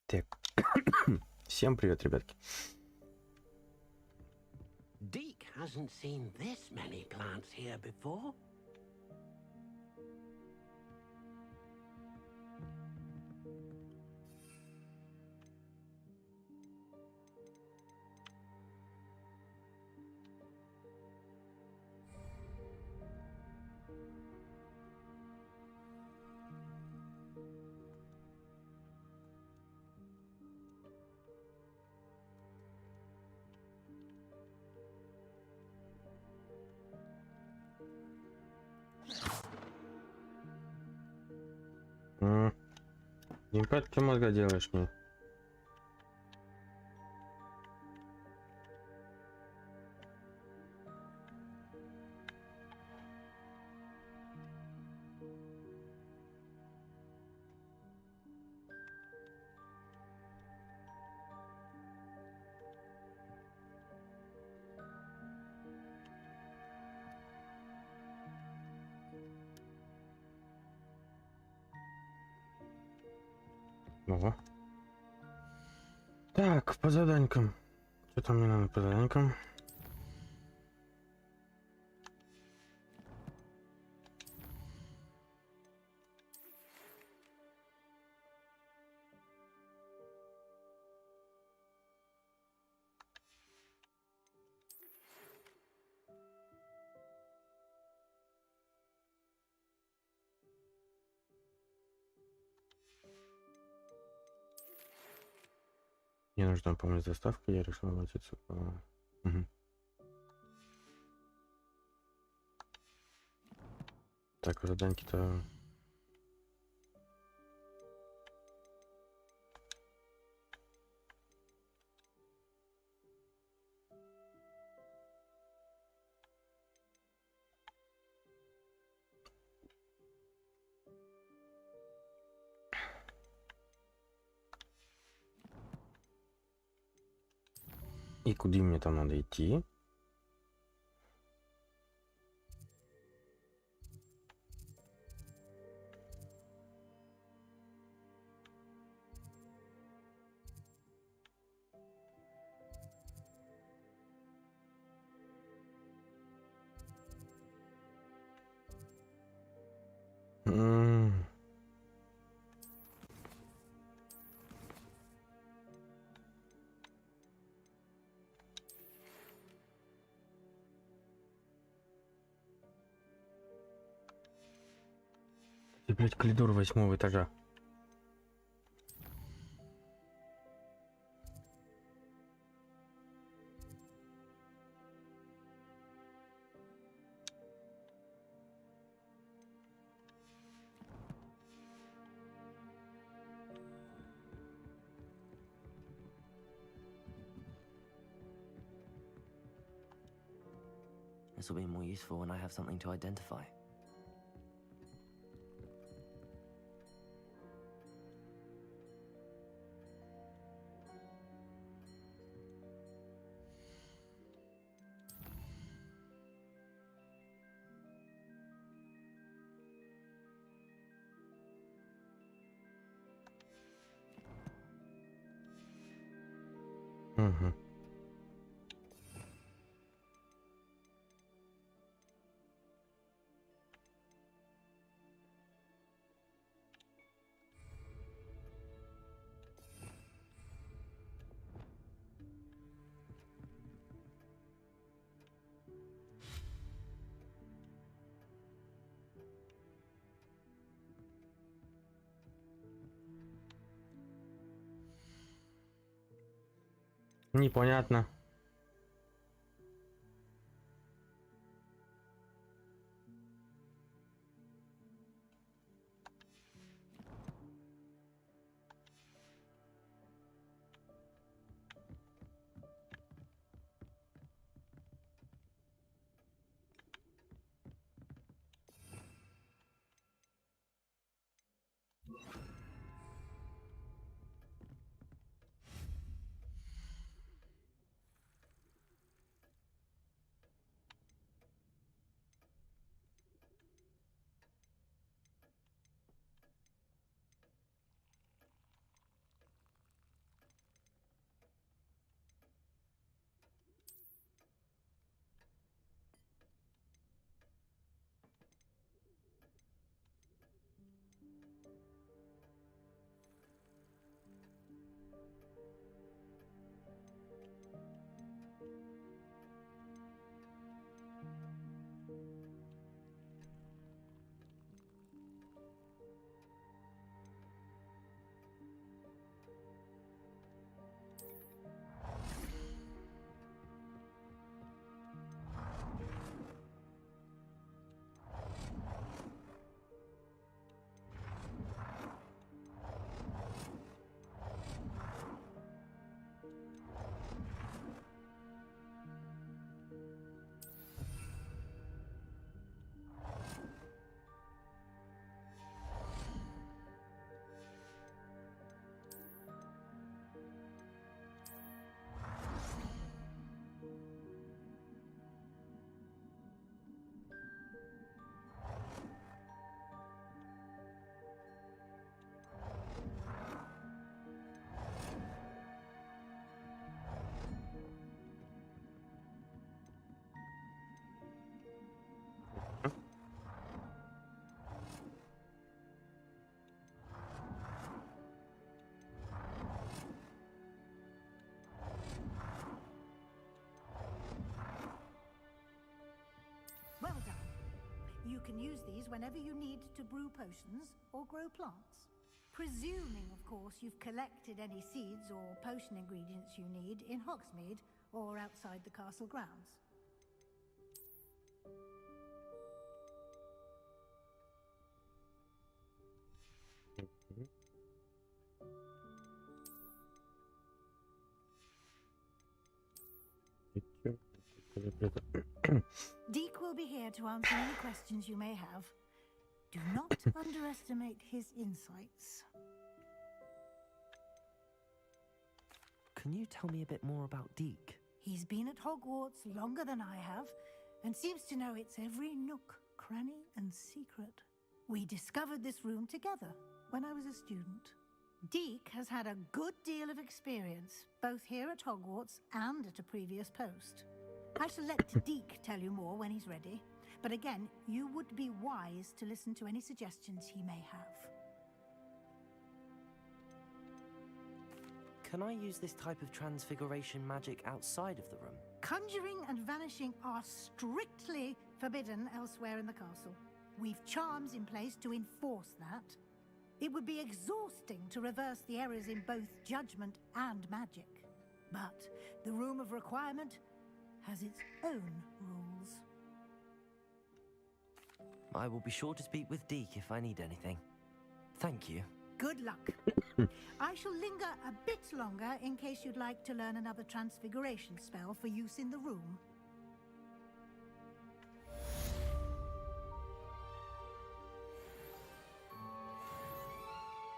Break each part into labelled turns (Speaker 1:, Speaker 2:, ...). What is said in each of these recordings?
Speaker 1: Так. Всем привет, ребятки.
Speaker 2: Deke hasn't seen this many plants here before.
Speaker 1: Не понимаю, ты мозга делаешь мне. Ого. Так, по заданькам. Что там мне надо по заданькам? Мне нужна помощь с доставкой, я решил обратиться по... Угу. Так, заданки-то... И куда мне там надо идти? Ты, блядь, коридор 8-го этажа.
Speaker 3: This will be more useful when I have something to identify.
Speaker 1: Угу. Непонятно.
Speaker 4: can use these whenever you need to brew potions or grow plants. Presuming, of course, you've collected any seeds or potion ingredients you need in Hogsmeade or outside the castle grounds. Deke will be here to answer any questions you may have. Do not underestimate his insights.
Speaker 3: Can you tell me a bit more about Deke?
Speaker 4: He's been at Hogwarts longer than I have, and seems to know its every nook, cranny, and secret. We discovered this room together when I was a student. Deke has had a good deal of experience, both here at Hogwarts and at a previous post. I shall let Deke tell you more when he's ready, but again, you would be wise to listen to any suggestions he may have.
Speaker 3: Can I use this type of transfiguration magic outside of the room?
Speaker 4: Conjuring and vanishing are strictly forbidden elsewhere in the castle. We've charms in place to enforce that. It would be exhausting to reverse the errors in both judgment and magic. But the Room of Requirement has its own rules.
Speaker 3: I will be sure to speak with Deke if I need anything. Thank you.
Speaker 4: Good luck. I shall linger a bit longer in case you'd like to learn another transfiguration spell for use in the room.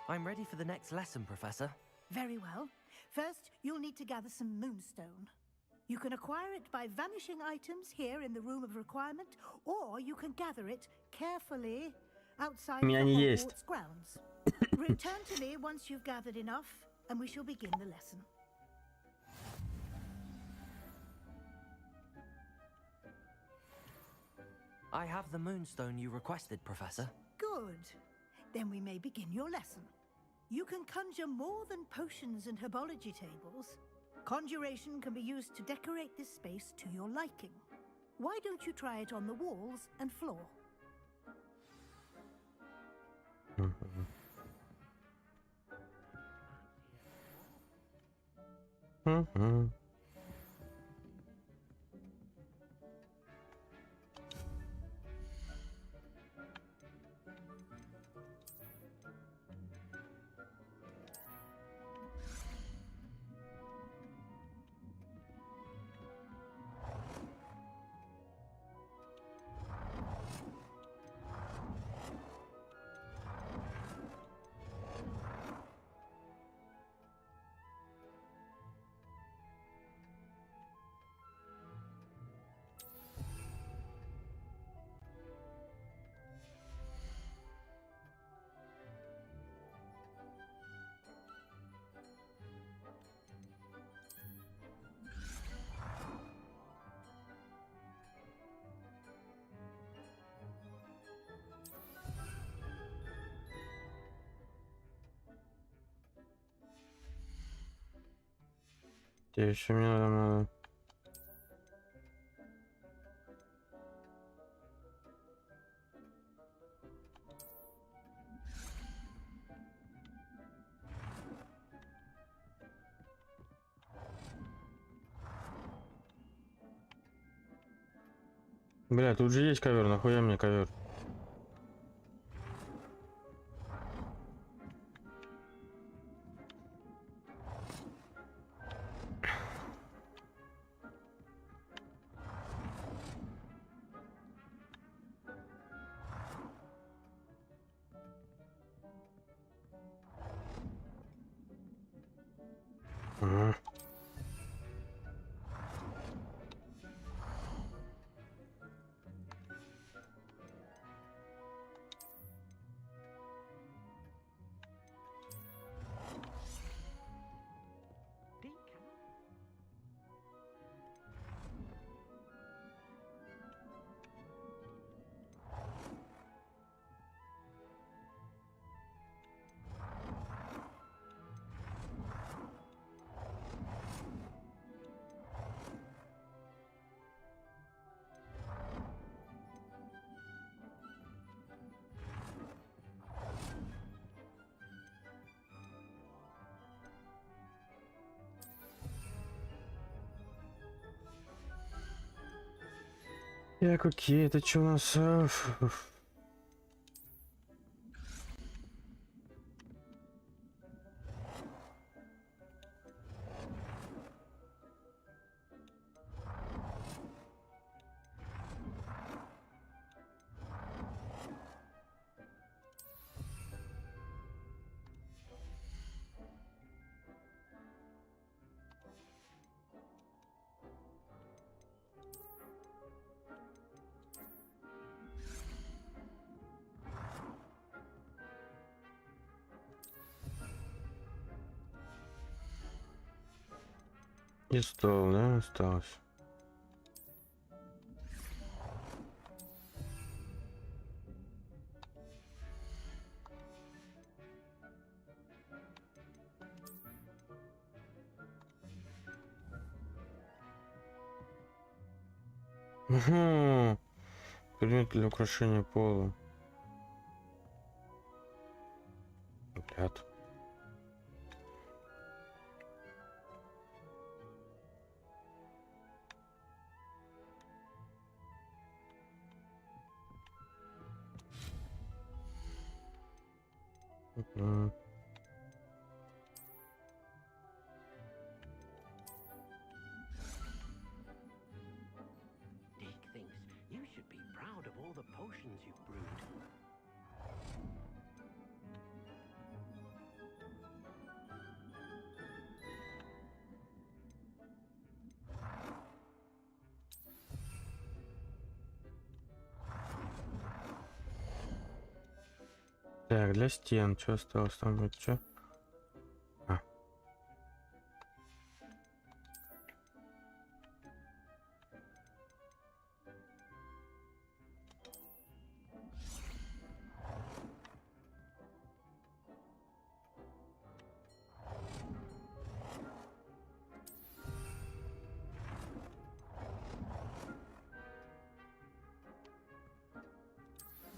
Speaker 3: I'm ready for the next lesson, Professor.
Speaker 4: Very well. First, you'll need to gather some moonstone. You can acquire it by vanishing items here in the Room of Requirement, or you can gather it carefully outside the Hogwarts grounds. Return to me once you've gathered enough, and we shall begin the lesson.
Speaker 3: I have the moonstone you requested, Professor.
Speaker 4: Good. Then we may begin your lesson. You can conjure more than potions and herbology tables. Conjuration can be used to decorate this space to your liking. Why don't you try it on the walls and floor?
Speaker 1: Тебе еще мне надо... Бля, тут же есть ковер, нахуя мне ковер? Так, окей, это что у нас? И стол, да, осталось. Угу. Предмет для украшения пола. Ряд. Угу.
Speaker 2: Dick thinks you should be proud of all the potions you've brewed.
Speaker 1: Так, для стен, что осталось там, это что? А.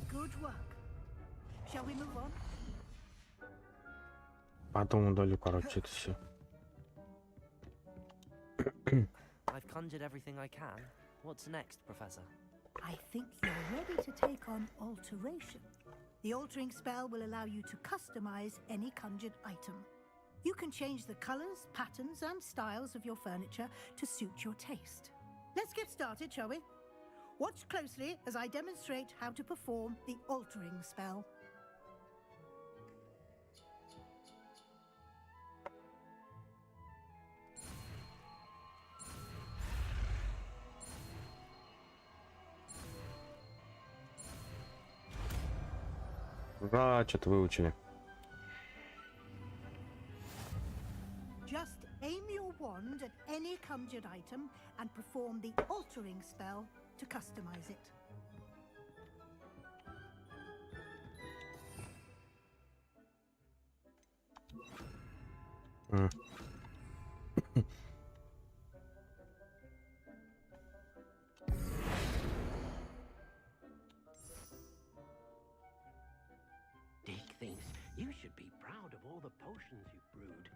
Speaker 4: Good work. Shall we move on?
Speaker 1: Потом удалю, короче, это все.
Speaker 3: I've conjured everything I can. What's next, Professor?
Speaker 4: I think you're ready to take on alteration. The altering spell will allow you to customize any conjured item. You can change the colors, patterns, and styles of your furniture to suit your taste. Let's get started, shall we? Watch closely as I demonstrate how to perform the altering spell.
Speaker 1: Ура, что-то выучили.
Speaker 4: Just aim your wand at any conjured item and perform the altering spell to customize it.
Speaker 2: Dick thinks you should be proud of all the potions you've brewed.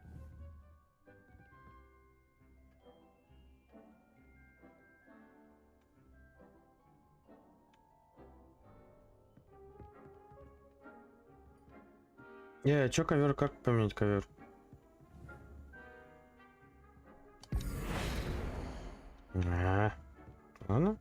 Speaker 1: Чё ковер, как поменять ковер? Ладно.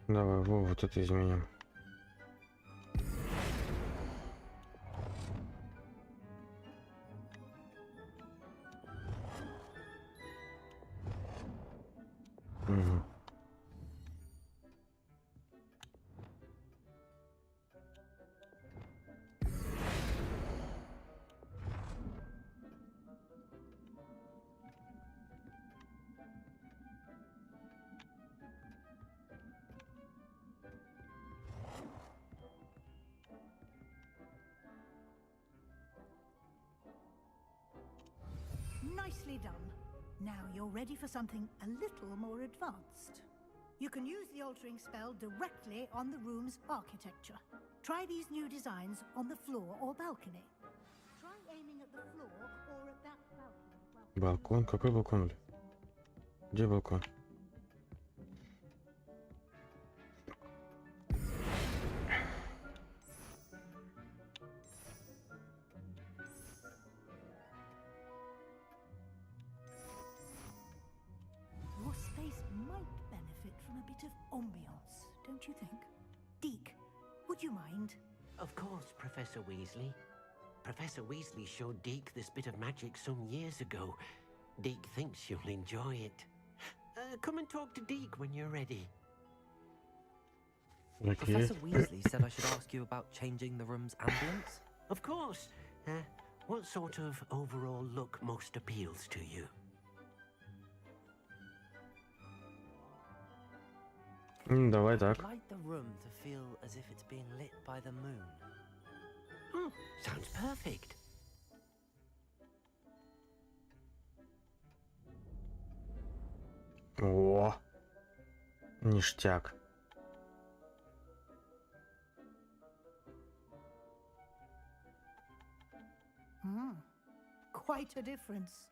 Speaker 1: Давай, вот это изменим. Угу.
Speaker 4: Nicely done. Now you're ready for something a little more advanced. You can use the altering spell directly on the room's architecture. Try these new designs on the floor or balcony. Try aiming at the floor or at that balcony.
Speaker 1: Балкон? Какой балкон, бля? Где балкон?
Speaker 4: Your space might benefit from a bit of ambiance, don't you think? Deke, would you mind?
Speaker 2: Of course, Professor Weasley. Professor Weasley showed Deke this bit of magic some years ago. Deke thinks you'll enjoy it. Come and talk to Deke when you're ready.
Speaker 1: Okay.
Speaker 3: Professor Weasley said I should ask you about changing the room's ambience.
Speaker 2: Of course. What sort of overall look most appeals to you?
Speaker 1: Давай так.
Speaker 3: I'd like the room to feel as if it's being lit by the moon.
Speaker 2: Oh, sounds perfect.
Speaker 1: О, ништяк.
Speaker 4: Quite a difference.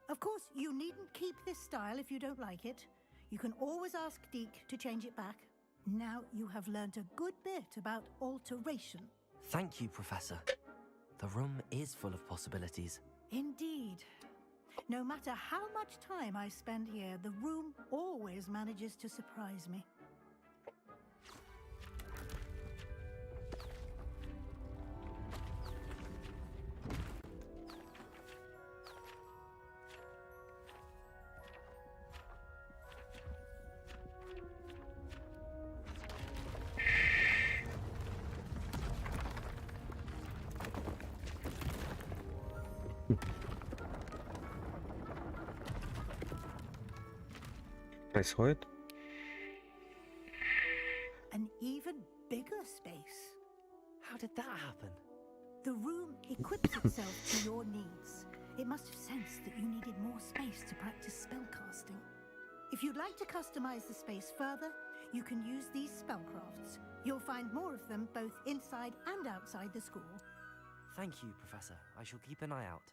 Speaker 4: Of course, you needn't keep this style if you don't like it. You can always ask Deke to change it back. Now you have learnt a good bit about alteration.
Speaker 3: Thank you, Professor. The room is full of possibilities.
Speaker 4: Indeed. No matter how much time I spend here, the room always manages to surprise me.
Speaker 1: Происходит?
Speaker 4: An even bigger space.
Speaker 3: How did that happen?
Speaker 4: The room equips itself to your needs. It must have sensed that you needed more space to practice spellcasting. If you'd like to customize the space further, you can use these spellcrafts. You'll find more of them both inside and outside the school.
Speaker 3: Thank you, Professor. I shall keep an eye out.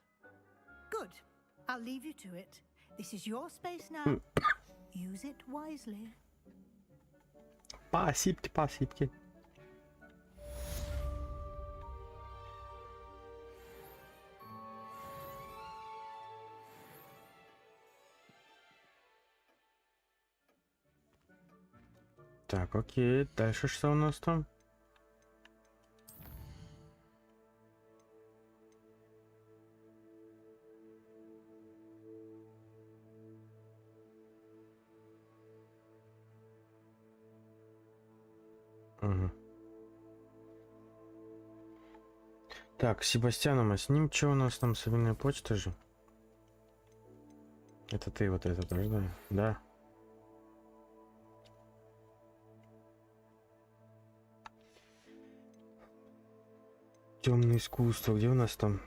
Speaker 4: Good. I'll leave you to it. This is your space now. Use it wisely.
Speaker 1: Спасибо, спасибо. Так, окей. Дальше что у нас там? Угу. Так, Себастьяном, а с ним что у нас там, современная почта же? Это ты вот это тоже, да? Да. Темное искусство, где у нас там?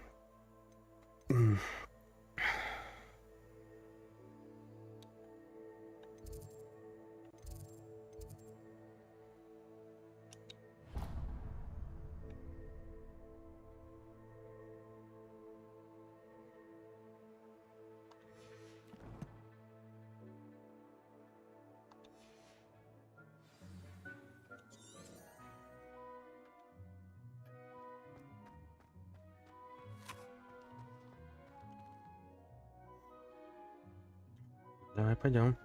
Speaker 1: Давай пойдем.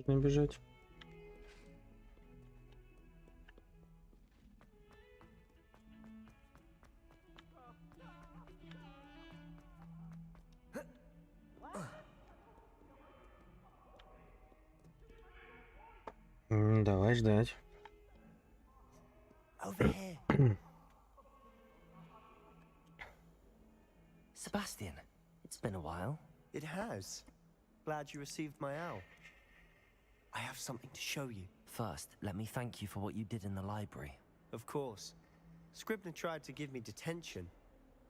Speaker 1: не бежать. Давай ждать.
Speaker 3: Over here. Sebastian, it's been a while.
Speaker 5: It has. Glad you received my owl. I have something to show you.
Speaker 3: First, let me thank you for what you did in the library.
Speaker 5: Of course. Scribner tried to give me detention,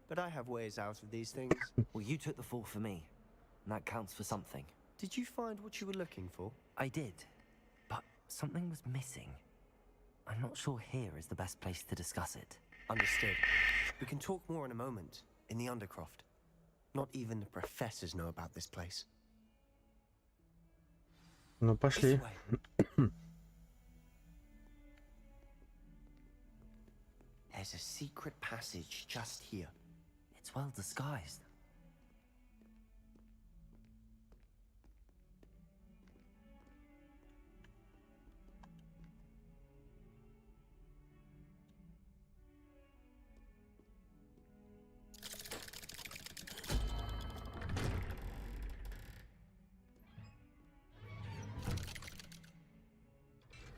Speaker 5: but I have ways out of these things.
Speaker 3: Well, you took the fall for me, and that counts for something.
Speaker 5: Did you find what you were looking for?
Speaker 3: I did, but something was missing. I'm not sure here is the best place to discuss it.
Speaker 5: Understood. We can talk more in a moment, in the Undercroft. Not even the professors know about this place.
Speaker 1: Ну, пошли.
Speaker 5: This way. There's a secret passage just here.
Speaker 3: It's well disguised.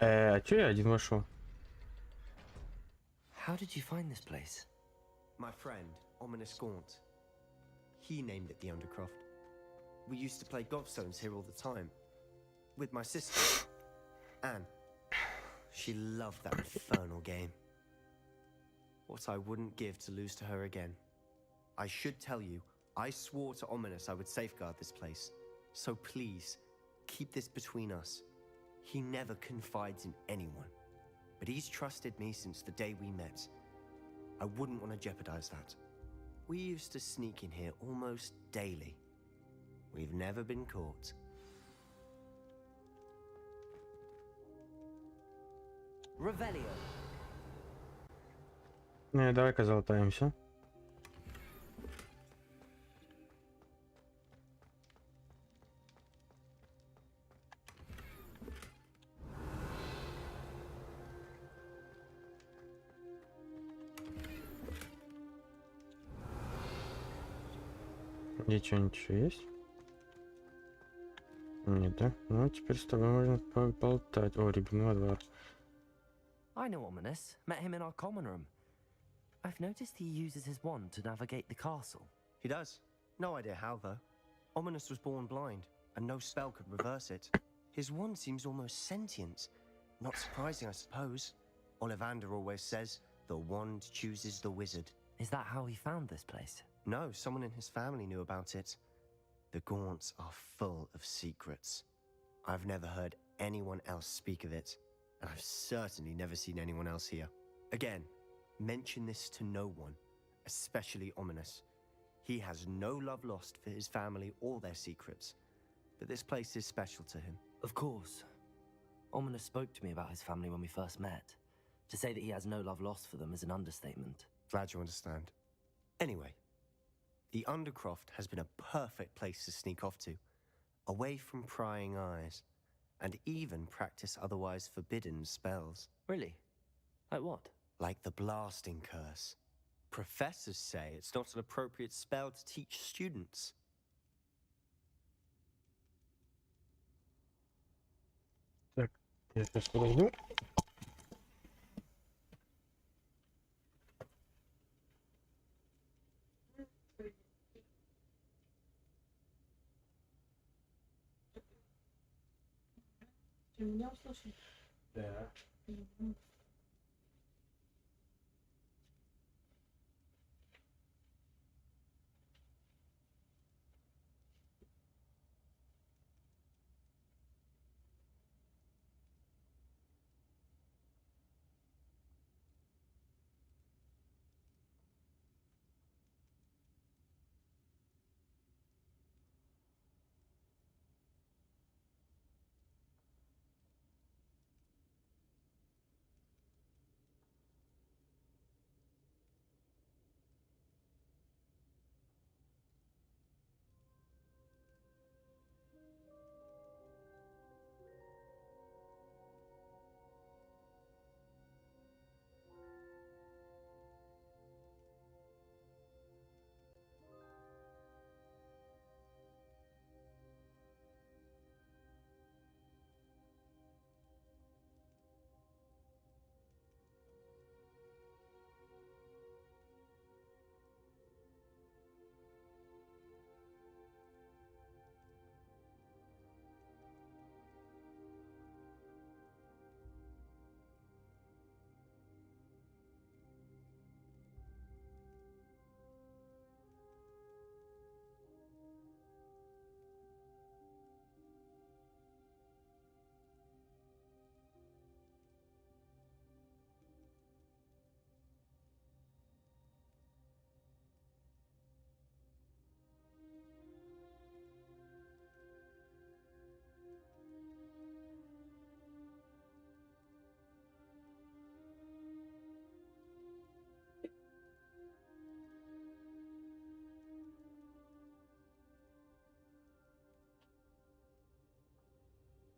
Speaker 1: А чё я один вошел?
Speaker 3: How did you find this place?
Speaker 5: My friend, Ominous Gaunt. He named it the Undercroft. We used to play gobstones here all the time. With my sister, Anne. She loved that infernal game. What I wouldn't give to lose to her again. I should tell you, I swore to Ominous I would safeguard this place. So please, keep this between us. He never confides in anyone. But he's trusted me since the day we met. I wouldn't want to jeopardize that. We used to sneak in here almost daily. We've never been caught.
Speaker 3: Revelio.
Speaker 1: Не, давай-ка залутаемся. Ничего есть? Нет, да? Ну, теперь с тобой можно поболтать. О, ребенок двор.
Speaker 3: I know Ominous. Met him in our common room. I've noticed he uses his wand to navigate the castle.
Speaker 5: He does. No idea how, though. Ominous was born blind, and no spell could reverse it. His wand seems almost sentient. Not surprising, I suppose. Ollivander always says, the wand chooses the wizard.
Speaker 3: Is that how he found this place?
Speaker 5: No, someone in his family knew about it. The Gaunts are full of secrets. I've never heard anyone else speak of it, and I've certainly never seen anyone else here. Again, mention this to no one, especially Ominous. He has no love lost for his family or their secrets, but this place is special to him.
Speaker 3: Of course. Ominous spoke to me about his family when we first met. To say that he has no love lost for them is an understatement.
Speaker 5: Glad you understand. Anyway, the Undercroft has been a perfect place to sneak off to, away from prying eyes, and even practice otherwise forbidden spells.
Speaker 3: Really? Like what?
Speaker 5: Like the blasting curse. Professors say it's not an appropriate spell to teach students.
Speaker 1: Так, я сейчас подойду.
Speaker 6: Ты меня услышал?
Speaker 1: Да.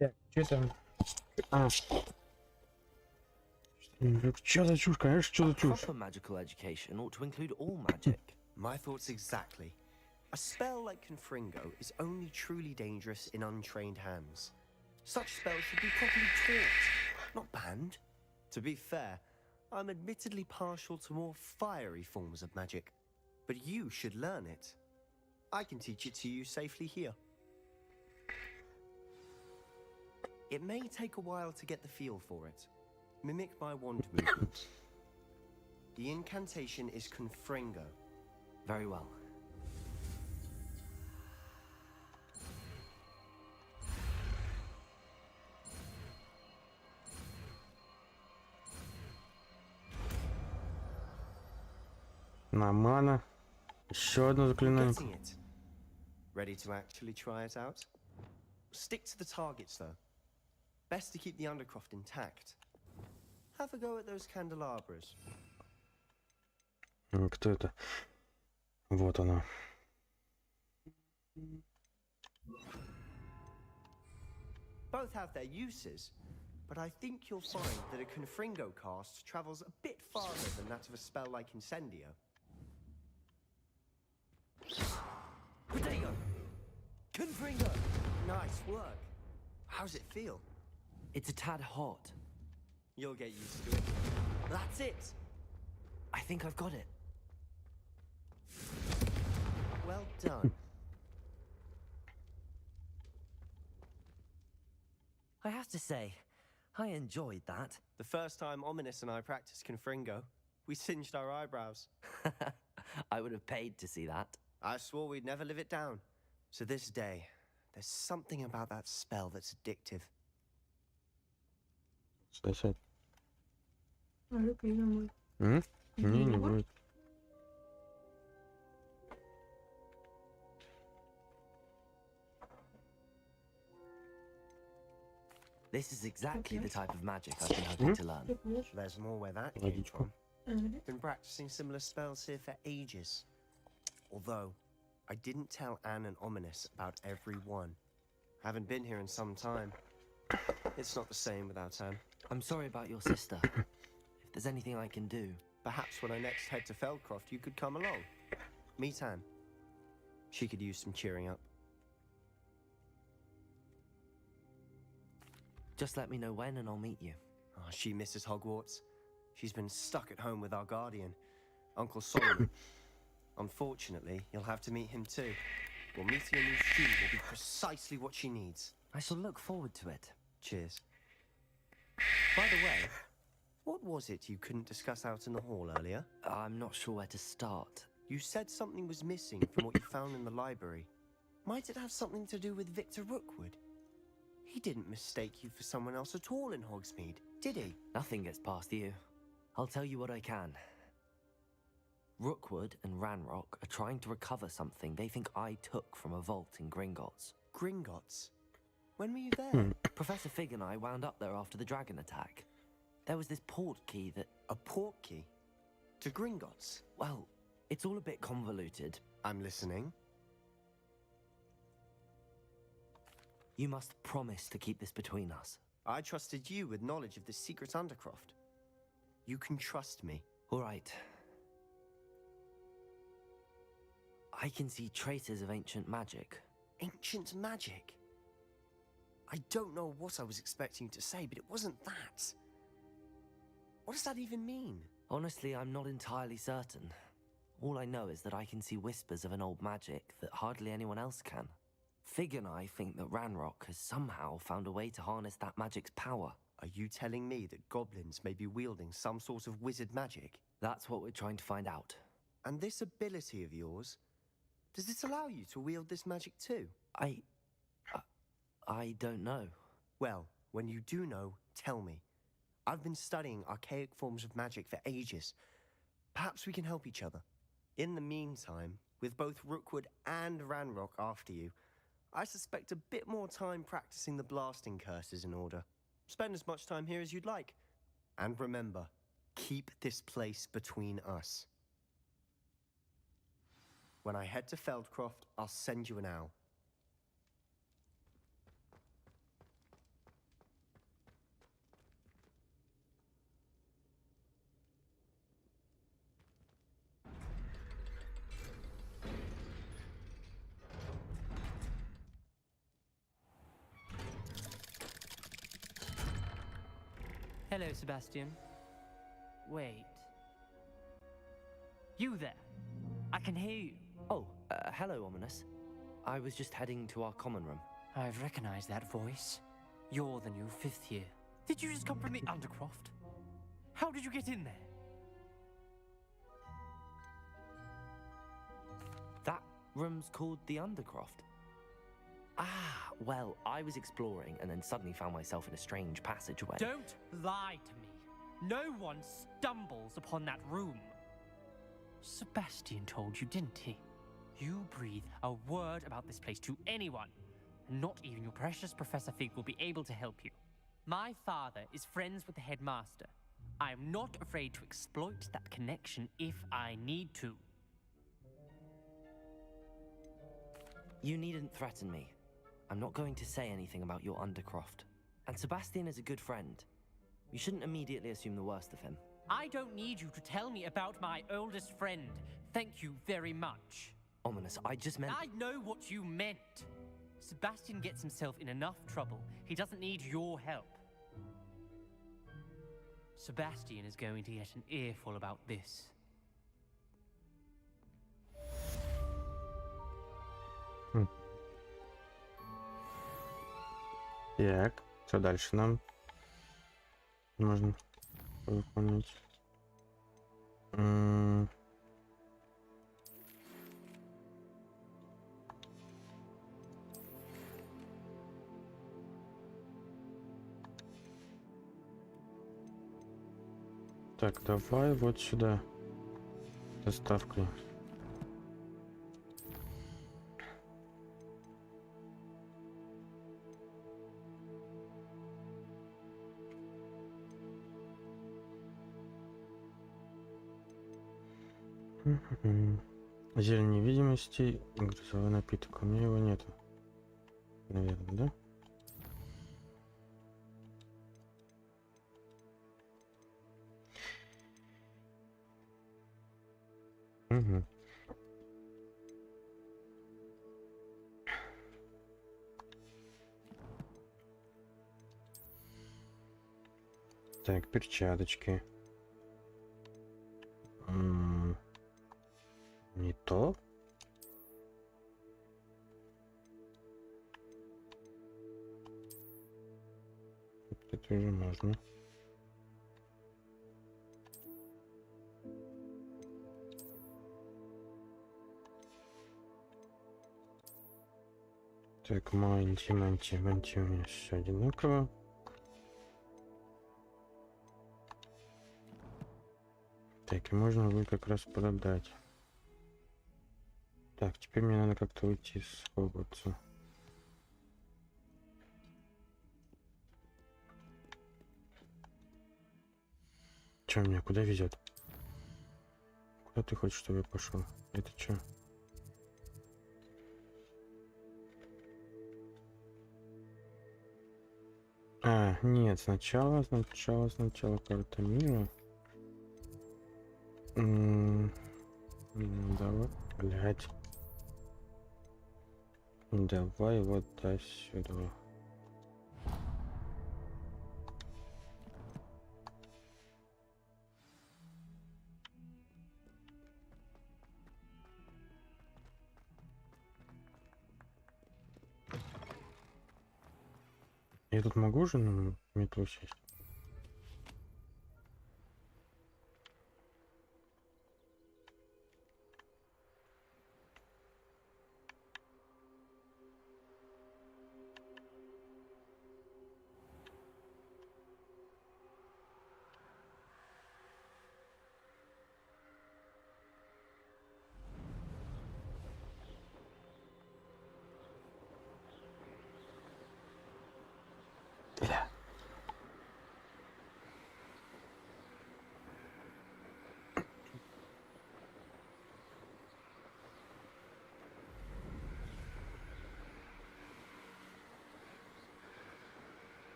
Speaker 1: Так, что там? Что за чушь? Конечно, что
Speaker 3: A
Speaker 1: за чушь?
Speaker 3: proper magical education ought to include all magic.
Speaker 5: My thoughts exactly. A spell like Confringo is only truly dangerous in untrained hands. Such spells should be properly taught, not banned. To be fair, I'm admittedly partial to more fiery forms of magic, but you should learn it. I can teach it to you safely here. It may take a while to get the feel for it. Mimic my wand movements. The incantation is Confringo.
Speaker 3: Very well.
Speaker 1: На мана. Еще одно заклинание.
Speaker 5: Getting it. Ready to actually try it out? Stick to the targets, though. Best to keep the undercroft intact. Have a go at those candelabras.
Speaker 1: Кто это? Вот она.
Speaker 5: Both have their uses, but I think you'll find that a Confringo cast travels a bit farther than that of a spell like Incendio. Potato! Confringo! Nice work. How's it feel?
Speaker 3: It's a tad hot.
Speaker 5: You'll get used to it. That's it!
Speaker 3: I think I've got it.
Speaker 5: Well done.
Speaker 3: I have to say, I enjoyed that.
Speaker 5: The first time Ominous and I practiced Confringo, we singed our eyebrows.
Speaker 3: I would have paid to see that.
Speaker 5: I swore we'd never live it down. To this day, there's something about that spell that's addictive.
Speaker 1: Сосед.
Speaker 6: А Люка не будет.
Speaker 1: Не, не будет.
Speaker 3: This is exactly the type of magic I've been hoping to learn.
Speaker 6: Ты понимаешь?
Speaker 5: There's more where that came
Speaker 1: Водичку.
Speaker 5: from. Been practicing similar spells here for ages. Although, I didn't tell Anne and Ominous about every one. Haven't been here in some time. It's not the same without Anne.
Speaker 3: I'm sorry about your sister. If there's anything I can do.
Speaker 5: Perhaps when I next head to Feldcroft, you could come along. Meet Anne. She could use some cheering up.
Speaker 3: Just let me know when and I'll meet you.
Speaker 5: Oh, she misses Hogwarts. She's been stuck at home with our guardian, Uncle Solomon. Unfortunately, you'll have to meet him too. Well, meeting a new student will be precisely what she needs.
Speaker 3: I shall look forward to it.
Speaker 5: Cheers. By the way, what was it you couldn't discuss out in the hall earlier?
Speaker 3: I'm not sure where to start.
Speaker 5: You said something was missing from what you found in the library. Might it have something to do with Victor Rookwood? He didn't mistake you for someone else at all in Hogsmeade, did he?
Speaker 3: Nothing gets past you. I'll tell you what I can. Rookwood and Ranrock are trying to recover something they think I took from a vault in Gringotts.
Speaker 5: Gringotts? When were you there?
Speaker 3: Professor Fig and I wound up there after the dragon attack. There was this port key that...
Speaker 5: A port key? To Gringotts?
Speaker 3: Well, it's all a bit convoluted.
Speaker 5: I'm listening.
Speaker 3: You must promise to keep this between us.
Speaker 5: I trusted you with knowledge of the secret undercroft. You can trust me.
Speaker 3: All right. I can see traces of ancient magic.
Speaker 5: Ancient magic? I don't know what I was expecting to say, but it wasn't that. What does that even mean?
Speaker 3: Honestly, I'm not entirely certain. All I know is that I can see whispers of an old magic that hardly anyone else can. Fig and I think that Ranrock has somehow found a way to harness that magic's power.
Speaker 5: Are you telling me that goblins may be wielding some sort of wizard magic?
Speaker 3: That's what we're trying to find out.
Speaker 5: And this ability of yours, does it allow you to wield this magic too?
Speaker 3: I don't know.
Speaker 5: Well, when you do know, tell me. I've been studying archaic forms of magic for ages. Perhaps we can help each other. In the meantime, with both Rookwood and Ranrock after you, I suspect a bit more time practicing the blasting curse is in order. Spend as much time here as you'd like. And remember, keep this place between us. When I head to Feldcroft, I'll send you an owl.
Speaker 7: Hello, Sebastian. Wait. You there? I can hear you.
Speaker 3: Oh, hello, Ominous. I was just heading to our common room.
Speaker 7: I've recognized that voice. You're the new 5th year. Did you just come from the Undercroft? How did you get in there?
Speaker 3: That room's called the Undercroft. Ah, well, I was exploring and then suddenly found myself in a strange passageway.
Speaker 7: Don't lie to me. No one stumbles upon that room. Sebastian told you, didn't he? You breathe a word about this place to anyone, and not even your precious Professor Fig will be able to help you. My father is friends with the headmaster. I am not afraid to exploit that connection if I need to.
Speaker 3: You needn't threaten me. I'm not going to say anything about your Undercroft. And Sebastian is a good friend. You shouldn't immediately assume the worst of him.
Speaker 7: I don't need you to tell me about my oldest friend. Thank you very much.
Speaker 3: Ominous, I just meant...
Speaker 7: I know what you meant. Sebastian gets himself in enough trouble. He doesn't need your help. Sebastian is going to get an earful about this.
Speaker 1: Так, что дальше нам можно выполнить? Так, давай вот сюда доставкой. Зелень невидимости, грузовой напиток. У меня его нету. Наверное, да? Угу. Так, перчаточки. Не то. Это уже можно. Так, манти у меня все одинаково. Так, и можно будет как раз продать. Так, теперь мне надо как-то уйти с Хогвартса. Чё меня, куда везет? Куда ты хочешь, чтобы я пошел? Это чё? А, нет, сначала карта мира. Давай, блядь. Давай вот до сюда. Я тут могу же на метлу сесть?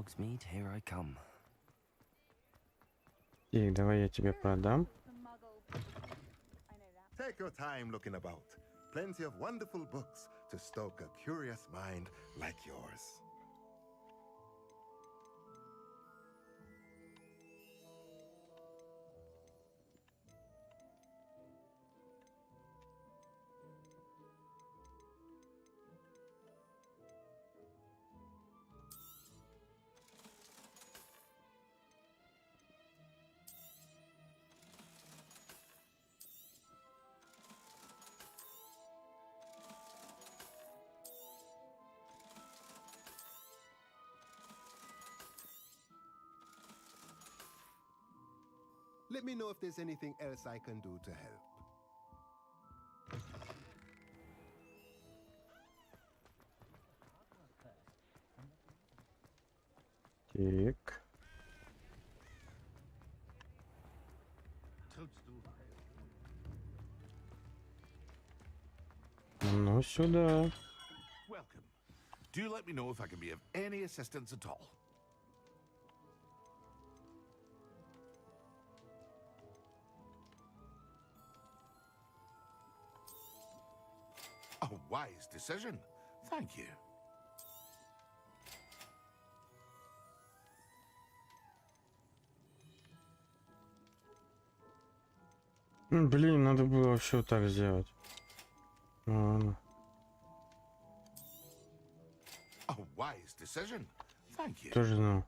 Speaker 3: Hogsmeade, here I come.
Speaker 1: И давай я тебе продам.
Speaker 8: Take your time looking about. Plenty of wonderful books to stoke a curious mind like yours. Let me know if there's anything else I can do to help.
Speaker 1: Так. Ну, сюда.
Speaker 9: Welcome. Do let me know if I can be of any assistance at all. A wise decision. Thank you.
Speaker 1: Блин, надо было вообще вот так сделать. Ну, ладно.
Speaker 9: A wise decision. Thank you.
Speaker 1: Тоже знал.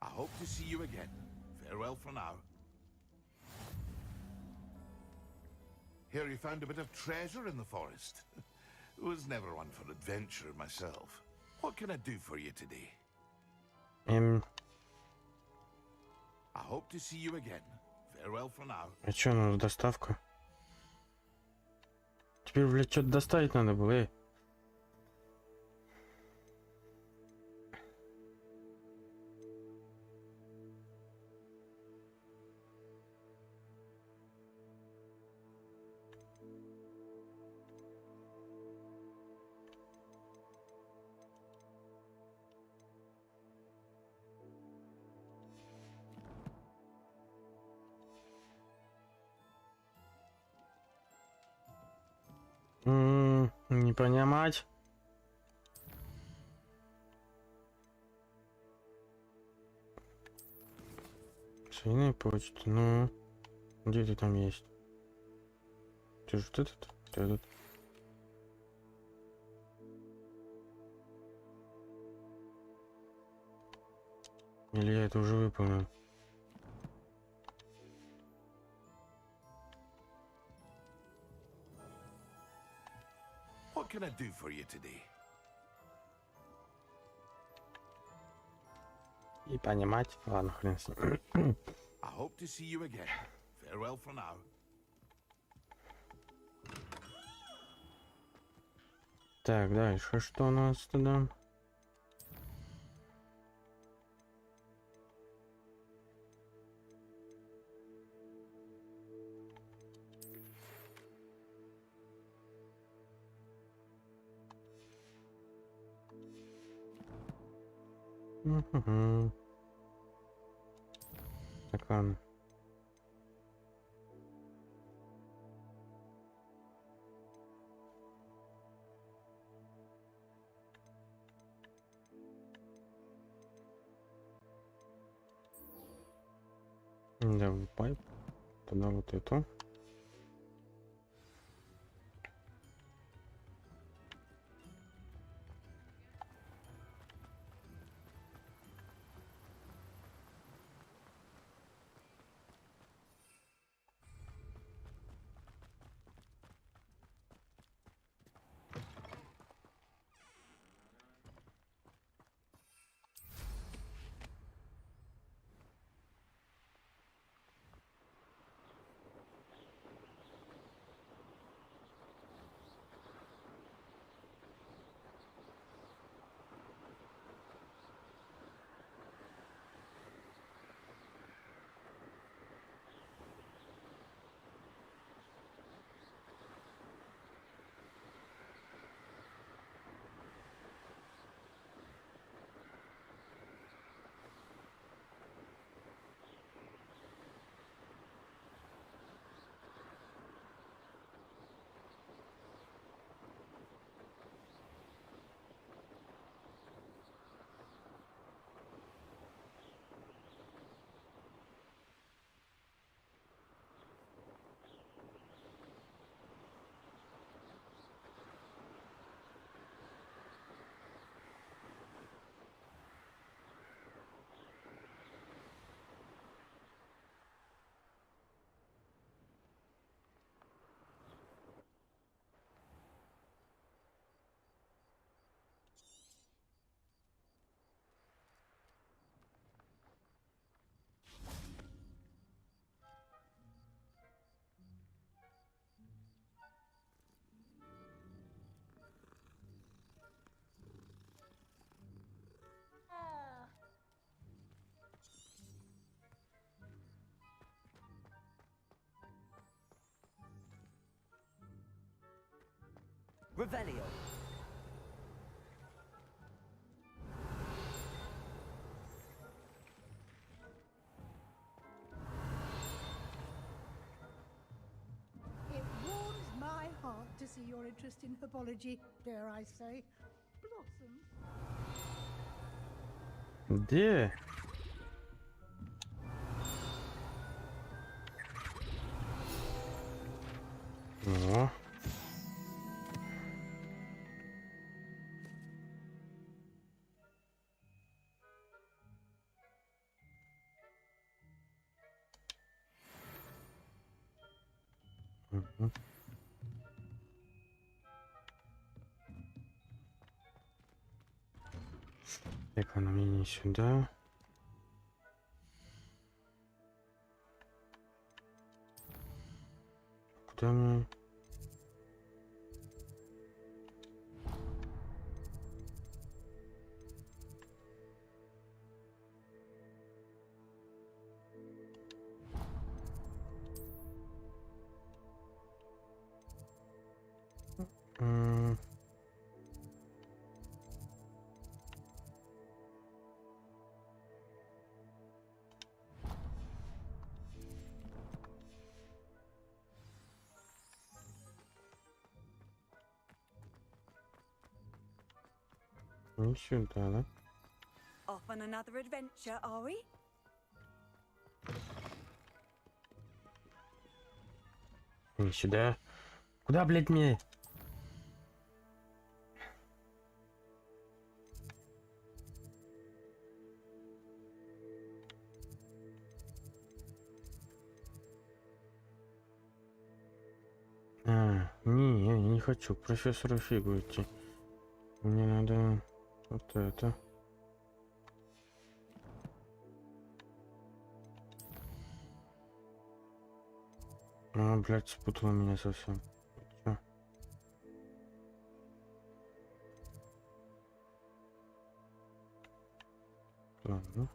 Speaker 9: I hope to see you again. Farewell for now. Hear you found a bit of treasure in the forest. Was never one for adventure myself. What can I do for you today? I hope to see you again. Farewell for now.
Speaker 1: А чё, у нас доставка? Теперь, блядь, что-то доставить надо было, эй. Не понимать. Свиная почта, ну. Где ты там есть? Ты же вот этот? Ты этот? Или я это уже выполнил?
Speaker 9: What can I do for you today?
Speaker 1: И понимать. Ладно, хрен с ним.
Speaker 9: I hope to see you again. Farewell for now.
Speaker 1: Так, дальше что у нас туда? Угу. Так, ладно. Да, пайп. Тогда вот эту.
Speaker 3: Revelio.
Speaker 4: It warms my heart to see your interest in herbology, dare I say, blossom.
Speaker 1: Где? О. Мгм. Так, она мне не сюда. Куда мне? М. Не сюда, да?
Speaker 10: Off on another adventure, are we?
Speaker 1: Не сюда. Куда, блядь, мне? Не, я не хочу к профессору Фигу идти. Мне надо вот это. Блядь, спутала меня совсем. Чё? Ладно.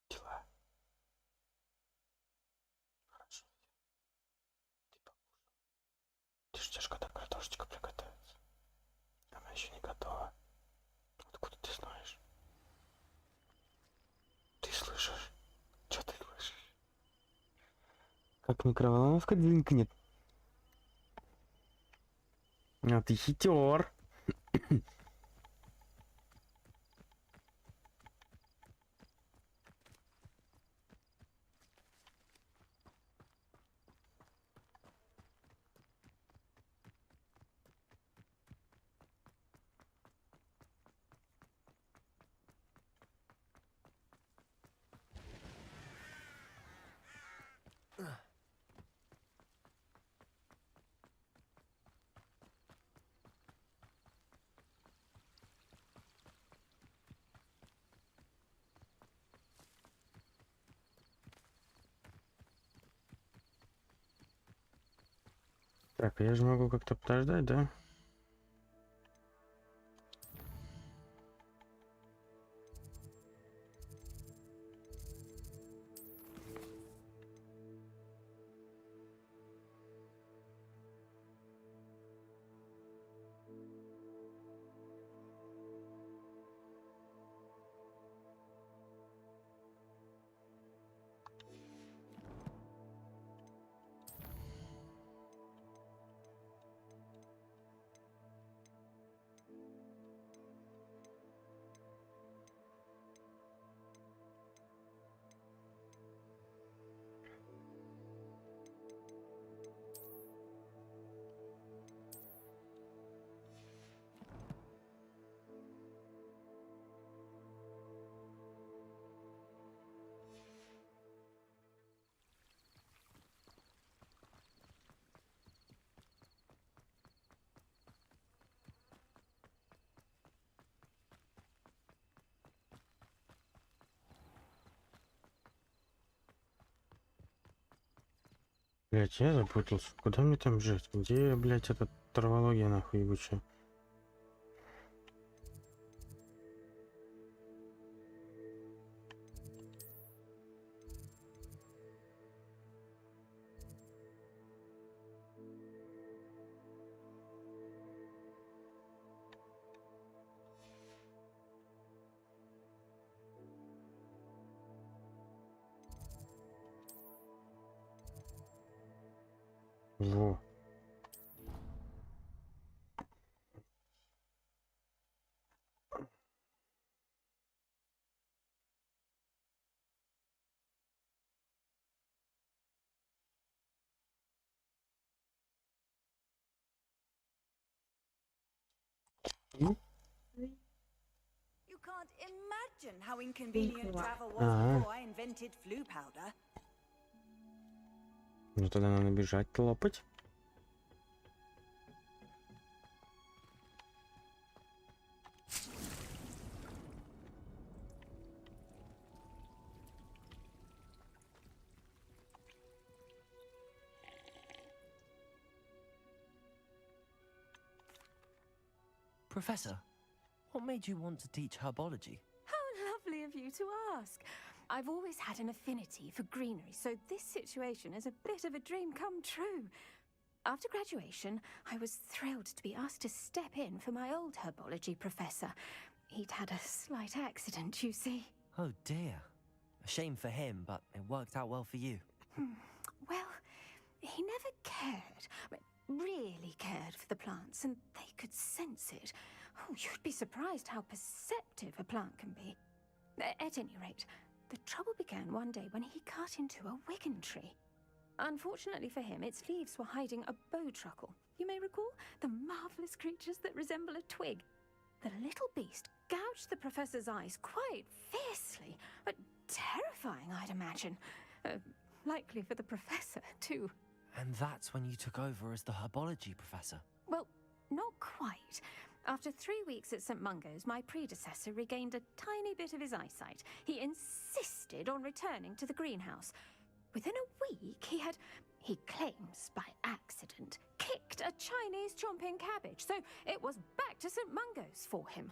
Speaker 1: Дела. Хорошо. Ты покушал. Ты ждешь, когда картошечка приготовится. Она еще не готова. Откуда ты знаешь? Ты слышишь? Что ты слышишь? Как микроволновка дзынькнет. А ты хитер. Так, я же могу как-то подождать, да? Блять, я запутался. Куда мне там жить? Где, блять, эта травология нахуй ебучая? Во.
Speaker 10: You can't imagine how inconvenient travel was
Speaker 1: Ага.
Speaker 10: before I invented flu powder.
Speaker 1: Ну тогда надо бежать, лопать.
Speaker 3: Professor, what made you want to teach herbology?
Speaker 11: How lovely of you to ask. I've always had an affinity for greenery, so this situation is a bit of a dream come true. After graduation, I was thrilled to be asked to step in for my old herbology professor. He'd had a slight accident, you see.
Speaker 3: Oh dear. A shame for him, but it worked out well for you.
Speaker 11: Well, he never cared, really cared for the plants, and they could sense it. Oh, you'd be surprised how perceptive a plant can be. At any rate, the trouble began one day when he cut into a wigan tree. Unfortunately for him, its leaves were hiding a bowtruckle. You may recall the marvelous creatures that resemble a twig. The little beast gouged the professor's eyes quite fiercely, but terrifying, I'd imagine. Likely for the professor, too.
Speaker 3: And that's when you took over as the herbology professor.
Speaker 11: Well, not quite. After 3 weeks at St. Mungo's, my predecessor regained a tiny bit of his eyesight. He insisted on returning to the greenhouse. Within a week, he claims by accident, kicked a Chinese chomping cabbage, so it was back to St. Mungo's for him.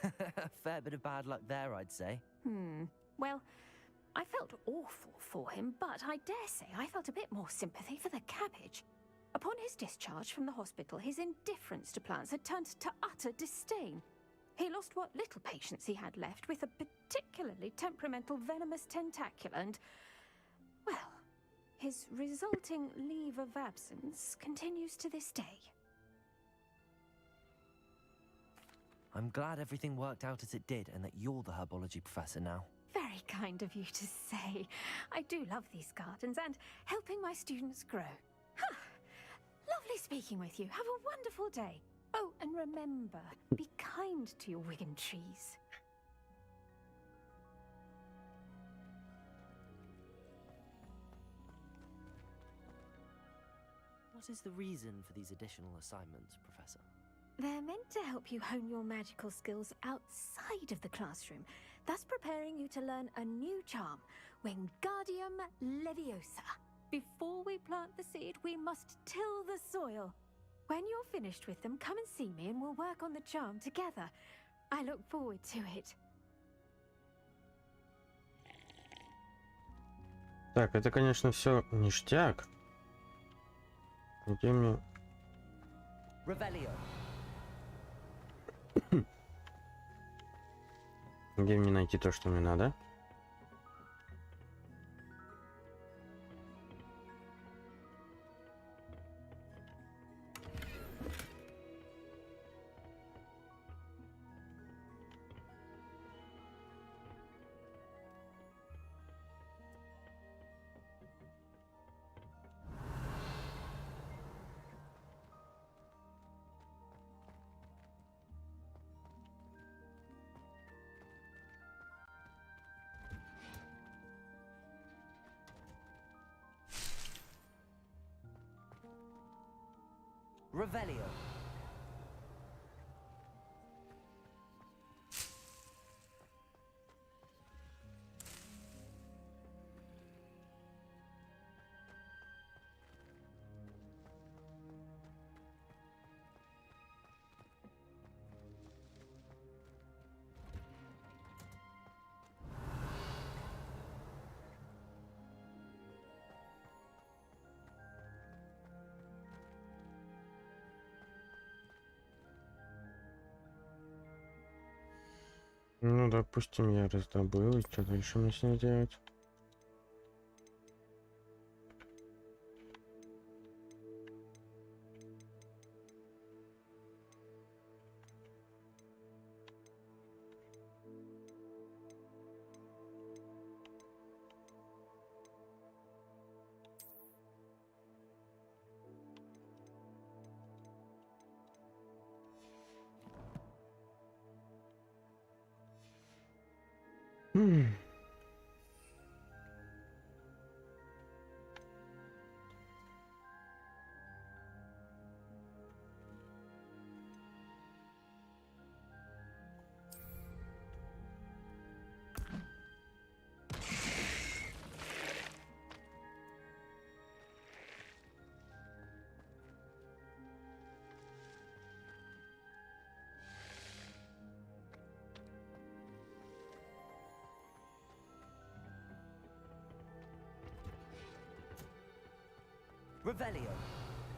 Speaker 3: A fair bit of bad luck there, I'd say.
Speaker 11: Well, I felt awful for him, but I dare say I felt a bit more sympathy for the cabbage. Upon his discharge from the hospital, his indifference to plants had turned to utter disdain. He lost what little patience he had left with a particularly temperamental venomous tentacula and, well, his resulting leave of absence continues to this day.
Speaker 3: I'm glad everything worked out as it did and that you're the herbology professor now.
Speaker 11: Very kind of you to say. I do love these gardens and helping my students grow. Lovely speaking with you. Have a wonderful day. Oh, and remember, be kind to your wigan trees.
Speaker 3: What is the reason for these additional assignments, Professor?
Speaker 11: They're meant to help you hone your magical skills outside of the classroom, thus preparing you to learn a new charm, Wingardium Leviosa. Before we plant the seed, we must till the soil. When you're finished with them, come and see me and we'll work on the charm together. I look forward to it.
Speaker 1: Так, это, конечно, все ништяк. Где мне...
Speaker 3: Revelio.
Speaker 1: Где мне найти то, что мне надо?
Speaker 3: Revelio.
Speaker 1: Ну, допустим, я раздобыл, и что дальше мне с ней делать?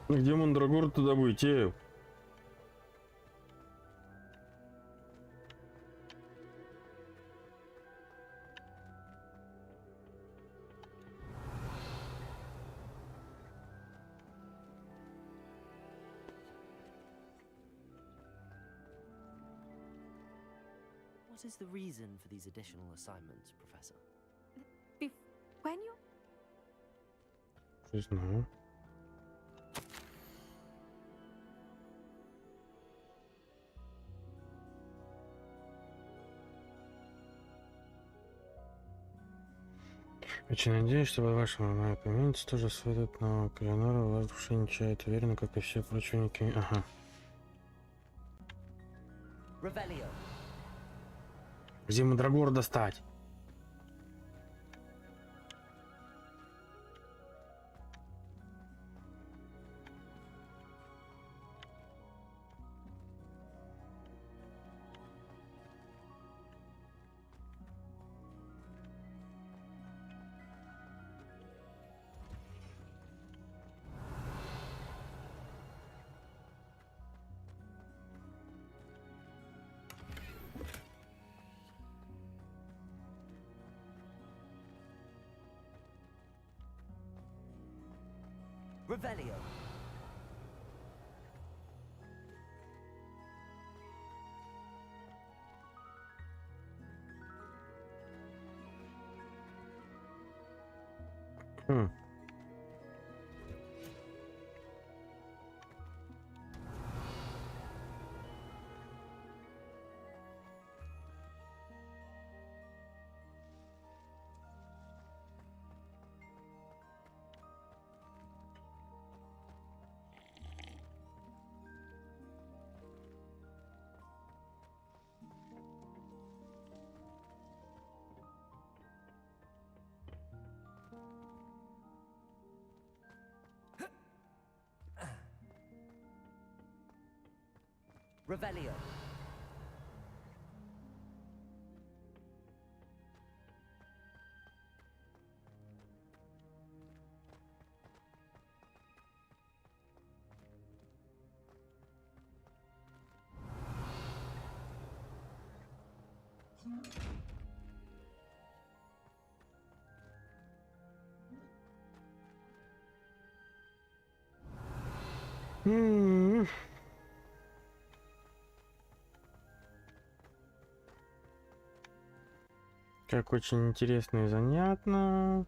Speaker 1: Где Мандрагор, туда будете?
Speaker 3: What is the reason for these additional assignments, Professor?
Speaker 11: When you...
Speaker 1: Не знаю. Очень надеюсь, что по вашему моей памяти тоже сведут на Калинора, у вас в душе не чает, уверенно, как и все противники. Ага. Где Мандрагор достать?
Speaker 3: Revelio. Revelio.
Speaker 1: Как очень интересно и занятно.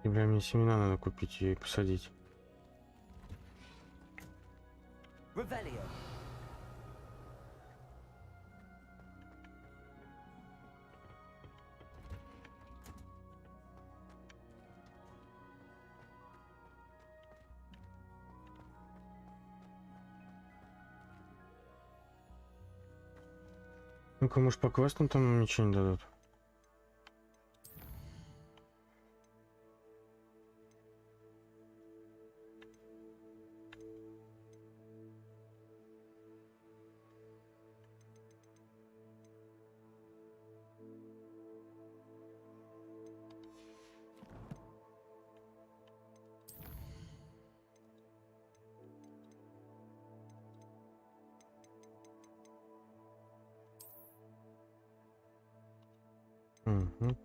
Speaker 1: И, бля, мне семена надо купить и посадить.
Speaker 3: Revelio.
Speaker 1: Ну-ка, может, по квестам там ничего не дадут? Угу.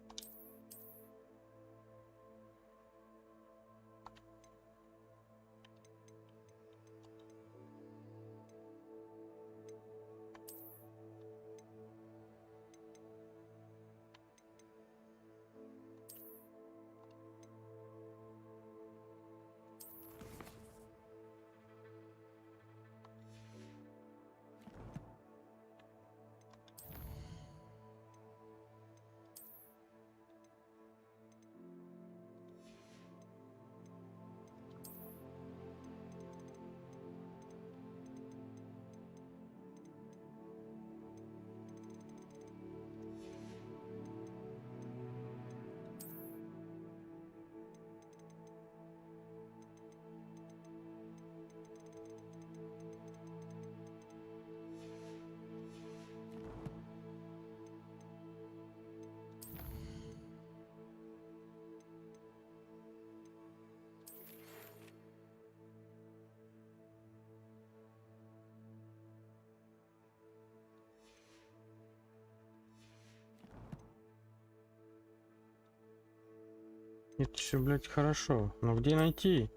Speaker 1: Это все, блядь, хорошо. Но где найти?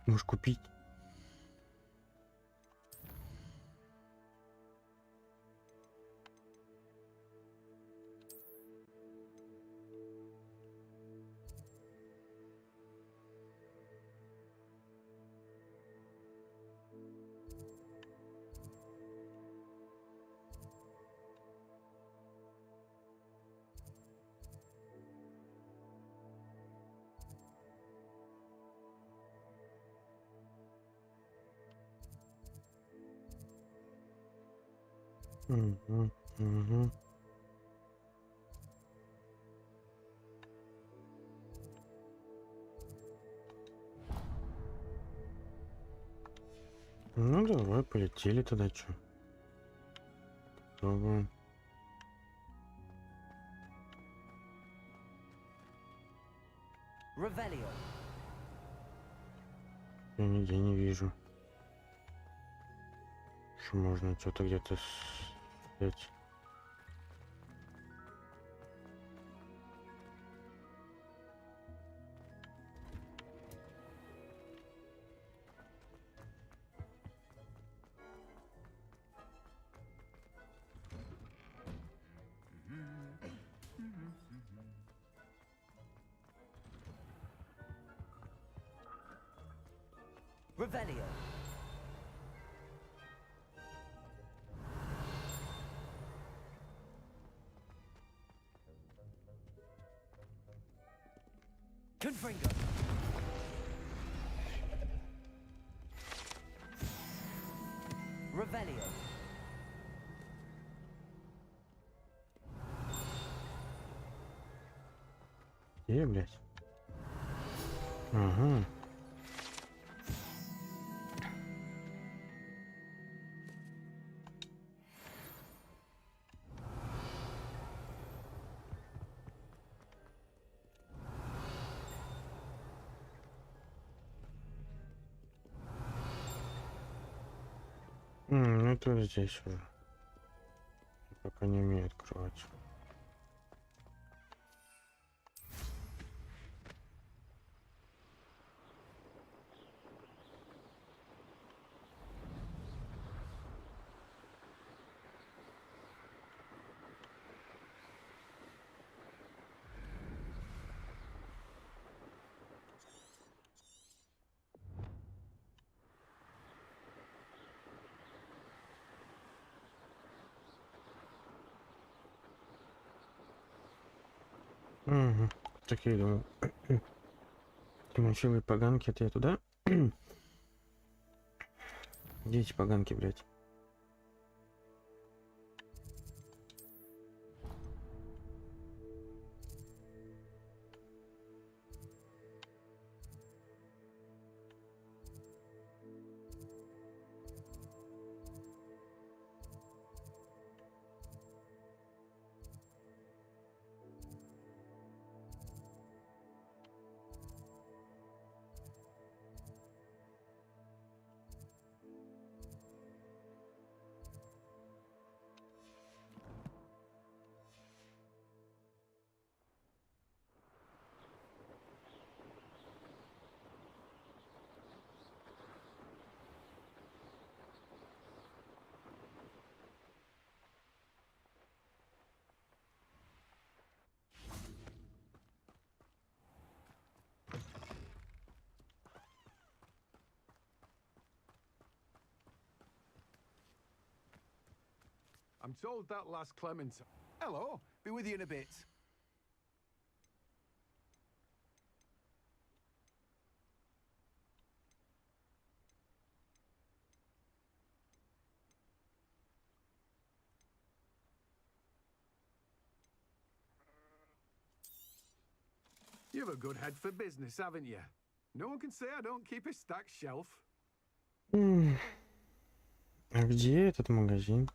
Speaker 1: Можешь купить. Угу, угу. Ну давай, полетели тогда, чё? Попробуем.
Speaker 3: Revelio.
Speaker 1: Я нигде не вижу. Что можно что-то где-то взять.
Speaker 3: Revelio. Confringo. Revelio.
Speaker 1: Блядь. Ага. Ну это здесь уже. Пока не умею открывать. Угу. Такие думаю. Мочевые поганки, это я туда? Где эти поганки, блядь?
Speaker 12: I'm told that last Clement... Hello, be with you in a bit. You have a good head for business, haven't you? No one can say I don't keep a stacked shelf.
Speaker 1: А где этот магазин?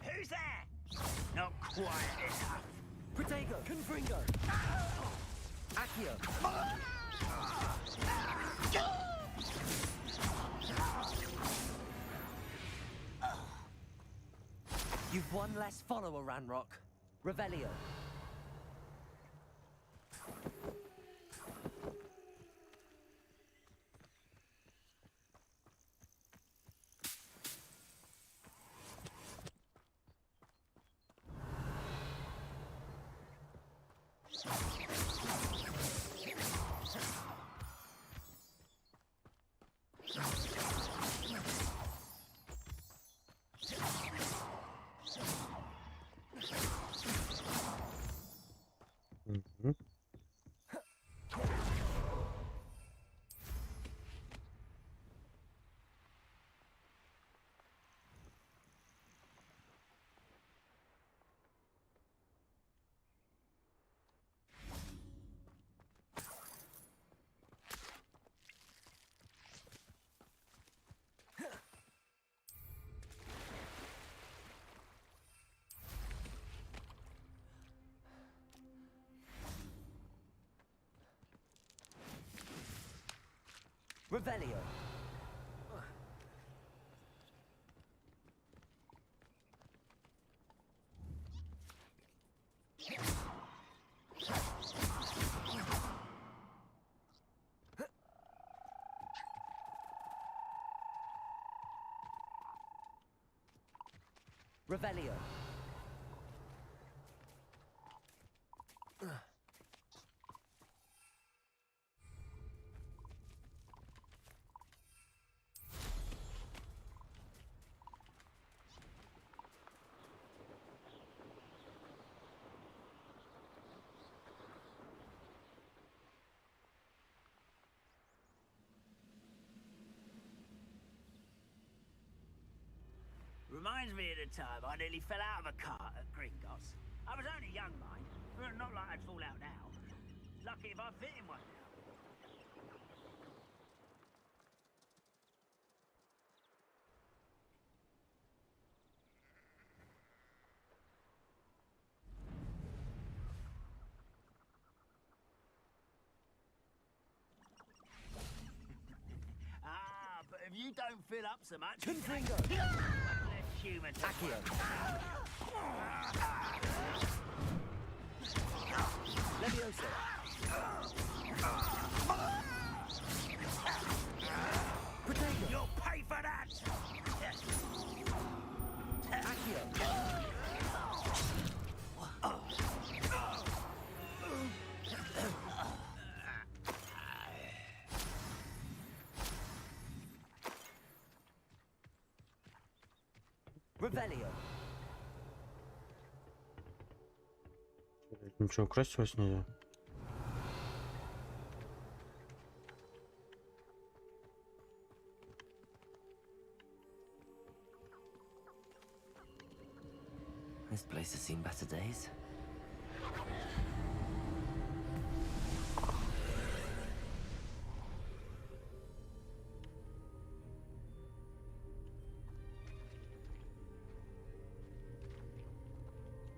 Speaker 13: Who's there? Not quiet enough.
Speaker 3: Protego, Confringo, Accio. You've one less follower, Ranrock. Revelio. Revelio. Revelio.
Speaker 13: Reminds me of the time I nearly fell out of a cart at Gringotts. I was only young, mind. Not like I'd fall out now. Lucky if I fit in one now. But if you don't fill up so much...
Speaker 3: Confringo!
Speaker 13: Less human...
Speaker 3: Accio! Levioso! Protego!
Speaker 13: You'll pay for that!
Speaker 3: Accio! Revelio.
Speaker 1: Ничего, украсть вас нельзя.
Speaker 3: This place has seen better days.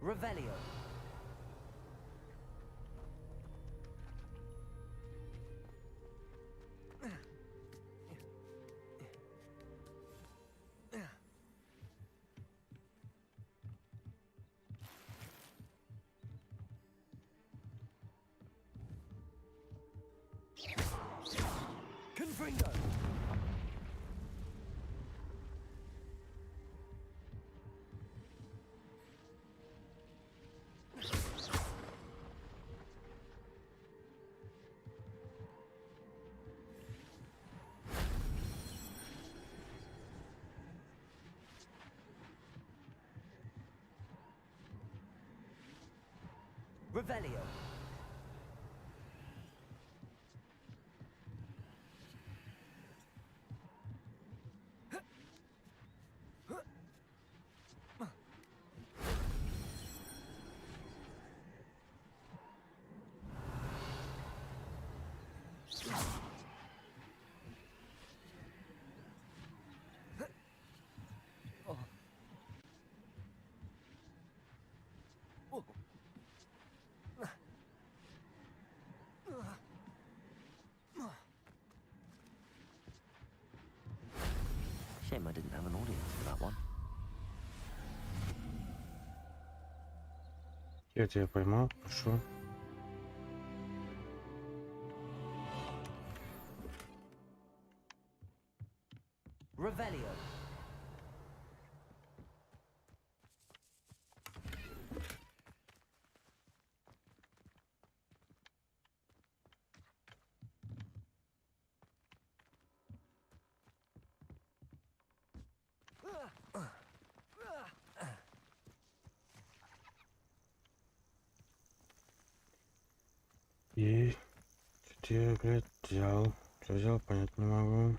Speaker 3: Revelio. Confringo. Revelio. Shame I didn't have an audience for that one.
Speaker 1: Я тебя поймал, хорошо.
Speaker 3: Revelio.
Speaker 1: И что я, блядь, взял? Что взял, понять не могу.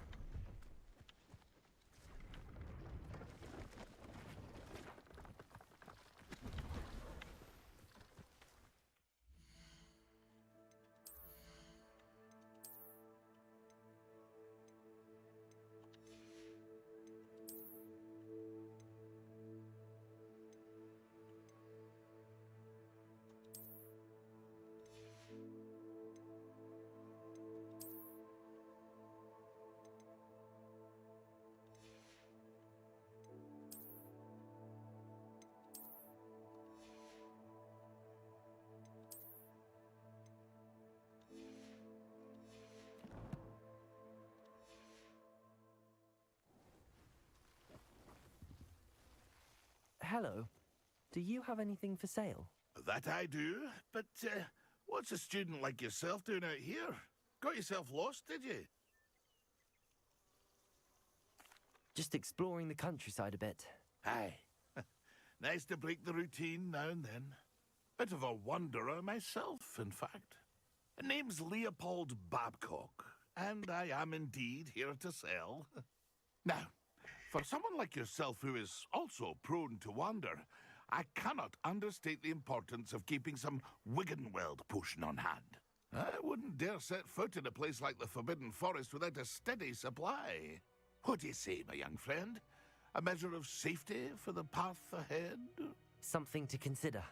Speaker 3: Hello. Do you have anything for sale?
Speaker 9: That I do, but what's a student like yourself doing out here? Got yourself lost, did you?
Speaker 3: Just exploring the countryside a bit.
Speaker 9: Aye. Nice to break the routine now and then. Bit of a wanderer myself, in fact. Name's Leopold Babcock, and I am indeed here to sell. Now, for someone like yourself who is also prone to wander, I cannot understate the importance of keeping some Wiggenweld potion on hand. I wouldn't dare set foot in a place like the Forbidden Forest without a steady supply. What do you say, my young friend? A measure of safety for the path ahead?
Speaker 3: Something to consider.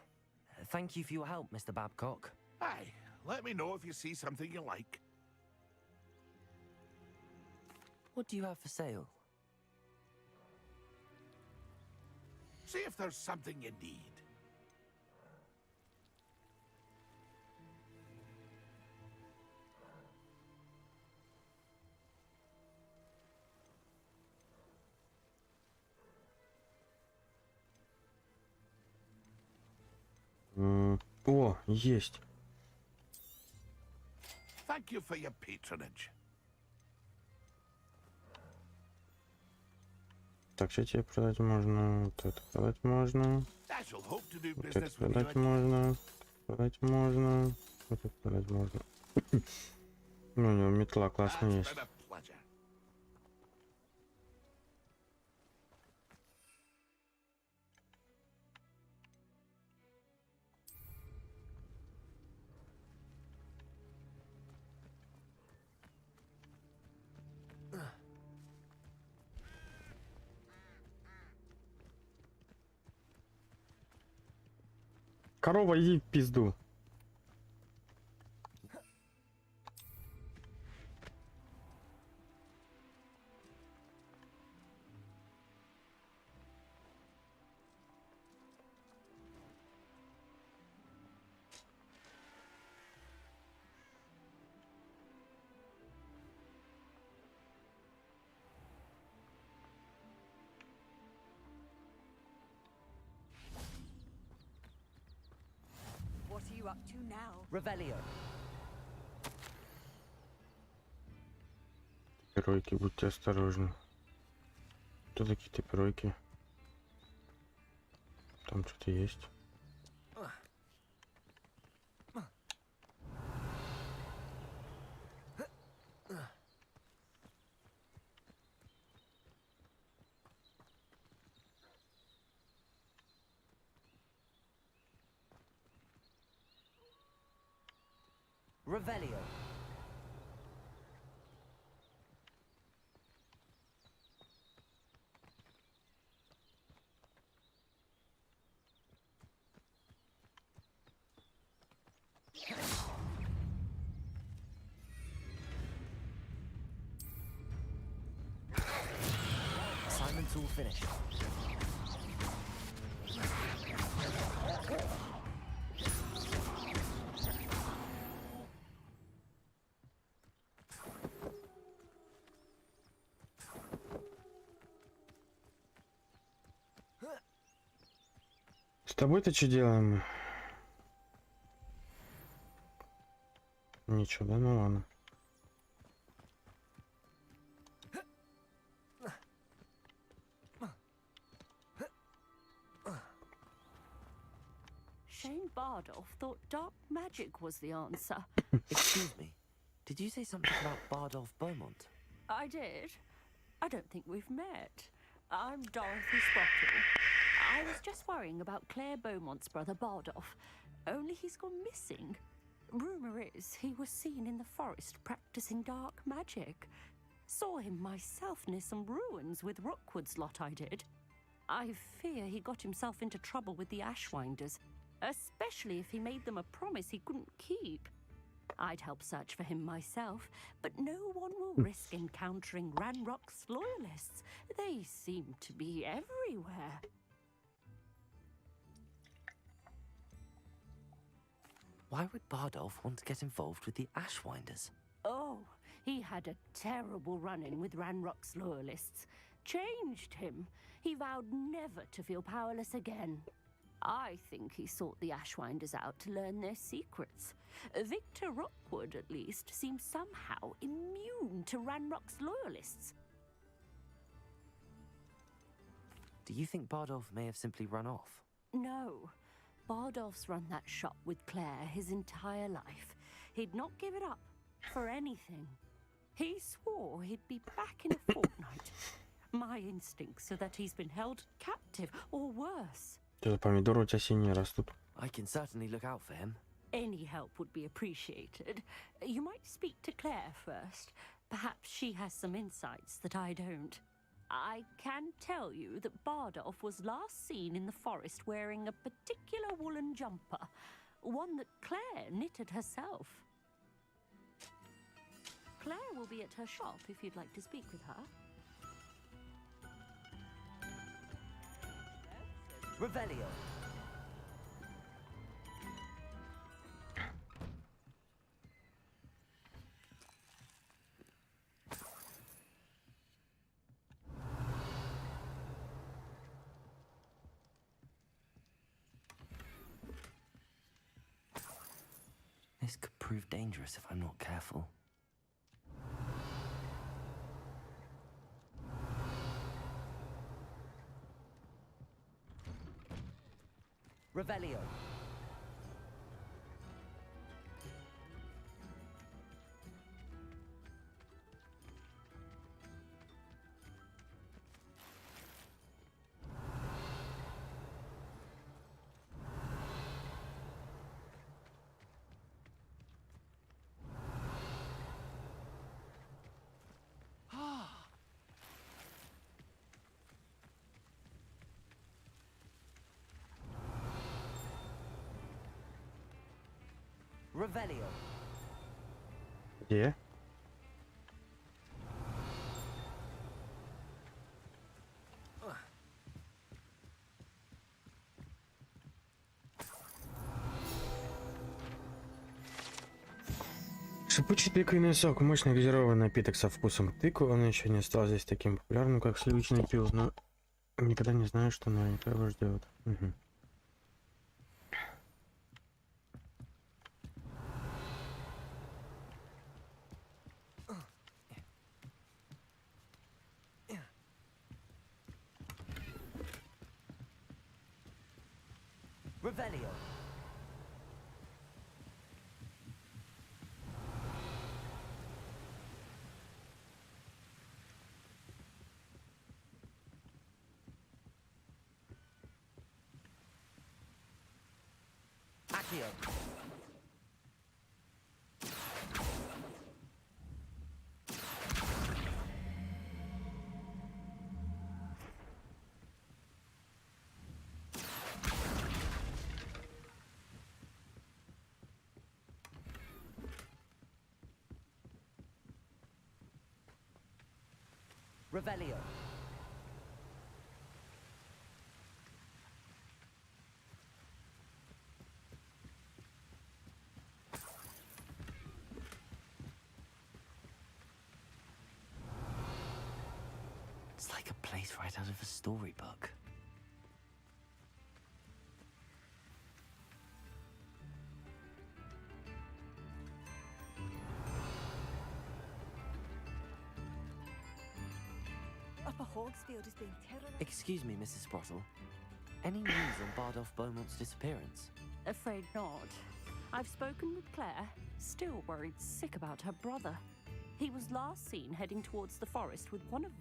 Speaker 3: Thank you for your help, Mr. Babcock.
Speaker 9: Aye, let me know if you see something you like.
Speaker 3: What do you have for sale?
Speaker 9: See if there's something you need.
Speaker 1: О, есть.
Speaker 9: Thank you for your patronage.
Speaker 1: Так, что тебе продать можно? Вот это продать можно.
Speaker 9: I shall hope to do
Speaker 1: Вот это
Speaker 9: business with you
Speaker 1: продать
Speaker 9: again.
Speaker 1: можно. Продать можно. Вот это продать можно. Ну, у него метла классно
Speaker 9: It's
Speaker 1: есть.
Speaker 9: been a pleasure.
Speaker 1: Корова, иди в пизду.
Speaker 10: What are you up to now?
Speaker 3: Revelio.
Speaker 1: Пиройки, будьте осторожны. Что такие пиройки? Там что-то есть.
Speaker 3: Revelio. finish.
Speaker 1: С тобой-то что делаем? Ничего, да, ну ладно.
Speaker 14: Shane Bardolph thought dark magic was the answer.
Speaker 3: Excuse me. Did you say something about Bardolph Beaumont?
Speaker 14: I did. I don't think we've met. I'm Dorothy Sprottle. I was just worrying about Claire Beaumont's brother Bardolph. Only he's gone missing. Rumour is he was seen in the forest practicing dark magic. Saw him myself near some ruins with Rookwood's lot I did. I fear he got himself into trouble with the Ashwinders, especially if he made them a promise he couldn't keep. I'd help search for him myself, but no one will risk encountering Ranrock's loyalists. They seem to be everywhere.
Speaker 3: Why would Bardolph want to get involved with the Ashwinders?
Speaker 14: Oh, he had a terrible run-in with Ranrock's loyalists. Changed him. He vowed never to feel powerless again. I think he sought the Ashwinders out to learn their secrets. Victor Rookwood, at least, seems somehow immune to Ranrock's loyalists.
Speaker 3: Do you think Bardolph may have simply run off?
Speaker 14: No. Bardolph's run that shop with Claire his entire life. He'd not give it up for anything. He swore he'd be back in a fortnight. My instincts are that he's been held captive, or worse.
Speaker 1: Помидоры у тебя синие растут.
Speaker 3: I can certainly look out for him.
Speaker 14: Any help would be appreciated. You might speak to Claire first. Perhaps she has some insights that I don't. I can tell you that Bardolph was last seen in the forest wearing a particular woolen jumper, one that Claire knitted herself. Claire will be at her shop if you'd like to speak with her.
Speaker 3: Revelio. This could prove dangerous if I'm not careful. Revelio. Revelio.
Speaker 1: Где? Шипучий тыквенный сок, мощный газированный напиток со вкусом тыквы. Он еще не стал здесь таким популярным, как сливочное пиво, но никогда не знаю, что наверняка его ждет. Угу.
Speaker 3: Revelio. Accio. Revelio. It's like a place right out of a storybook.
Speaker 10: Upper Hogsfield has been terrorized.
Speaker 3: Excuse me, Mrs. Sprottle. Any news on Bardolph Beaumont's disappearance?
Speaker 14: Afraid not. I've spoken with Claire, still worried sick about her brother. He was last seen heading towards the forest with one of...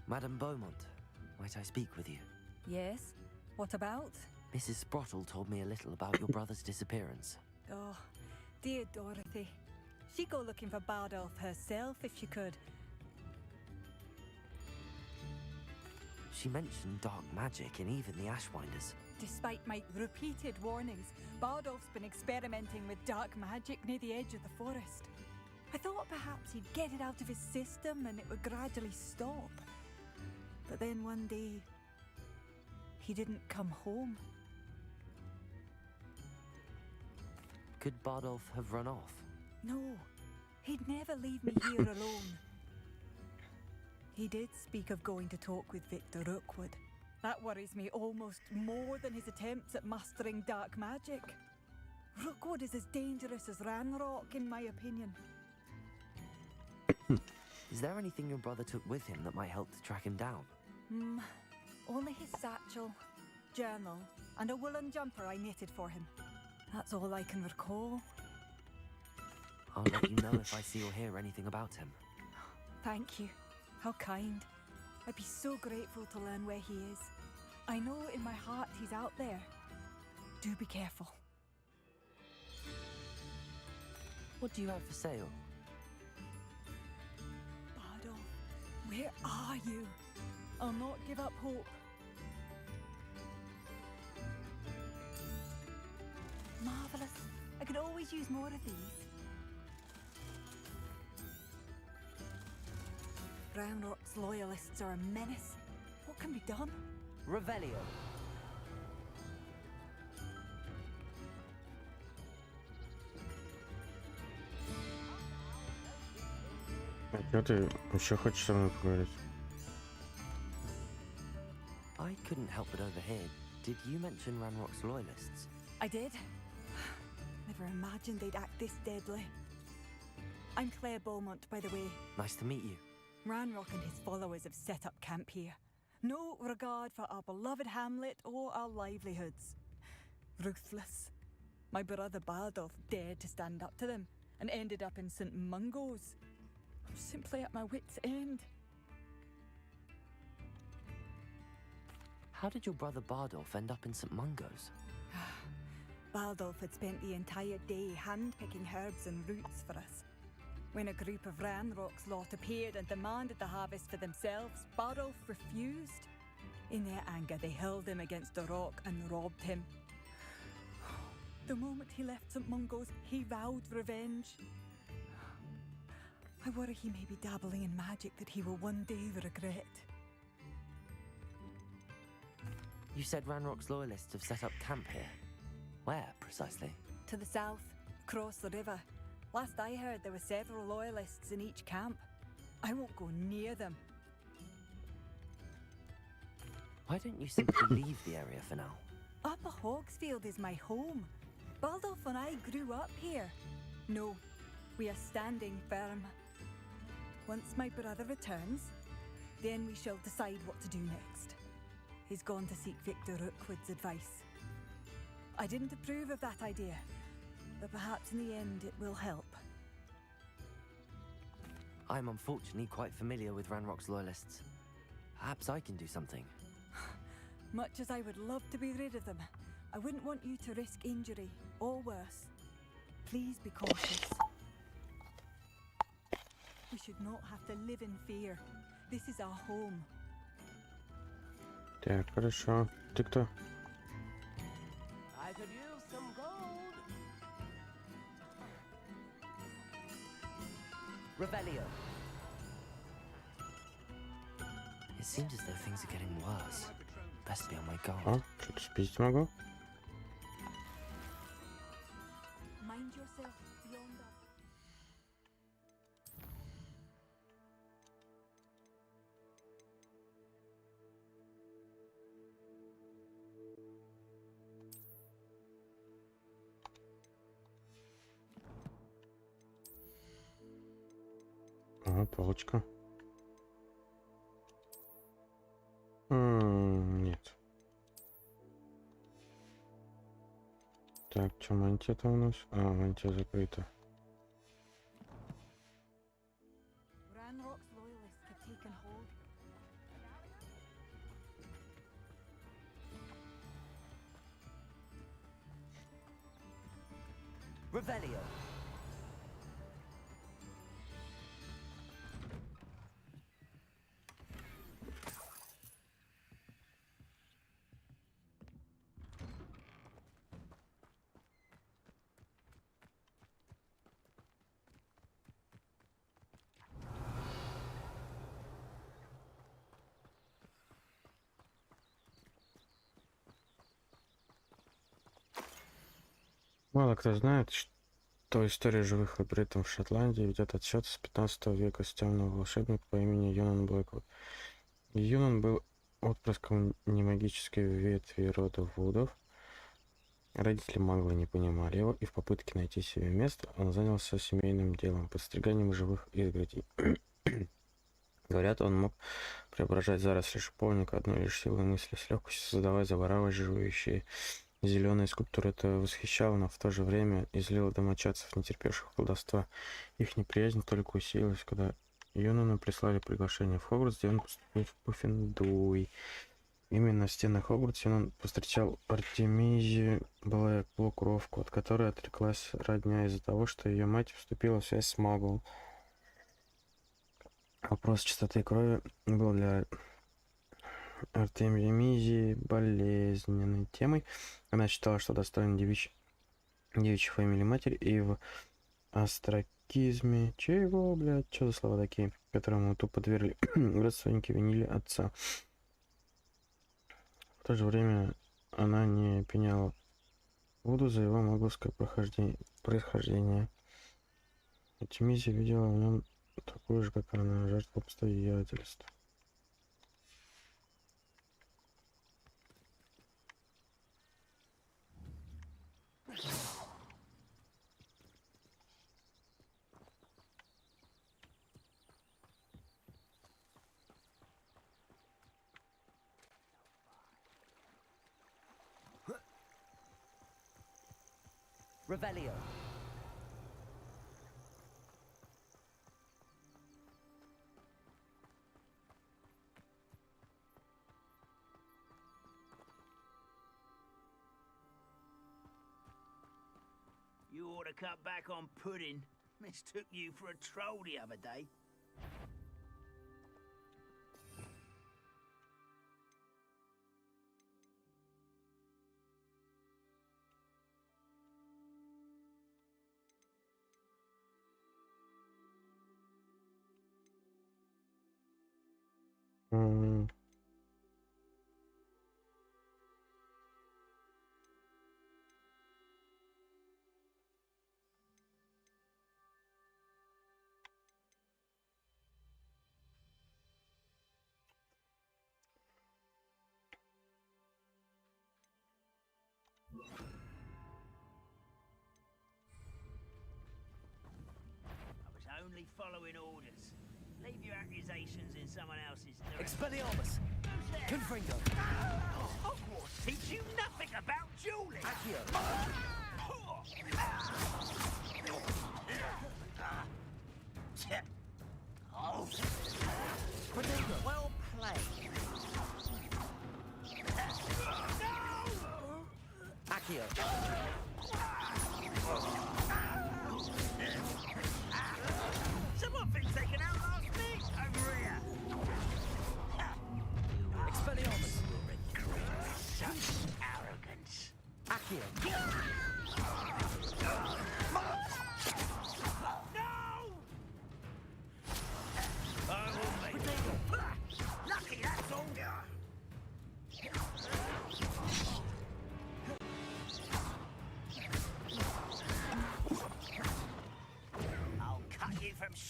Speaker 3: Madame Beaumont, might I speak with you?
Speaker 10: Yes? What about?
Speaker 3: Mrs. Sprottle told me a little about your brother's disappearance.
Speaker 10: Oh, dear Dorothy. She'd go looking for Bardolph herself if she could.
Speaker 3: She mentioned dark magic and even the Ashwinders.
Speaker 10: Despite my repeated warnings, Bardolph's been experimenting with dark magic near the edge of the forest. I thought perhaps he'd get it out of his system and it would gradually stop. But then one day, he didn't come home.
Speaker 3: Could Bardolph have run off?
Speaker 10: No, he'd never leave me here alone. He did speak of going to talk with Victor Rookwood. That worries me almost more than his attempts at mastering dark magic. Rookwood is as dangerous as Ranrock, in my opinion.
Speaker 3: Is there anything your brother took with him that might help to track him down?
Speaker 10: Only his satchel, journal, and a woolen jumper I knitted for him. That's all I can recall.
Speaker 3: I'll let you know if I see or hear anything about him.
Speaker 10: Thank you. How kind. I'd be so grateful to learn where he is. I know in my heart he's out there. Do be careful.
Speaker 3: What do you have for sale?
Speaker 10: Bardolph, where are you? I'll not give up hope. Marvelous. I could always use more of these. Ranrock's loyalists are a menace. What can be done?
Speaker 3: Revelio.
Speaker 1: А чё ты еще хочешь со мной поговорить?
Speaker 3: I couldn't help but overhear. Did you mention Ranrock's loyalists?
Speaker 10: I did. Never imagined they'd act this deadly. I'm Claire Beaumont, by the way.
Speaker 3: Nice to meet you.
Speaker 10: Ranrock and his followers have set up camp here. No regard for our beloved hamlet or our livelihoods. Ruthless. My brother Bardolph dared to stand up to them and ended up in St. Mungo's. I'm simply at my wit's end.
Speaker 3: How did your brother Bardolph end up in St. Mungo's?
Speaker 10: Bardolph had spent the entire day hand-picking herbs and roots for us. When a group of Ranrock's lot appeared and demanded the harvest for themselves, Bardolph refused. In their anger, they hurled him against a rock and robbed him. The moment he left St. Mungo's, he vowed revenge. I worry he may be dabbling in magic that he will one day regret.
Speaker 3: You said Ranrock's loyalists have set up camp here. Where, precisely?
Speaker 10: To the south, across the river. Last I heard, there were several loyalists in each camp. I won't go near them.
Speaker 3: Why don't you simply leave the area for now?
Speaker 10: Upper Hogsfield is my home. Bardolph and I grew up here. No, we are standing firm. Once my brother returns, then we shall decide what to do next. He's gone to seek Victor Rookwood's advice. I didn't approve of that idea, but perhaps in the end it will help.
Speaker 3: I'm unfortunately quite familiar with Ranrock's loyalists. Perhaps I can do something.
Speaker 10: Much as I would love to be rid of them, I wouldn't want you to risk injury, or worse. Please be cautious. We should not have to live in fear. This is our home.
Speaker 1: Так, хорошо. Ты кто?
Speaker 13: I could use some gold.
Speaker 3: Revelio. It seems as though things are getting worse. Best be on my guard.
Speaker 1: О, что-то спиздить могу?
Speaker 10: Find yourself beyond that.
Speaker 1: Ага, палочка. Нет. Так, что мантия-то у нас? А, мантия закрыта.
Speaker 10: Ranrock's loyalists have taken hold.
Speaker 3: Revelio.
Speaker 1: Мало кто знает, что история живых лабиринтов в Шотландии ведет отсчет с 15 века с темного волшебника по имени Юнон Блэквуд. Юнон был отпрыском немагической ветви рода Вудов. Родители маглы не понимали его, и в попытке найти себе место он занялся семейным делом, подстриганием живых изгородей. Говорят, он мог преображать заросли шиповника одной лишь силой мысли, с легкостью создавая завораживающие зеленые скульптуры. Это восхищало, но в то же время излило домочадцев, не терпевших колдовства. Их неприязнь только усилилась, когда Юнону прислали приглашение в Хогвартс, где он поступил в Пуффендуй. Именно в стенах Хогвартса он повстречал Артемизию Полукровку, от которой отреклась родня из-за того, что ее мать вступила в связь с маглом. Вопрос чистоты крови был для Артемизии болезненной темой. Она считала, что достойна девичьей фамилии матери, и в остракизме... Чего, блядь? Что за слова такие? Которому тупо подвергли родственники винили отца. В то же время она не пеняла Вуду за его магловское происхождение. Артемизия видела в нем такую же, как она, жертву обстоятельств.
Speaker 3: Revelio.
Speaker 13: You ought to cut back on pudding. Mistook you for a troll the other day. Only following orders. Leave your accusations in someone else's direction.
Speaker 3: Expelliarmus. Confringo.
Speaker 13: Hogwarts teach you nothing about dueling.
Speaker 3: Accio.
Speaker 13: Well played.
Speaker 3: Accio.
Speaker 13: Someone thinks they can outlast me over here.
Speaker 3: Expelliarmus.
Speaker 13: Such arrogance.
Speaker 3: Accio.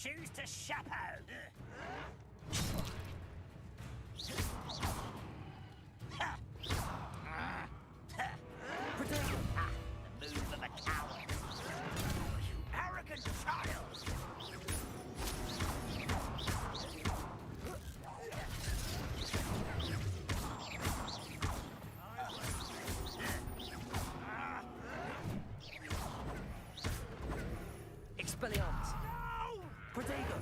Speaker 13: shoes to chapeau. The move of a coward. You arrogant child.
Speaker 3: Expelliarmus.
Speaker 13: No!
Speaker 3: Protego.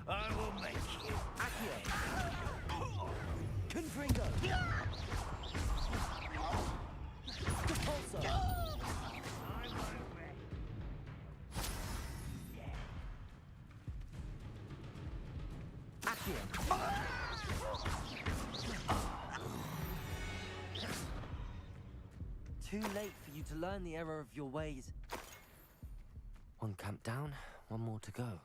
Speaker 13: I will make you.
Speaker 3: Accio. Confringo. Repulsor. Accio. Too late for you to learn the error of your ways. One camp down, one more to go.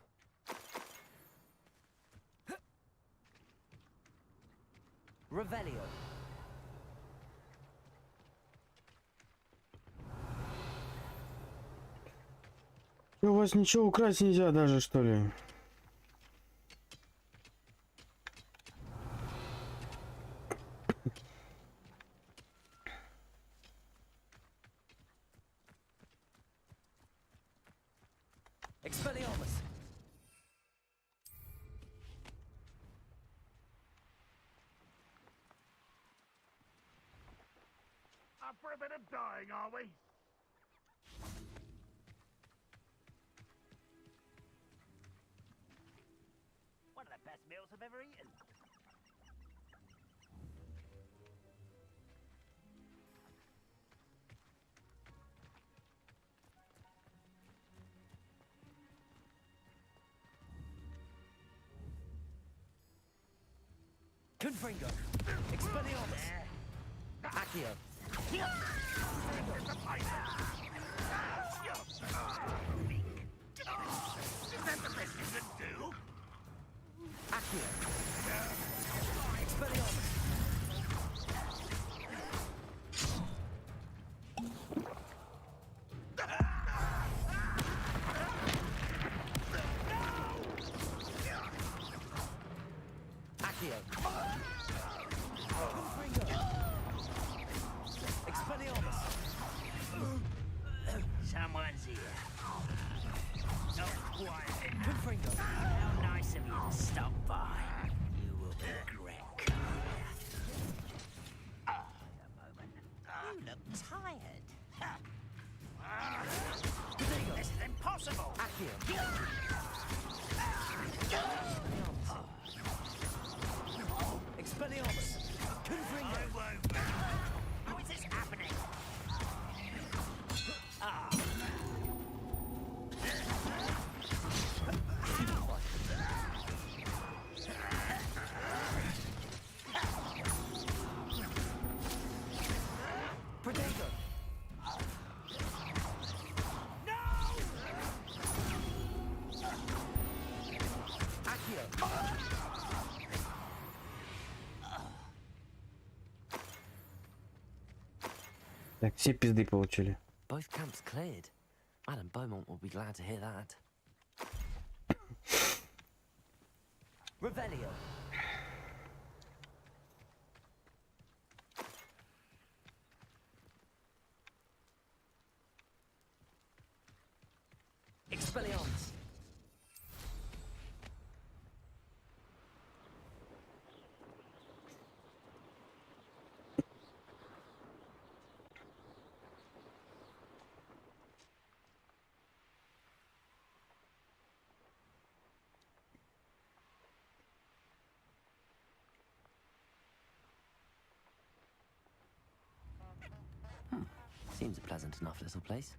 Speaker 3: Revelio.
Speaker 1: У вас ничего украсть нельзя даже, что ли?
Speaker 3: Expelliarmus.
Speaker 9: Up for a bit of dying, are we?
Speaker 13: One of the best meals I've ever eaten.
Speaker 3: Confringo. Expelliarmus. Accio.
Speaker 9: Is that the best you can do?
Speaker 3: Accio. Expelliarmus. Accio. Confringo. Expelliarmus.
Speaker 13: Someone's here. Not quiet.
Speaker 3: Confringo.
Speaker 13: How nice of you to stop by. You will regret coming. A moment. You look tired. This is impossible.
Speaker 3: Accio. Expelliarmus. Confringo.
Speaker 13: How is this happening? Ah.
Speaker 3: Protego.
Speaker 13: No!
Speaker 3: Accio.
Speaker 1: Так, все пизды получили.
Speaker 3: Both camps cleared. Madame Beaumont will be glad to hear that. Revelio. Expelliarmus. Seems a pleasant enough little place.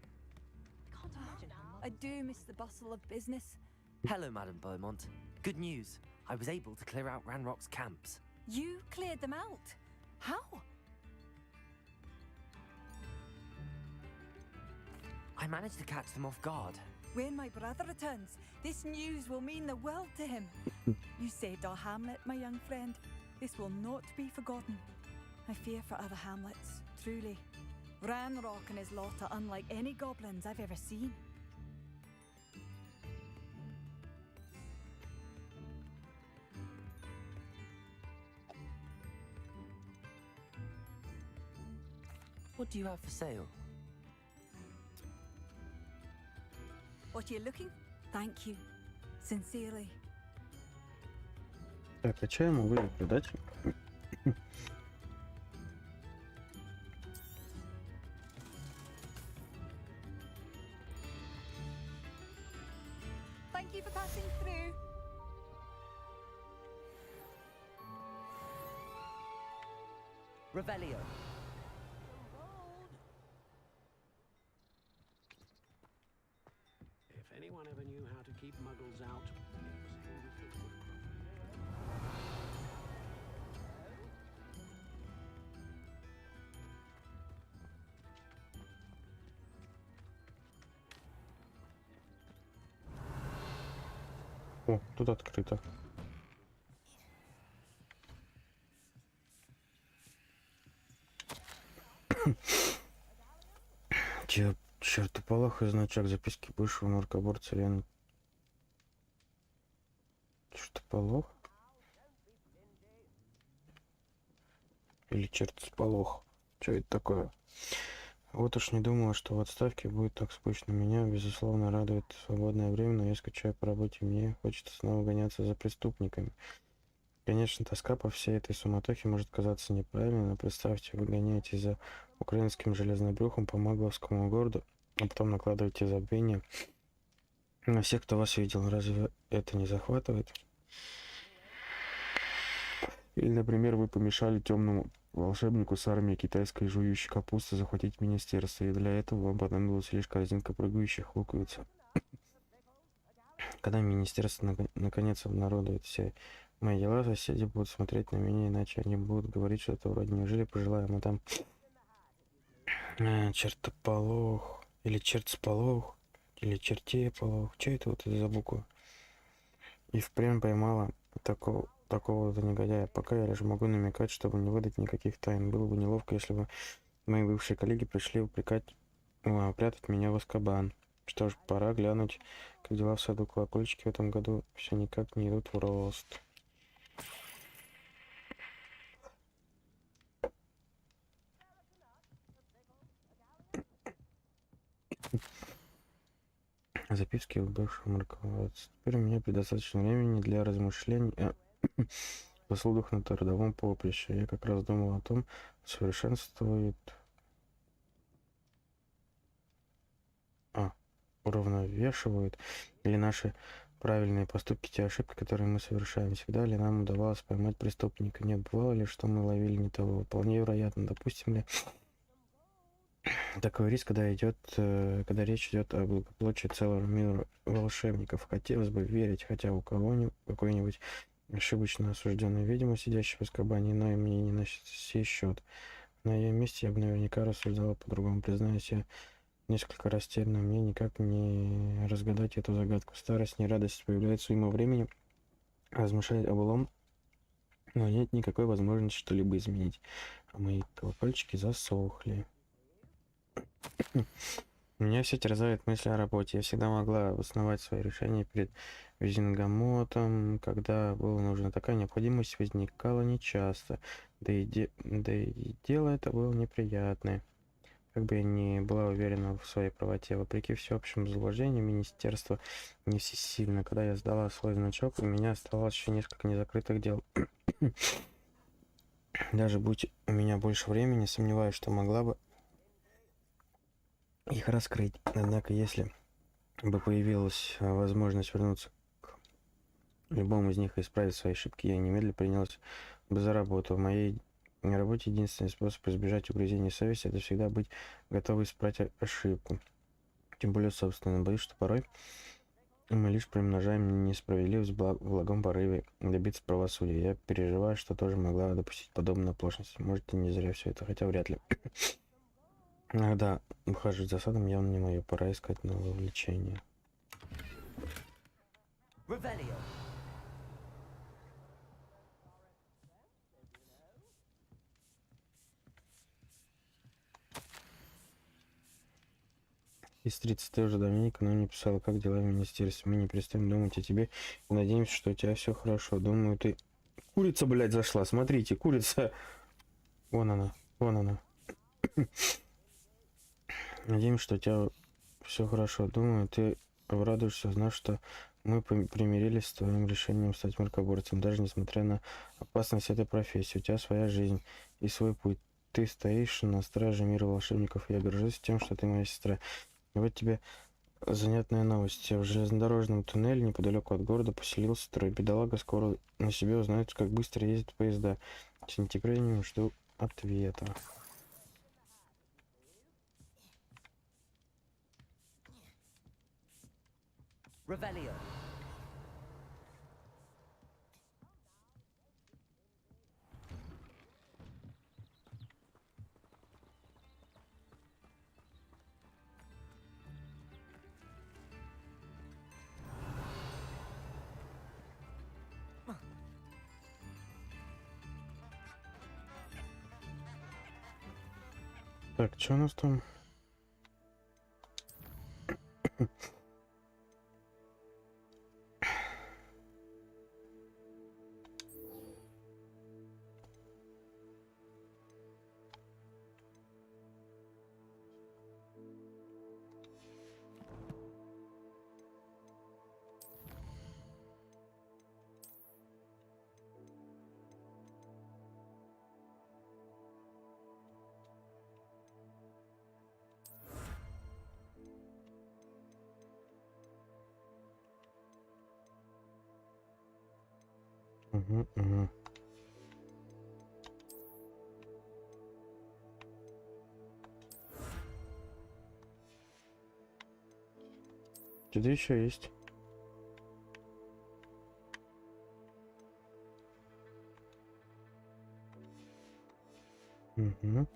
Speaker 10: I do miss the bustle of business.
Speaker 3: Hello, Madame Beaumont. Good news. I was able to clear out Ranrock's camps.
Speaker 10: You cleared them out? How?
Speaker 3: I managed to catch them off guard.
Speaker 10: When my brother returns, this news will mean the world to him. You saved our hamlet, my young friend. This will not be forgotten. I fear for other hamlets, truly. Ranrock and his lot are unlike any goblins I've ever seen.
Speaker 3: What do you have for sale?
Speaker 10: What are you looking? Thank you. Sincerely.
Speaker 1: Так, а чай я могу ей продать?
Speaker 10: Thank you for passing through.
Speaker 3: Revelio.
Speaker 2: If anyone ever knew how to keep muggles out, it was him with the good
Speaker 1: О, тут открыто. Чертополох и значок записки бывшего наркоборца Лены. Чертополох? Или чертополох? Что это такое? Вот уж не думала, что в отставке будет так скучно. Меня, безусловно, радует свободное время, но я скучаю по работе. Мне хочется снова гоняться за преступниками. Конечно, тоска по всей этой суматохе может казаться неправильной, но представьте, вы гоняетесь за украинским железнобрюхом по Магловскому городу, а потом накладываете забвение на всех, кто вас видел. Разве это не захватывает? Или, например, вы помешали темному волшебнику с армией китайской жующей капусты захватить министерство, и для этого вам понадобилась лишь корзинка прыгающих луковиц. Когда министерство наконец обнародует все мои дела, соседи будут смотреть на меня, иначе они будут говорить что-то вроде «неужели пожелаем, а там чертополох, или чертсполох, или чертеполох». Что это вот за буква? И впрямь поймала такого-то негодяя. Пока я лишь могу намекать, чтобы не выдать никаких тайн. Было бы неловко, если бы мои бывшие коллеги пришли прятать меня в Азкабан. Что ж, пора глянуть, как дела в саду. Колокольчики в этом году все никак не идут в рост. Записки у бывшего руководства. Теперь у меня предостаточно времени для размышлений о заслугах на трудовом поприще. Я как раз думал о том, уравновешивают ли наши правильные поступки те ошибки, которые мы совершаем. Всегда ли нам удавалось поймать преступника? Не бывало ли, что мы ловили не того? Вполне вероятно. Допустим ли такой риск, когда речь идет о благополучии целого мира волшебников? Хотелось бы верить, хотя у какой-нибудь ошибочно осужденной ведьмы, сидящей в Азкабане, иное мнение на сей счет. На ее месте я бы наверняка рассуждала по-другому. Признаюсь, я несколько растеряна, мне никак не разгадать эту загадку. Старость, нерадость появляется мимо времени, размышлять о былом, но нет никакой возможности что-либо изменить. А мои колокольчики засохли. Меня все терзают мысли о работе. Я всегда могла обосновать свои решения перед Визингамотом, когда было нужно. Такая необходимость возникала нечасто, да и дело это было неприятное. Как бы я ни была уверена в своей правоте, вопреки всеобщему заблуждению, министерство не всесильно. Когда я сдала свой значок, у меня оставалось еще несколько незакрытых дел. Даже будь у меня больше времени, сомневаюсь, что могла бы их раскрыть. Однако, если бы появилась возможность вернуться к любому из них и исправить свои ошибки, я немедленно принялась бы за работу. В моей работе единственный способ избежать угрызений совести — это всегда быть готовой исправить ошибку. Тем более, собственно, боюсь, что порой мы лишь примножаем несправедливость в благом порыве добиться правосудия. Я переживаю, что тоже могла допустить подобную оплошность. Может, и не зря все это, хотя вряд ли. Иногда ухаживать за садом явно не мое. Пора искать новое увлечение.
Speaker 3: Revelio.
Speaker 1: Сестрица, ты уже давненько нам не писала, как дела в министерстве. Мы не перестаем думать о тебе и надеемся, что у тебя все хорошо. Думаю, ты... Курица, блядь, зашла. Смотрите, курица. Вон она, вон она. Надеемся, что у тебя все хорошо. Думаю, ты обрадуешься, узнав, что мы примирились с твоим решением стать мракоборцем, даже несмотря на опасность этой профессии. У тебя своя жизнь и свой путь. Ты стоишь на страже мира волшебников, и я горжусь тем, что ты моя сестра. И вот тебе занятная новость. В железнодорожном туннеле неподалеку от города поселился трой. Бедолага скоро на себе узнает, как быстро ездят поезда. С нетерпением жду ответа.
Speaker 3: Revelio.
Speaker 1: Так, что у нас там? Угу. Что-то еще есть. Угу.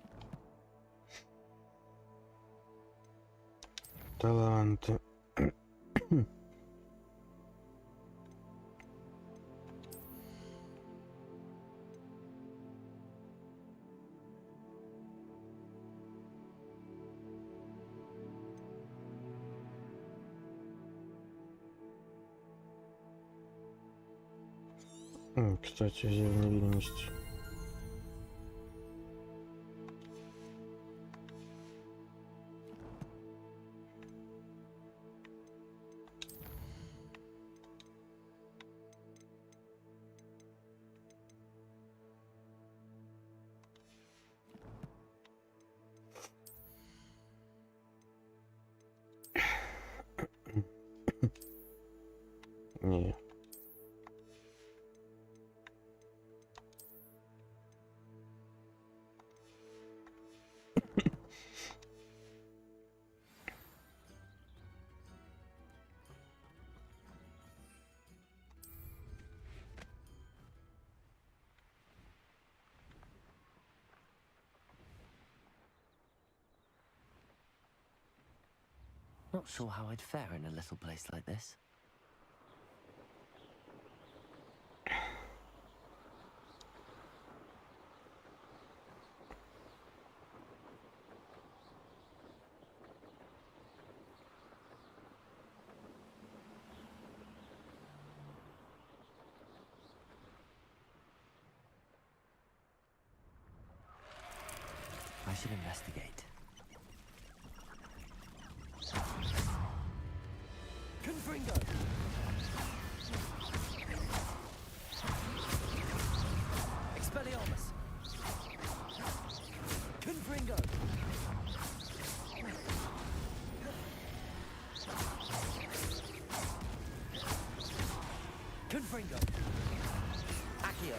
Speaker 1: Таланты. Кстати, зелень невидимости. Не.
Speaker 3: Not sure how I'd fare in a little place like this. I should investigate. Confringo! Expelliarmus! Confringo! Confringo! Accio!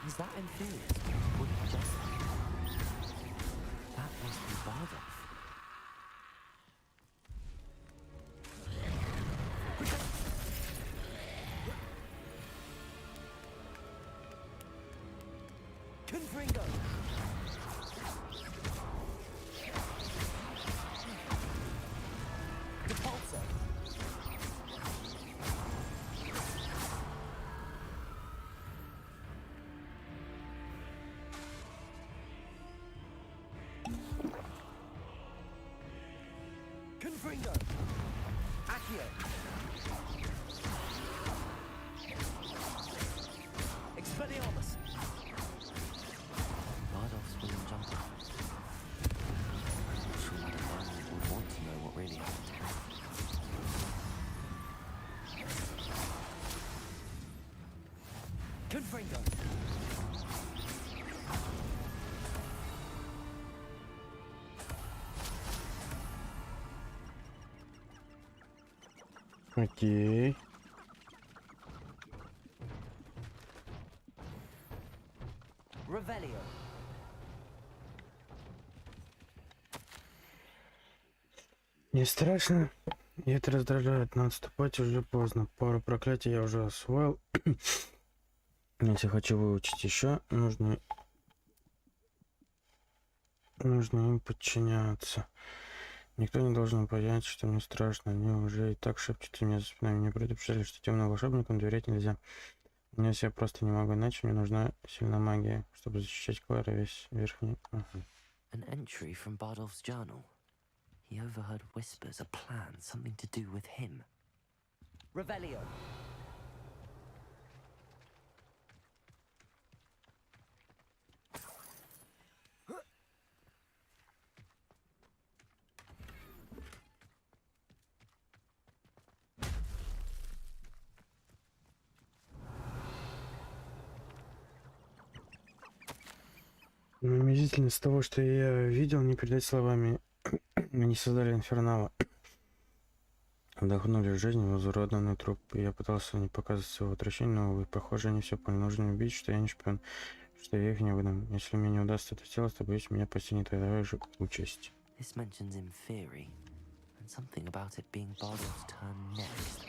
Speaker 3: Is that inferior? Would it just... That must be Bardolph. Confringo! Repulsor! Confringo! Accio! Expelliarmus!
Speaker 1: Окей.
Speaker 3: Revelio.
Speaker 1: Не страшно. И это раздражает, но отступать уже поздно. Пару проклятий я уже освоил. Если хочу выучить еще, нужно им подчиняться. Никто не должен понять, что мне страшно. Они уже и так шепчут у меня за спиной. Мне предупреждали, что темным волшебникам доверять нельзя. Я себя просто не могу иначе. Мне нужна сильная магия, чтобы защищать Клара весь верхний.
Speaker 3: An entry from Bardolph's journal. He overheard whispers, a plan, something to do with him. Revelio.
Speaker 1: Умилительность того, что я видел, не передать словами. Они создали инфернала. Вдохнули жизнь в изуродованный труп. И я пытался не показывать своего отвращения, но, увы, похоже, они все поняли. Нужно убить, что я не шпион, что я их не выдам. Если мне не удастся это сделать, то, боюсь, меня постигнет роковая же участь.
Speaker 3: This mentions in theory, and something about it being Bardolph's turn next.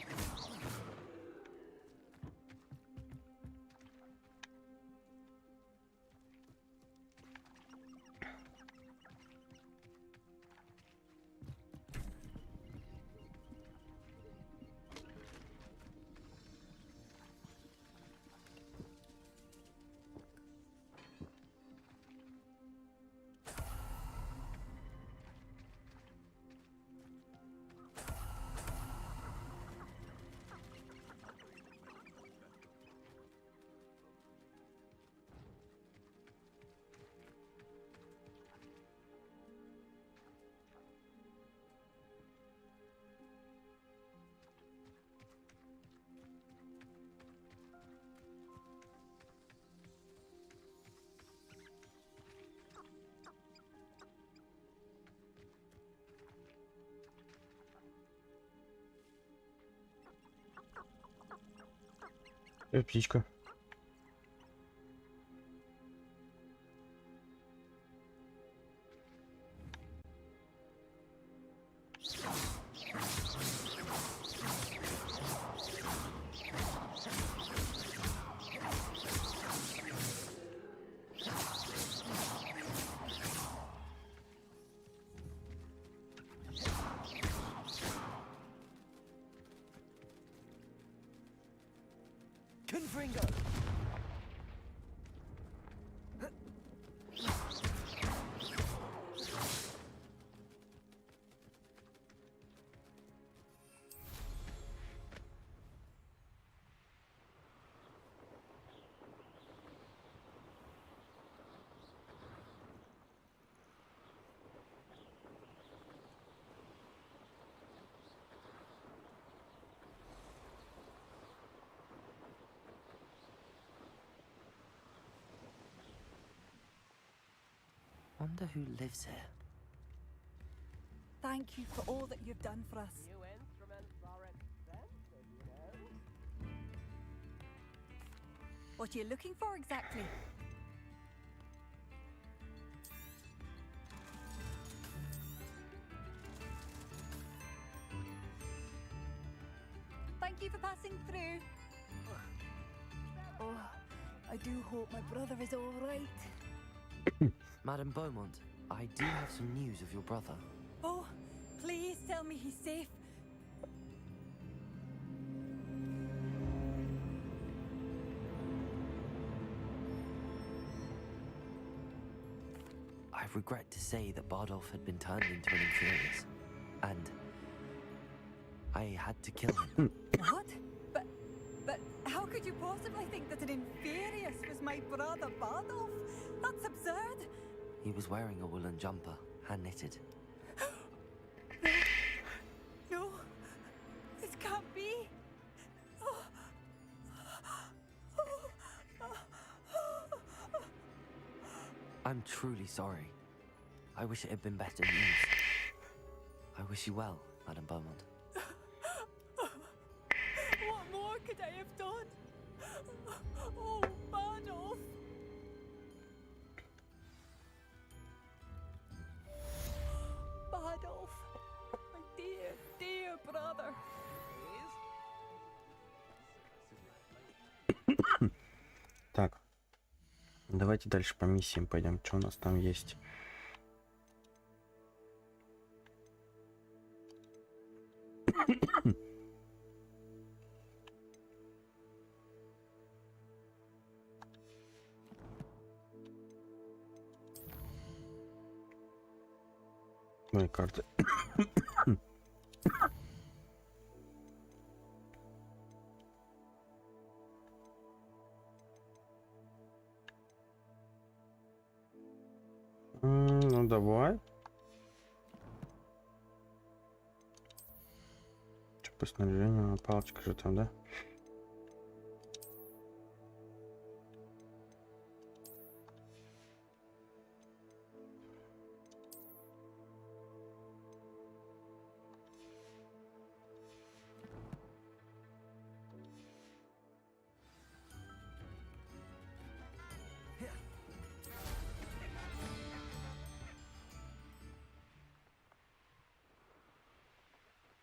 Speaker 1: Птичка.
Speaker 3: Confringo. Wonder who lives here.
Speaker 10: Thank you for all that you've done for us.
Speaker 13: New instruments are expensive, you know.
Speaker 10: What are you looking for exactly? Thank you for passing through. Oh, I do hope my brother is all right.
Speaker 3: Madame Beaumont, I do have some news of your brother.
Speaker 10: Oh, please tell me he's safe.
Speaker 3: I regret to say that Bardolph had been turned into an Infurious, and I had to kill him.
Speaker 10: What? But how could you possibly think that an Infurious was my brother Bardolph? That's absurd.
Speaker 3: He was wearing a woolen jumper, hand-knitted.
Speaker 10: No, this can't be.
Speaker 3: I'm truly sorry. I wish it had been better news. I wish you well, Madame Beaumont.
Speaker 10: What could I have done? Oh, Badolf! Badolf, my dear, dear brother.
Speaker 1: Так, давайте дальше по миссиям пойдем. Что у нас там есть? Мои карты. Ну давай. Что по снаряжению? Палочка же там, да?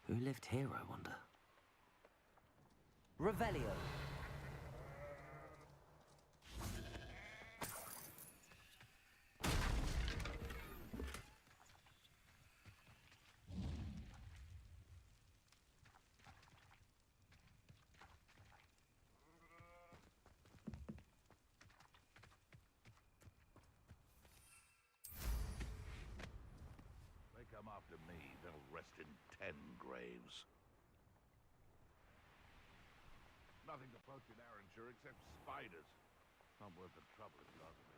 Speaker 3: Who lived here, I wonder? Revelio.
Speaker 9: They come after me, they'll rest in 10 graves. Nothing approaching Arranger except spiders. Not worth the trouble if you ask me.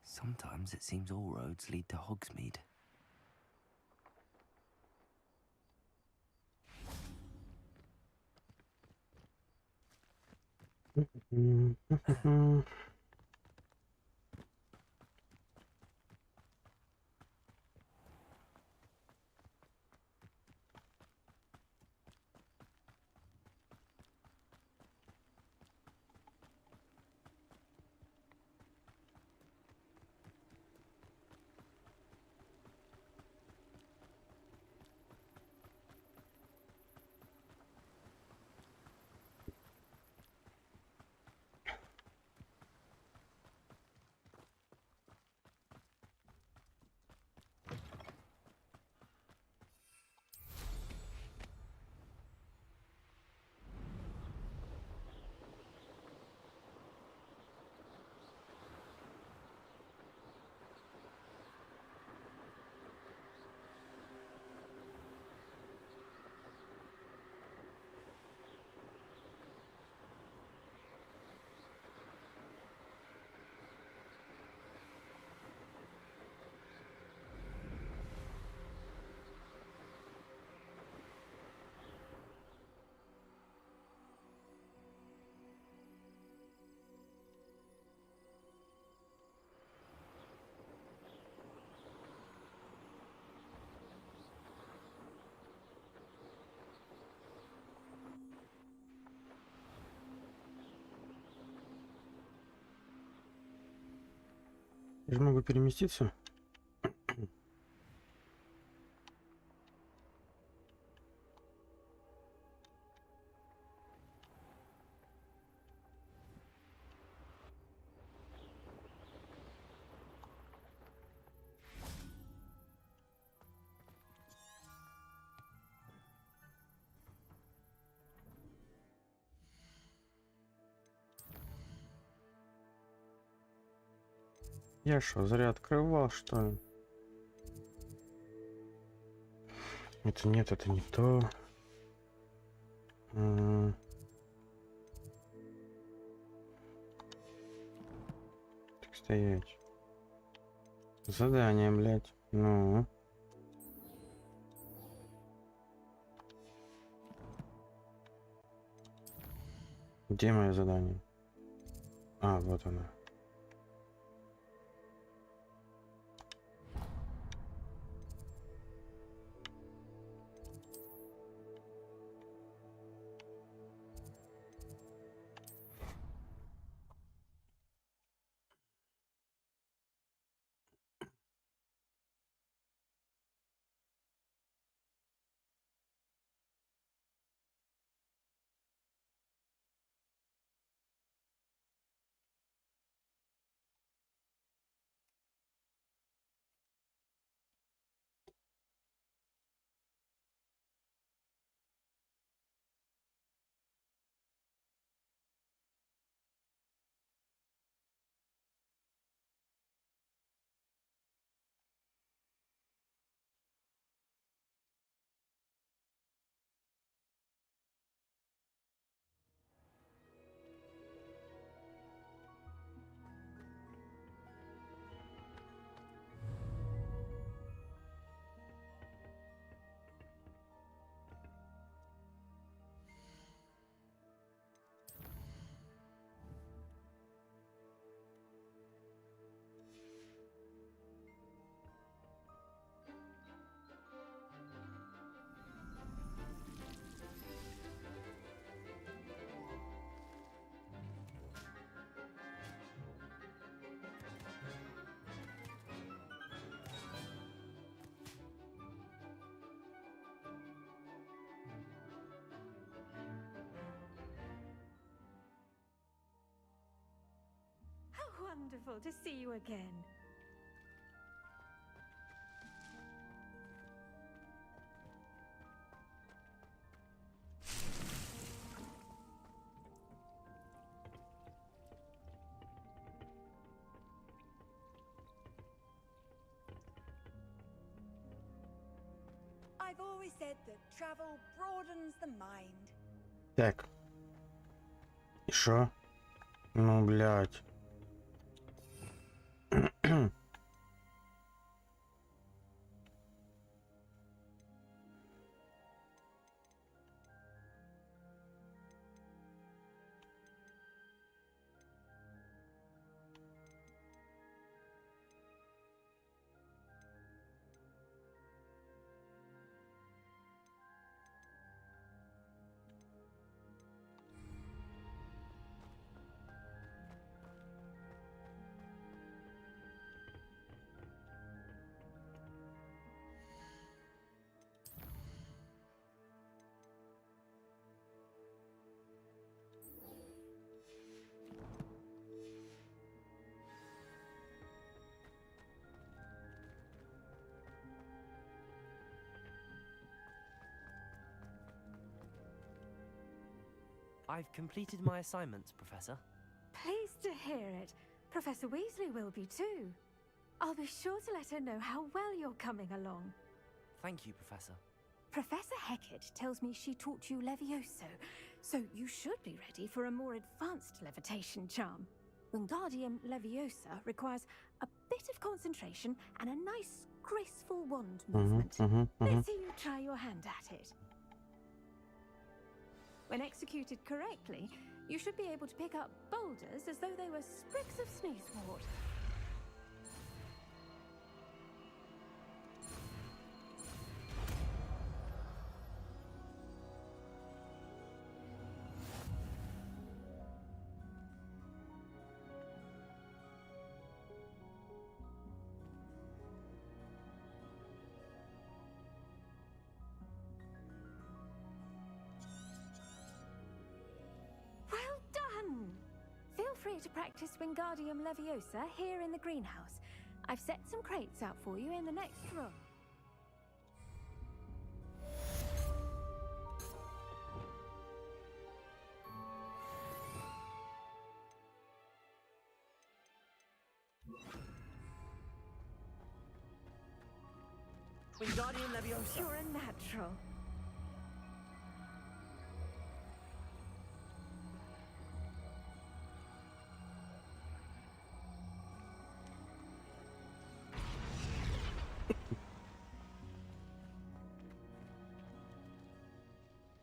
Speaker 3: Sometimes it seems all roads lead to Hogsmeade.
Speaker 1: Я же могу переместиться. Я что, зря открывал, что ли? Это нет, это не то. Так, стоять. Задание, блядь. Ну. Где мое задание? А, вот оно.
Speaker 11: wonderful to see you again.
Speaker 10: I've always said that travel broadens the mind.
Speaker 1: Так. И шо? Ну, блядь.
Speaker 3: I've completed my assignments, Professor.
Speaker 11: Pleased to hear it. Professor Weasley will be too. I'll be sure to let her know how well you're coming along.
Speaker 3: Thank you, Professor.
Speaker 11: Professor Hecat tells me she taught you Levioso, so you should be ready for a more advanced levitation charm. Wingardium Leviosa requires a bit of concentration and a nice, graceful wand movement. Let's see you try your hand at it. When executed correctly, you should be able to pick up boulders as though they were sprigs of sneezewort. Feel free to practice Wingardium Leviosa here in the greenhouse. I've set some crates out for you in the next room.
Speaker 3: Wingardium Leviosa.
Speaker 11: You're a natural.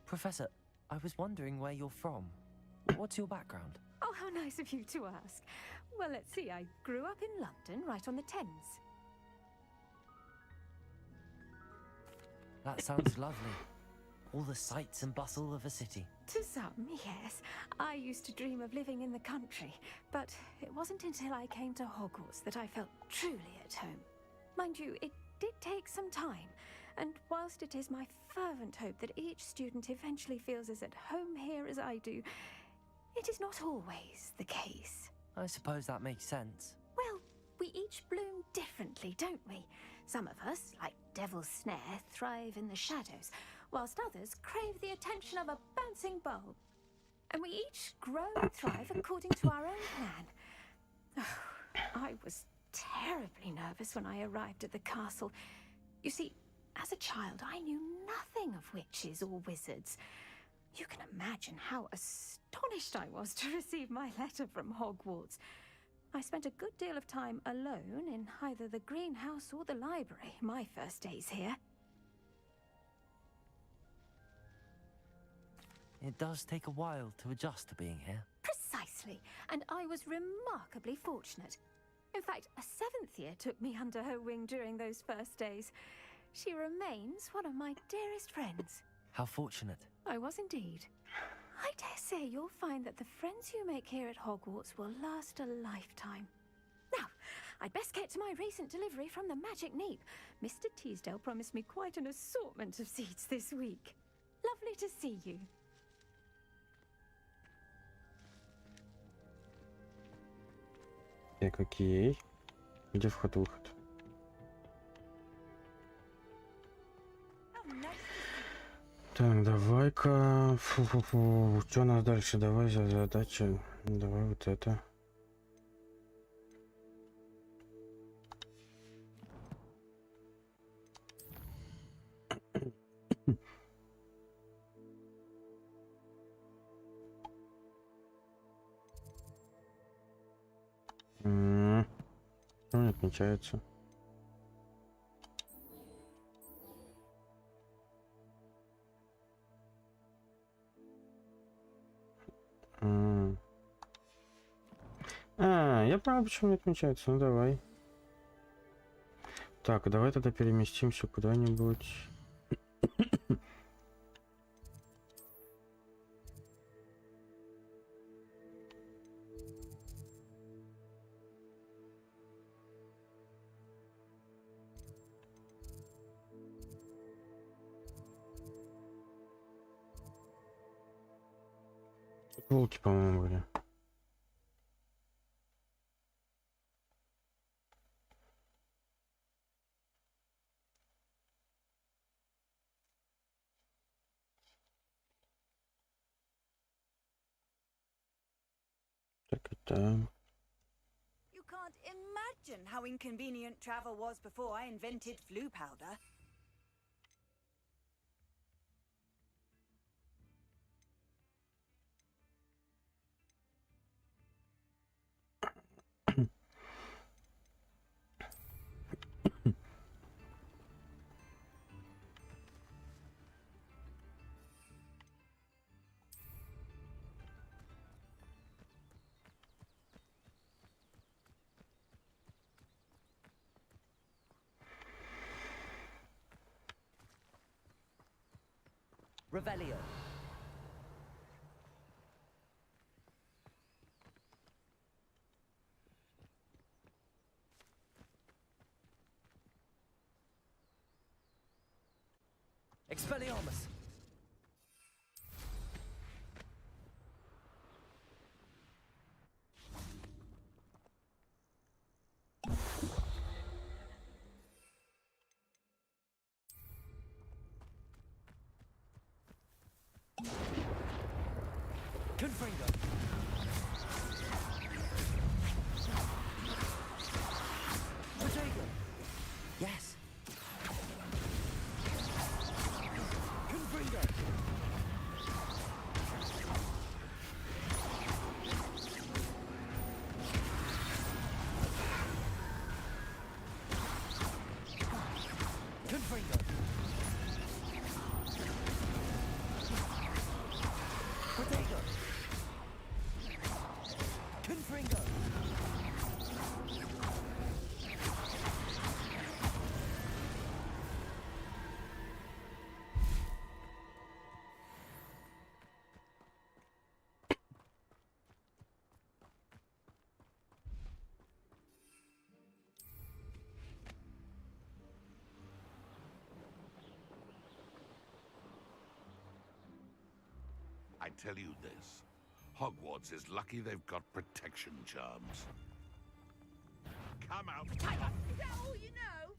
Speaker 3: Professor, I was wondering where you're from. What's your background?
Speaker 11: Oh, how nice of you to ask. Well, let's see. I grew up in London, right on the Thames.
Speaker 3: That sounds lovely. All the sights and bustle of a city.
Speaker 11: To some, yes. I used to dream of living in the country, but it wasn't until I came to Hogwarts that I felt truly at home. Mind you, it did take some time, and whilst it is my fervent hope that each student eventually feels as at home here as I do, it is not always the case.
Speaker 3: I suppose that makes sense.
Speaker 11: Well, we each bloom differently, don't we? Some of us, like Devil's Snare, thrive in the shadows, whilst others crave the attention of a bouncing bulb. And we each grow and thrive according to our own plan. Oh, I was terribly nervous when I arrived at the castle. You see, as a child, I knew nothing of witches or wizards. You can imagine how astonished I was to receive my letter from Hogwarts. I spent a good deal of time alone in either the greenhouse or the library my first days here.
Speaker 3: It does take a while to adjust to being here.
Speaker 11: Precisely, and I was remarkably fortunate. In fact, a seventh year took me under her wing during those first days. She remains one of my dearest friends.
Speaker 3: How fortunate.
Speaker 11: I was indeed. I dare say you'll find that the friends you make here at Hogwarts will last a lifetime. Now, I'd best get to my recent delivery from the Magic Neep. Mr. Teasdale promised me quite an assortment of seeds this week. Lovely to see you.
Speaker 1: Так, окей. Где вход-выход? Так, давай-ка. Фу-фу-фу. Что у нас дальше? Давай за задача. Давай вот это. Он отмечается. Я понял, почему не отмечается. Ну давай. Так, давай тогда переместимся куда-нибудь. Волки, по-моему, были. Так, это...
Speaker 10: You can't imagine how inconvenient travel was before I invented flu powder.
Speaker 3: Revelio. Expelliarmus. Confringo. Potato. Yes. Confringo. Confringo. Potato. Confringo.
Speaker 9: I tell you this, Hogwarts is lucky they've got protection charms. Come out.
Speaker 10: Is that all you know?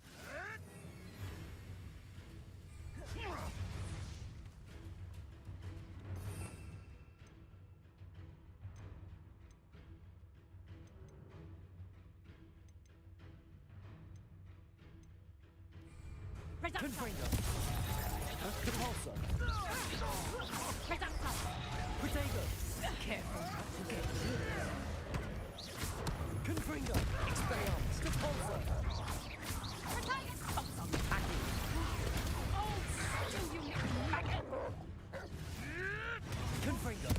Speaker 3: Confringo. Depulso. Potato. Careful. Confringo. Expelliarmus. Depulso. Confringo.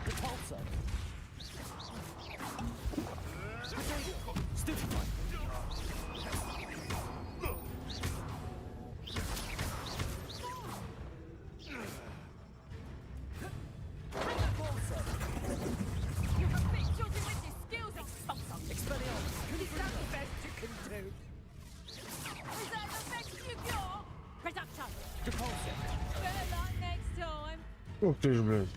Speaker 3: Depulso. Stupefy.
Speaker 1: Ух ты ж, блядь.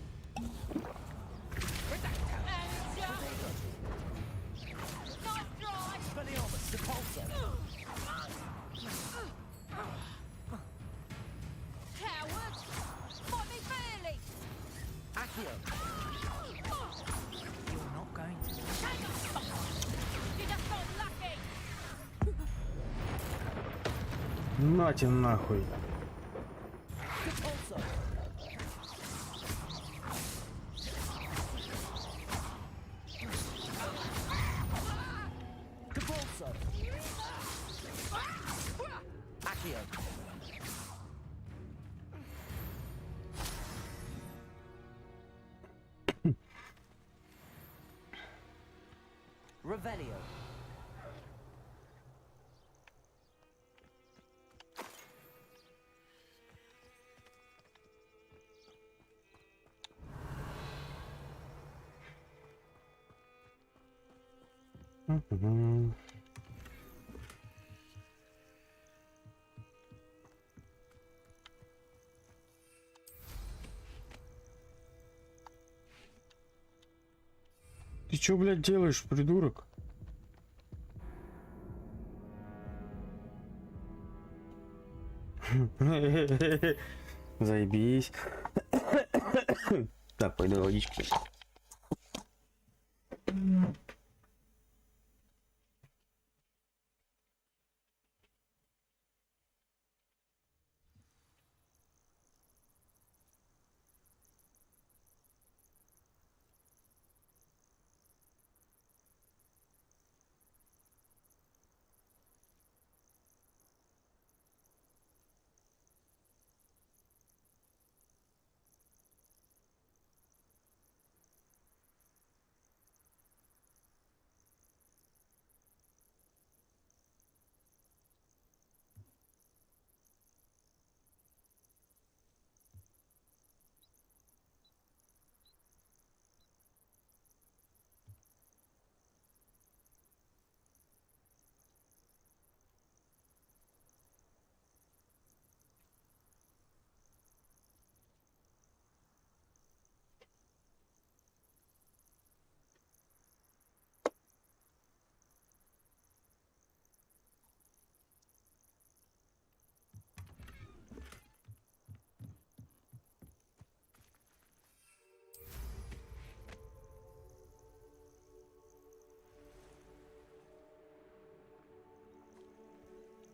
Speaker 14: going to. You just got lucky.
Speaker 1: Нате нахуй.
Speaker 3: Revelio.
Speaker 1: Ты чё, блядь, делаешь, придурок? Заебись. Так, пойду водички.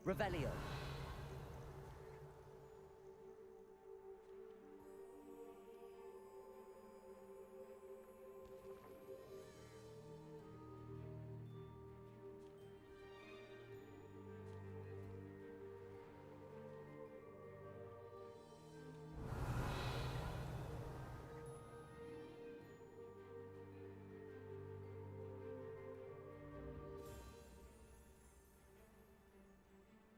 Speaker 3: Revelio.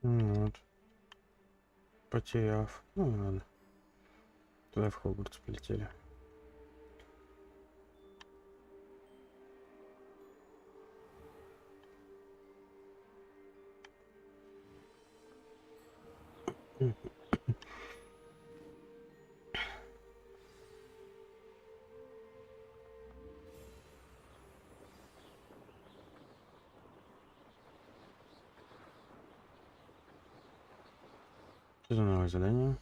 Speaker 1: Вот. Потеряв. Ну ладно. Туда в Хогвартс полетели. Что за новое задание?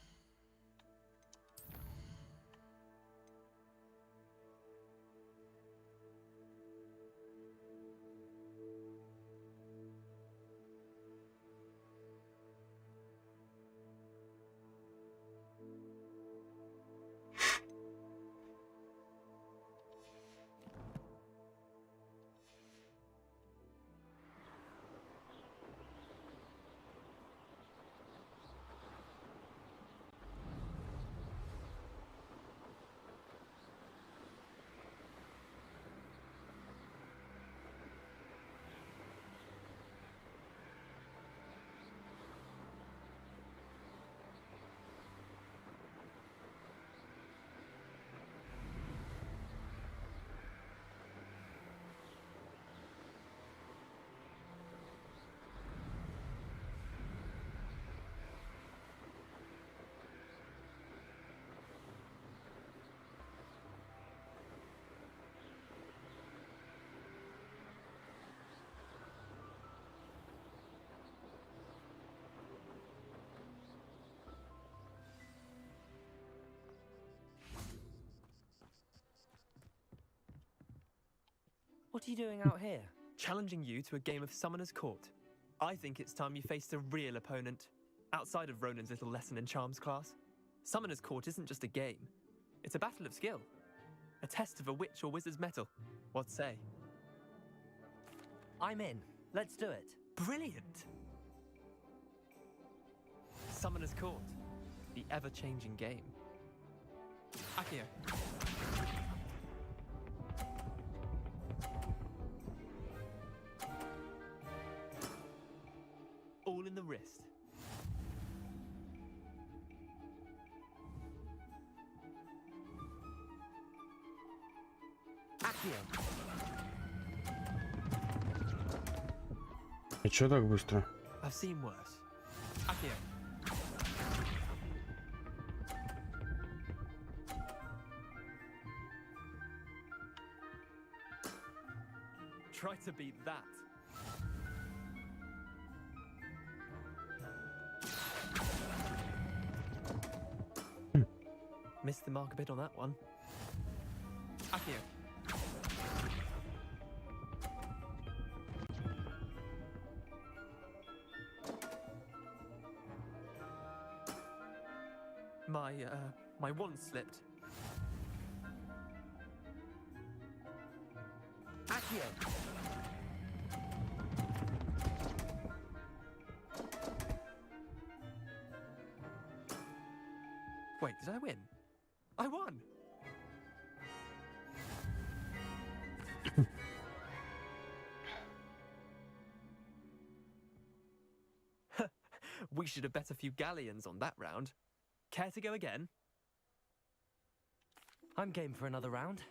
Speaker 15: What are you doing out here? Challenging you to a game of Summoner's Court. I think it's time you faced a real opponent, outside of Ronan's little lesson in charms class. Summoner's Court isn't just a game. It's a battle of skill. A test of a witch or wizard's mettle. What say?
Speaker 3: I'm in. Let's do it.
Speaker 15: Brilliant! Summoner's Court. The ever-changing game. Akio. All in the wrist. Akio.
Speaker 1: И чё так быстро?
Speaker 15: I've seen worse. Akio. Try to beat that. Missed the mark a bit on that one. Akio. My wand slipped.
Speaker 3: Akio.
Speaker 15: Wait, did I win? I won! We should have bet a few galleons on that round. Care to go again?
Speaker 3: I'm game for another round.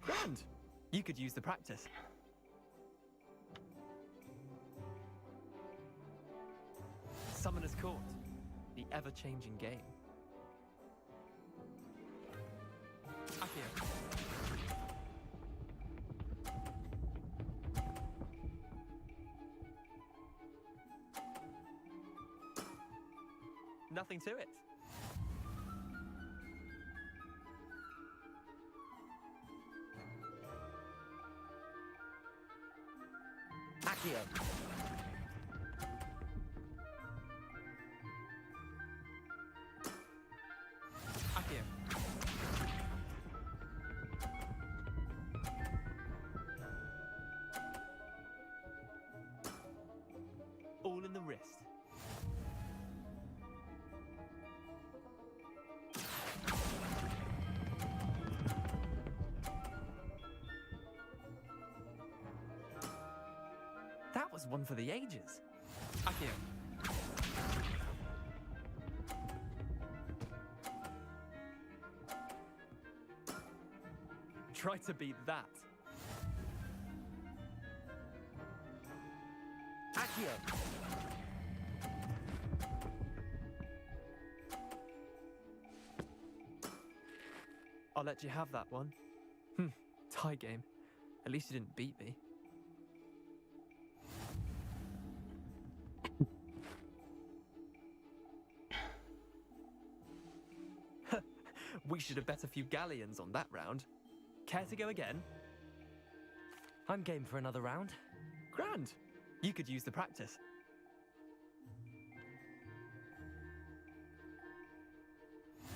Speaker 15: Grand! You could use the practice. Summoner's Court. The ever-changing game. Akio. Nothing to it.
Speaker 3: Akio.
Speaker 15: Akio. All in the wrist. That was one for the ages. Akio. Try to beat that.
Speaker 3: Akio.
Speaker 15: I'll let you have that one. Tie game. At least you didn't beat me. We should have bet a few galleons on that round. Care to go again?
Speaker 3: I'm game for another round.
Speaker 15: Grand! You could use the practice.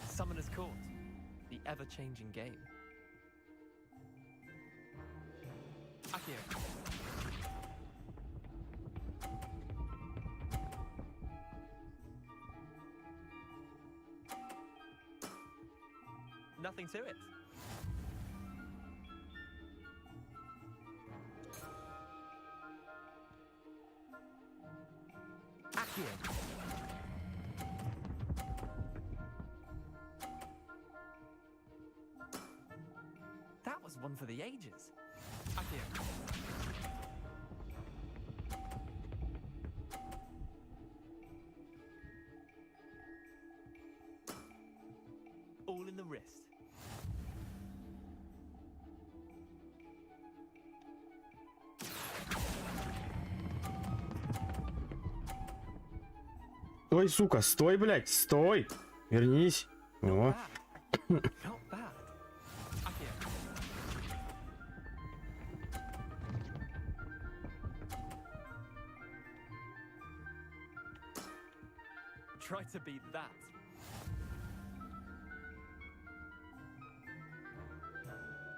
Speaker 15: Summoner's Court. The ever-changing game. Akio. Nothing to it.
Speaker 3: Akio.
Speaker 15: That was one for the ages. Akio. All in the wrist.
Speaker 1: Стой, сука, стой, блядь, стой! Вернись. О.
Speaker 15: Not bad. Akio. Try to beat that.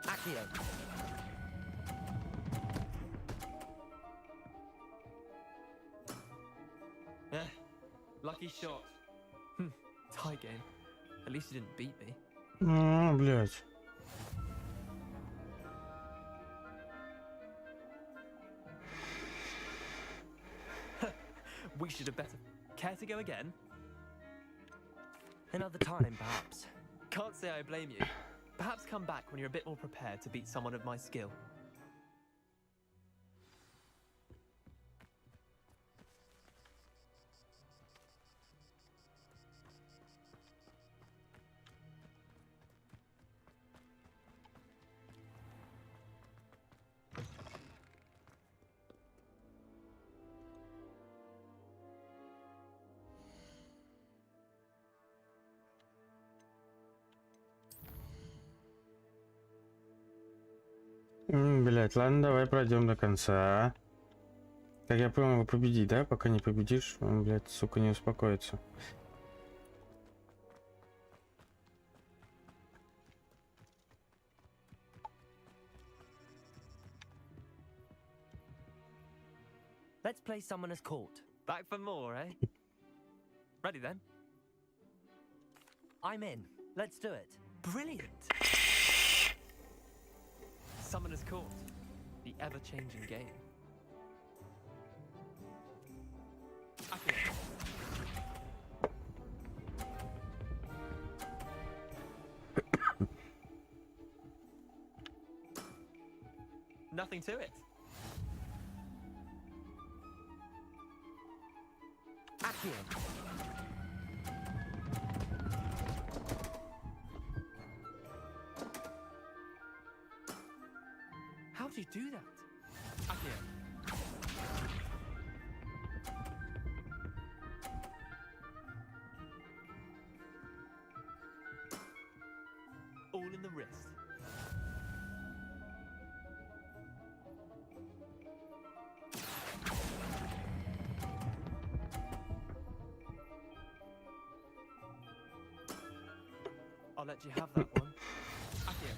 Speaker 3: Accio.
Speaker 15: Lucky shot. Tie game. At least you didn't beat me.
Speaker 1: Блядь.
Speaker 15: We should have better. Care to go again?
Speaker 3: Another time, perhaps.
Speaker 15: Can't say I blame you. Perhaps come back when you're a bit more prepared to beat someone of my skill.
Speaker 1: Блять, ладно, давай пройдем до конца. Как я понял, его победить, да? Пока не победишь, он, блядь, сука, не успокоится.
Speaker 3: Let's play Summoner's Court.
Speaker 15: Back for more, eh? Ready then?
Speaker 3: I'm in. Let's do it.
Speaker 15: Brilliant! Summoner's Court. The ever-changing game. Accio. Nothing to it.
Speaker 3: Accio.
Speaker 15: How do you do that? Accio. All in the wrist. I'll let you have that one. Accio.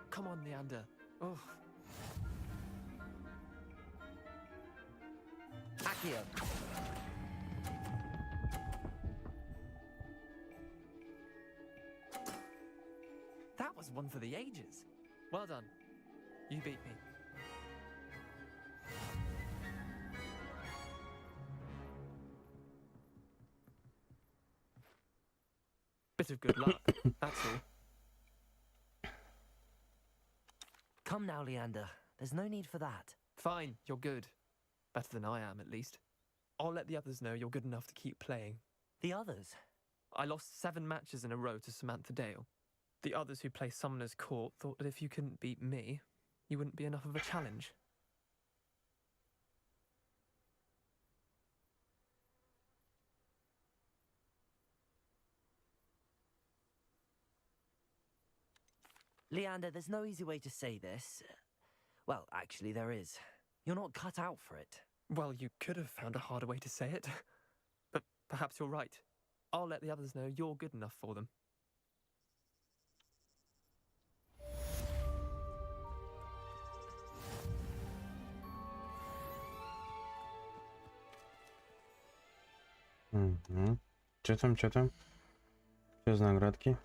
Speaker 15: Come on, Leander. Oh.
Speaker 3: Accio.
Speaker 15: That was one for the ages. Well done. You beat me. Bit of good luck, that's all.
Speaker 3: Come now, Leander. There's no need for that.
Speaker 15: Fine, you're good. Better than I am, at least. I'll let the others know you're good enough to keep playing.
Speaker 3: The others?
Speaker 15: I lost 7 matches in a row to Samantha Dale. The others who play Summoner's Court thought that if you couldn't beat me, you wouldn't be enough of a challenge.
Speaker 3: Leander, there's no easy way to say this. Well, actually, there is. You're not cut out for it.
Speaker 15: Well, you could have found a harder way to say it. But perhaps you're right. I'll let the others know you're good enough for them.
Speaker 1: Угу. Чё там, чё там? Что за наградки?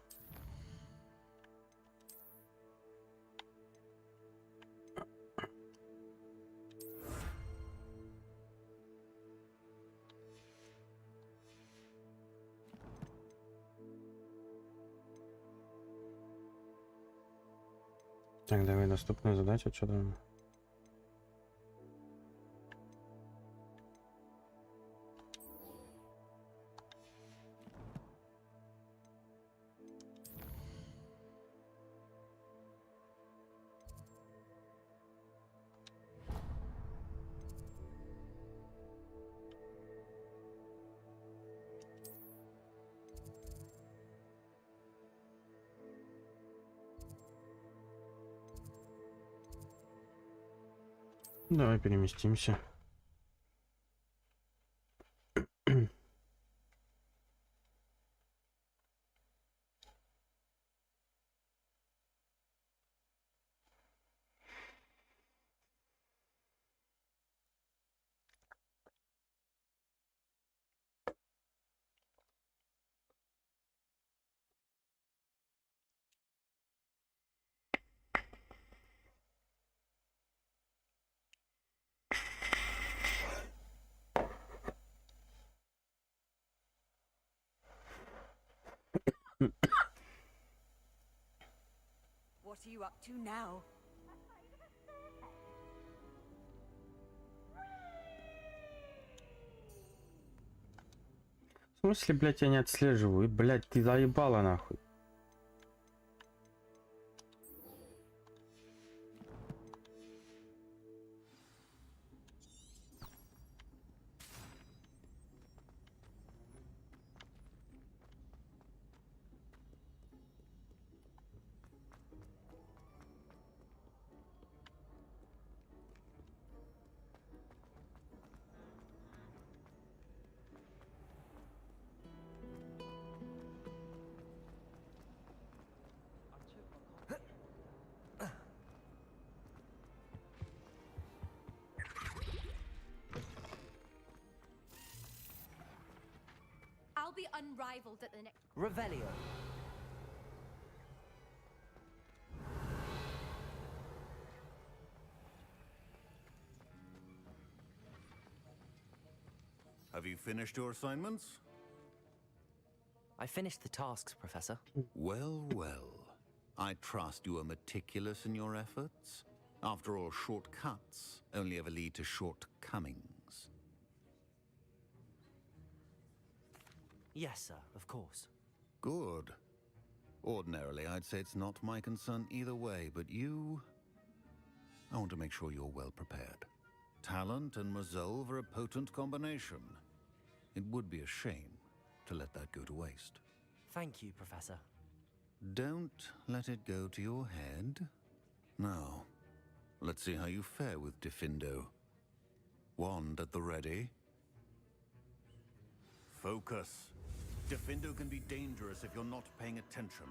Speaker 1: Так, давай доступная задача, что там? Давай переместимся.
Speaker 10: What are you up to now?
Speaker 1: В смысле, блядь, я не отслеживаю? Блядь, ты заебала нахуй.
Speaker 16: I'll be unrivaled at the next.
Speaker 3: Revelio.
Speaker 17: Have you finished your assignments?
Speaker 3: I finished the tasks, Professor.
Speaker 17: Well, well. I trust you are meticulous in your efforts. After all, shortcuts only ever lead to shortcomings.
Speaker 3: Yes, sir, of course.
Speaker 17: Good. Ordinarily, I'd say it's not my concern either way, but you... I want to make sure you're well prepared. Talent and resolve are a potent combination. It would be a shame to let that go to waste.
Speaker 3: Thank you, Professor.
Speaker 17: Don't let it go to your head. Now, let's see how you fare with Diffindo. Wand at the ready. Focus. Diffindo can be dangerous if you're not paying attention.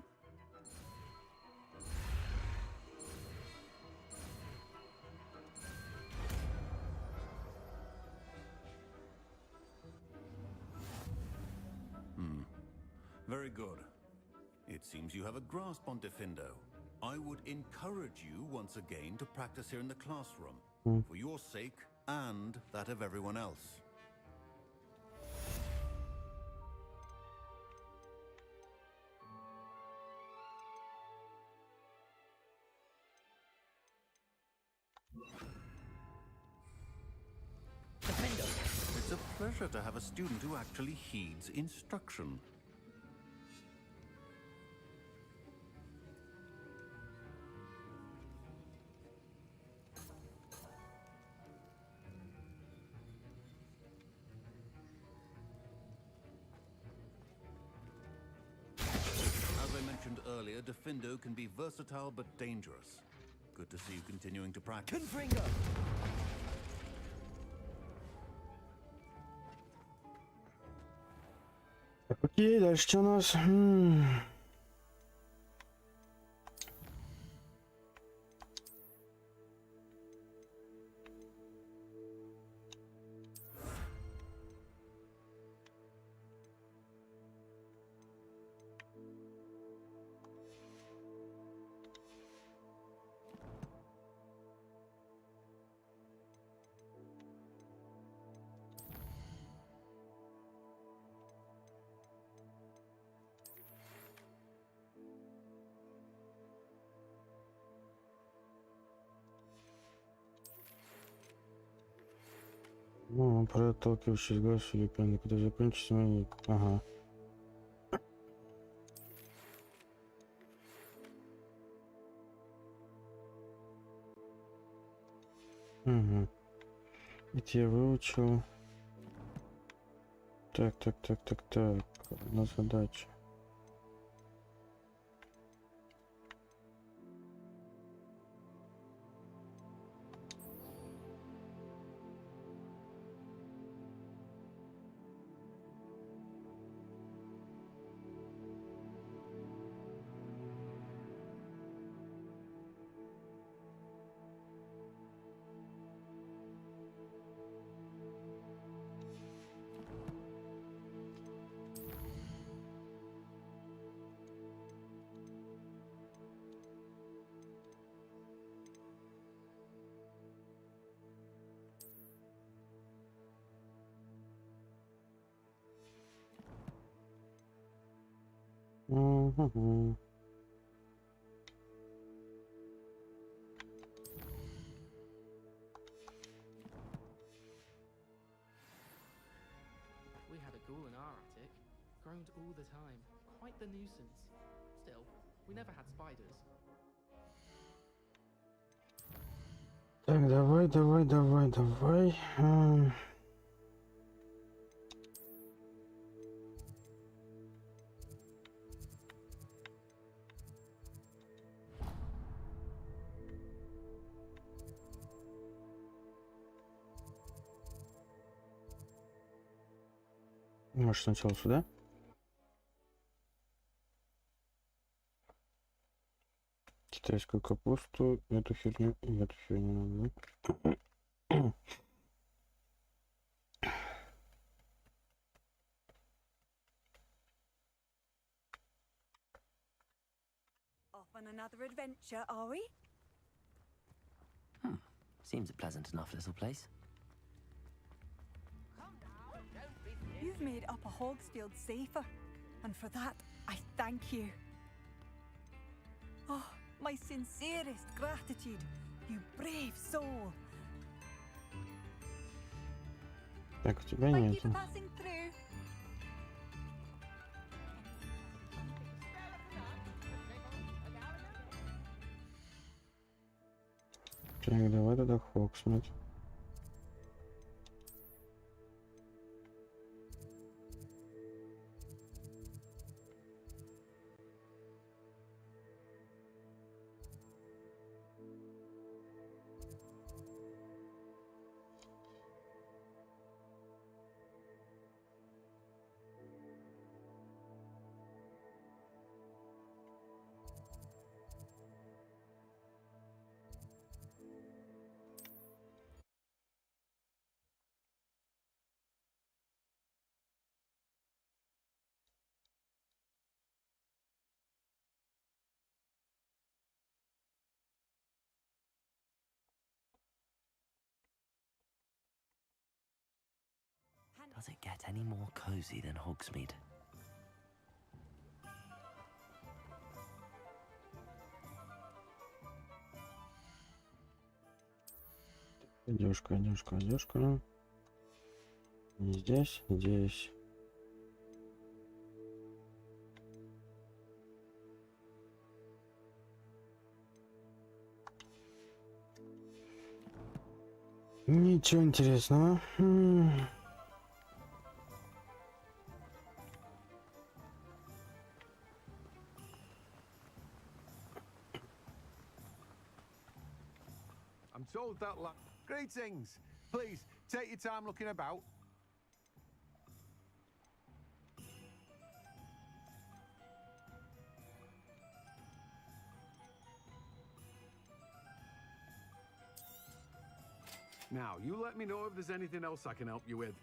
Speaker 17: Very good. It seems you have a grasp on Diffindo. I would encourage you once again to practice here in the classroom, for your sake and that of everyone else. It's a pleasure to have a student who actually heeds instruction. Earlier, Diffindo can be versatile but dangerous. Good to see you continuing to practice.
Speaker 3: Confringo!
Speaker 1: Окей, дальше что у нас? Ну, про отталкивающий газ Филиппины, когда закончится мои... Ага. Угу. Это я выучил. Так. Одна задача.
Speaker 18: We had a ghoul in our attic. Groaned all the time. Quite the nuisance. Still, we never had spiders.
Speaker 1: Так, давай. Может, сначала сюда? Китайскую капусту, эту херню и эту херню надо.
Speaker 10: Off on another adventure, are we?
Speaker 3: Seems a pleasant enough little place.
Speaker 10: You've made Upper Hogsfield safer, and for that, I thank you. Oh, my sincerest gratitude, you brave soul.
Speaker 1: Так, у тебя
Speaker 10: Thank you
Speaker 1: нету.
Speaker 10: for passing through.
Speaker 1: Так, давай тогда Хогсмит.
Speaker 3: Does it get any more cozy than Hogsmeade?
Speaker 1: Одежка. Не здесь, здесь. Ничего интересного.
Speaker 12: I'm told that Greetings! Please, take your time looking about. Now, you let me know if there's anything else I can help you with.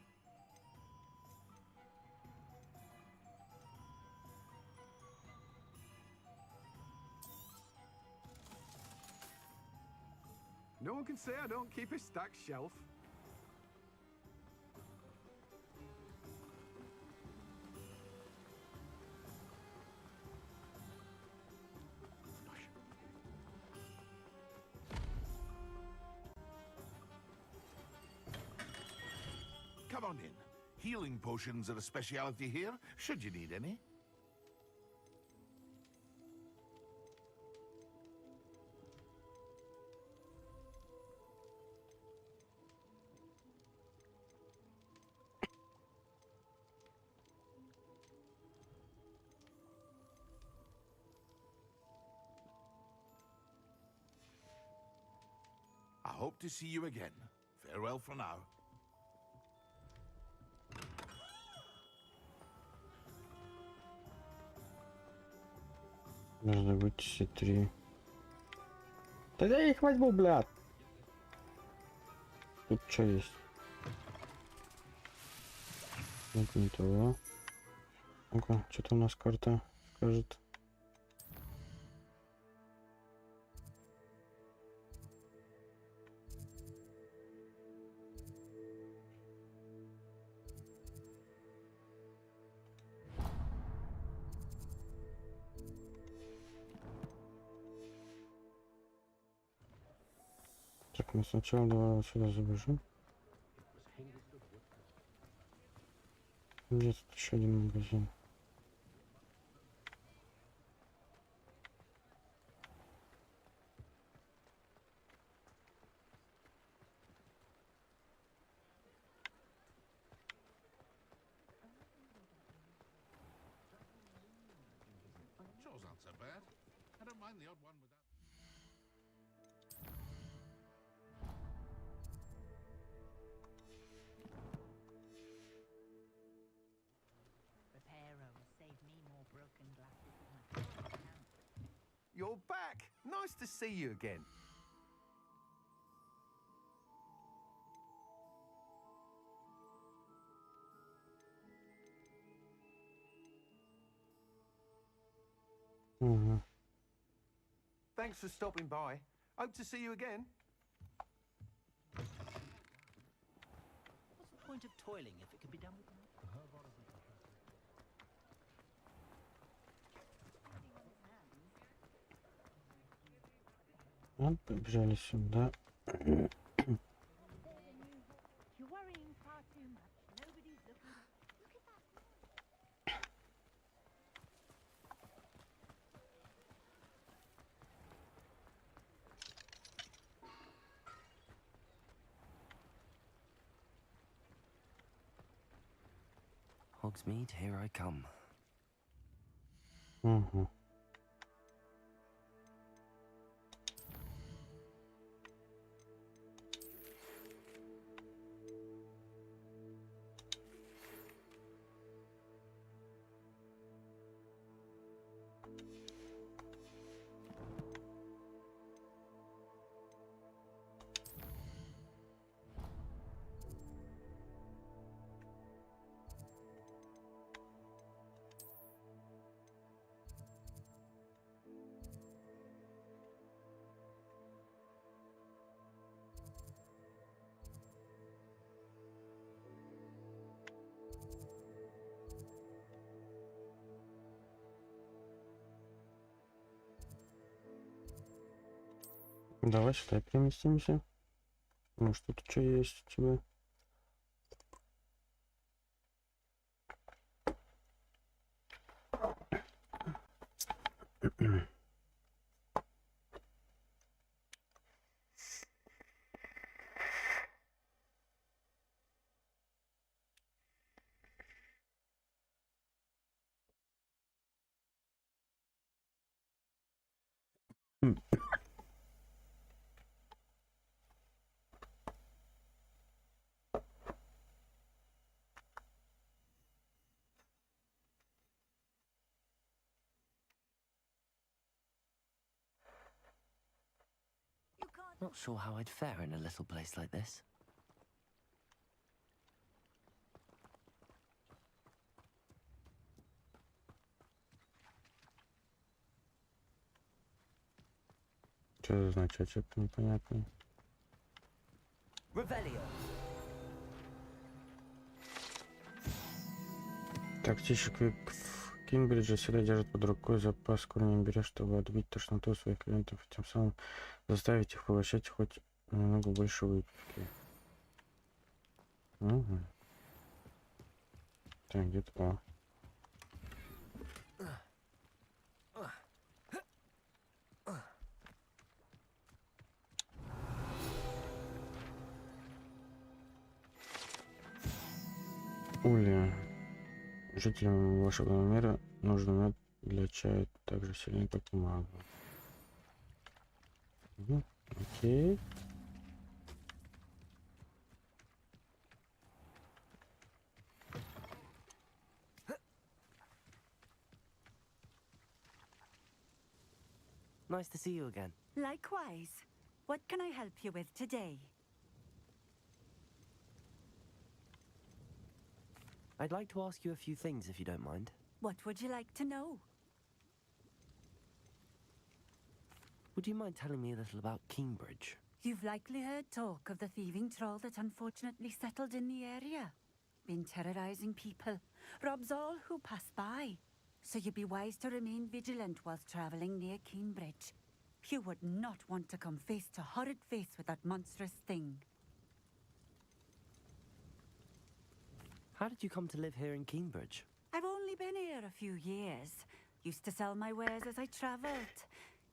Speaker 12: No one can say I don't keep a stacked shelf.
Speaker 9: Come on in. Healing potions are a speciality here, should you need any. I hope to see you again. Farewell for now.
Speaker 1: Нужно быть все три. Тогда я их возьму, блядь. Тут что есть? Это не того. Ну-ка, что-то у нас карта скажет. Так, мы сначала давай вот сюда забежим. Где тут еще один магазин?
Speaker 9: Chore's not so bad. I don't mind the odd one without.
Speaker 13: Repairer will save me more broken glasses than my current account.
Speaker 12: You're back! Nice to see you again. Thanks for stopping by. Hope to see you again.
Speaker 13: What's the point of toiling if it can be done with
Speaker 1: Вот, побежали сюда.
Speaker 4: You're worrying far too much. Nobody's looking. Look at that.
Speaker 3: Hogsmeade, here I come.
Speaker 1: Угу. Давай сюда переместимся. Может, тут что есть у тебя?
Speaker 3: Not sure how I'd fare in a little place like this.
Speaker 1: Что за значочек непонятный?
Speaker 3: Revelio.
Speaker 1: Тактичек в Кинбридже всегда держит под рукой запас корнем берешь, чтобы отбить тошноту своих клиентов и тем самым заставить их поглощать хоть немного больше выпивки. Угу. Так, где-то... Улья. Жителям вашего мира нужен мед для чая так же сильный, как и магу. Угу. Окей.
Speaker 3: Nice to see you again.
Speaker 10: Likewise. What can I help you with today?
Speaker 3: I'd like to ask you a few things if you don't mind.
Speaker 10: What would you like to know?
Speaker 3: Would you mind telling me a little about Cambridge?
Speaker 10: You've likely heard talk of the thieving troll that unfortunately settled in the area. Been terrorizing people. Robs all who pass by. So you'd be wise to remain vigilant whilst travelling near Cambridge.
Speaker 19: You would not want to come face to horrid face with that monstrous thing.
Speaker 3: How did you come to live here in Cambridge?
Speaker 19: I've only been here a few years. Used to sell my wares as I travelled.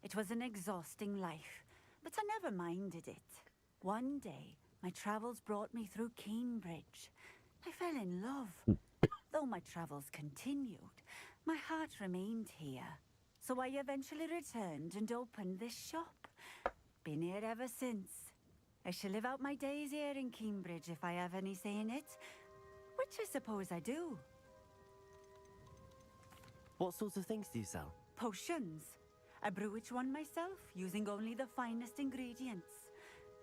Speaker 19: It was an exhausting life, but I never minded it. One day, my travels brought me through Cambridge. I fell in love. Though my travels continued, my heart remained here. So I eventually returned and opened this shop. Been here ever since. I shall live out my days here in Cambridge if I have any say in it, which I suppose I do.
Speaker 3: What sorts of things do you sell?
Speaker 19: Potions. I brew each one myself, using only the finest ingredients.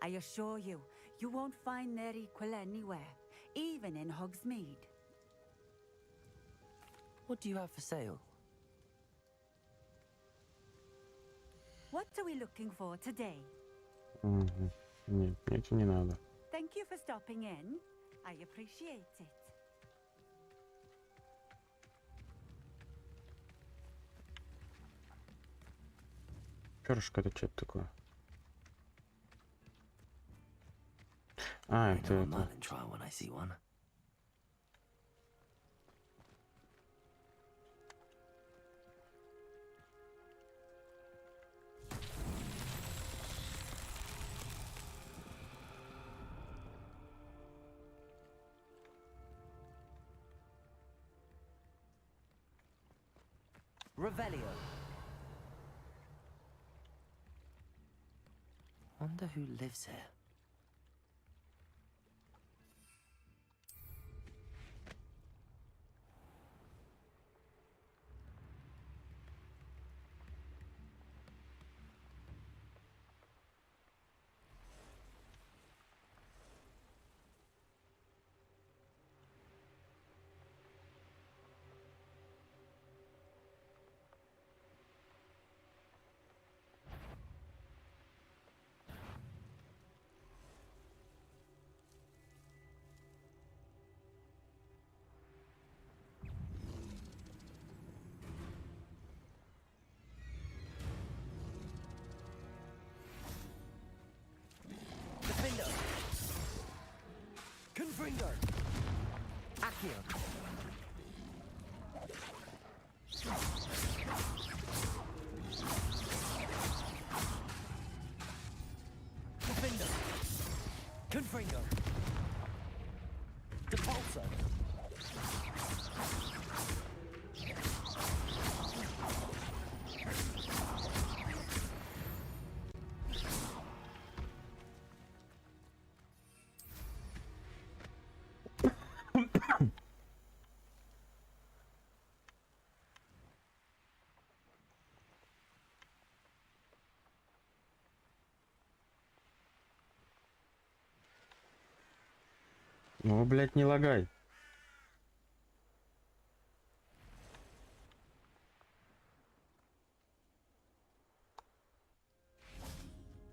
Speaker 19: I assure you, you won't find their equal anywhere, even in Hogsmeade.
Speaker 3: What do you have for sale?
Speaker 19: What are we looking for today?
Speaker 1: Нет, мне это не надо.
Speaker 19: Thank you for stopping in. I appreciate it.
Speaker 1: Перышко, это что такое? А, это...
Speaker 3: Revelio. Wonder who lives here.
Speaker 2: Confringo! Accio! Defender! Confringo! Depulso!
Speaker 1: Ну, блядь, не лагай.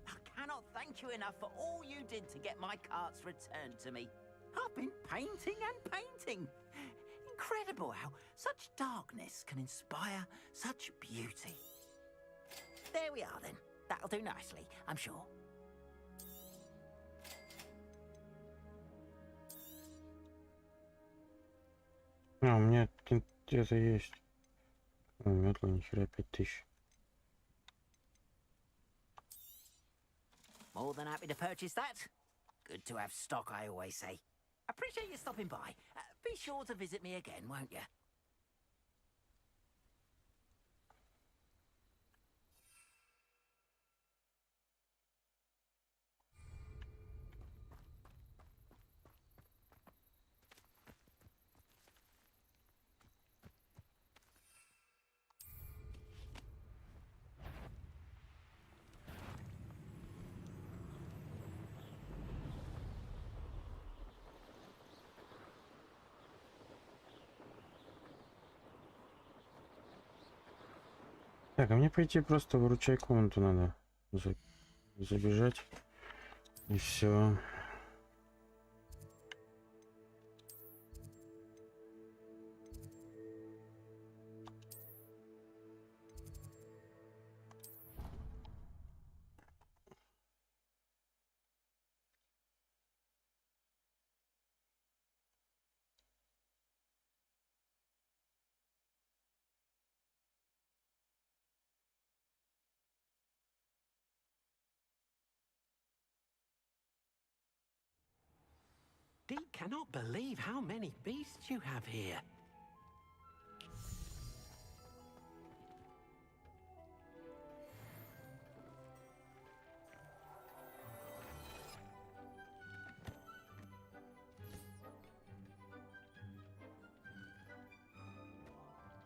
Speaker 13: I cannot thank you enough for all you did to get my carts returned to me. I've been painting and painting. Incredible how such darkness can inspire such beauty. There we are then. That'll do nicely, I'm sure.
Speaker 1: А, у меня где-то есть. Метла, нихера, 5000.
Speaker 13: More than happy to purchase that. Good to have stock, I always say. Appreciate you stopping by. Be sure to visit me again, won't you?
Speaker 1: Так, а мне пойти просто выручай-комнату надо забежать. И все.
Speaker 2: Deke cannot believe how many beasts you have here.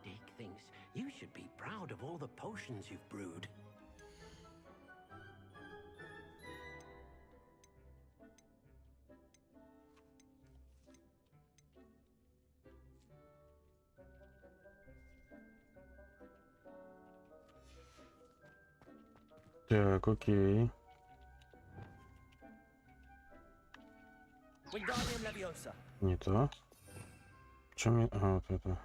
Speaker 2: Deke thinks you should be proud of all the potions you've brewed.
Speaker 1: Так, окей. Не то. Чем мне... А, вот это.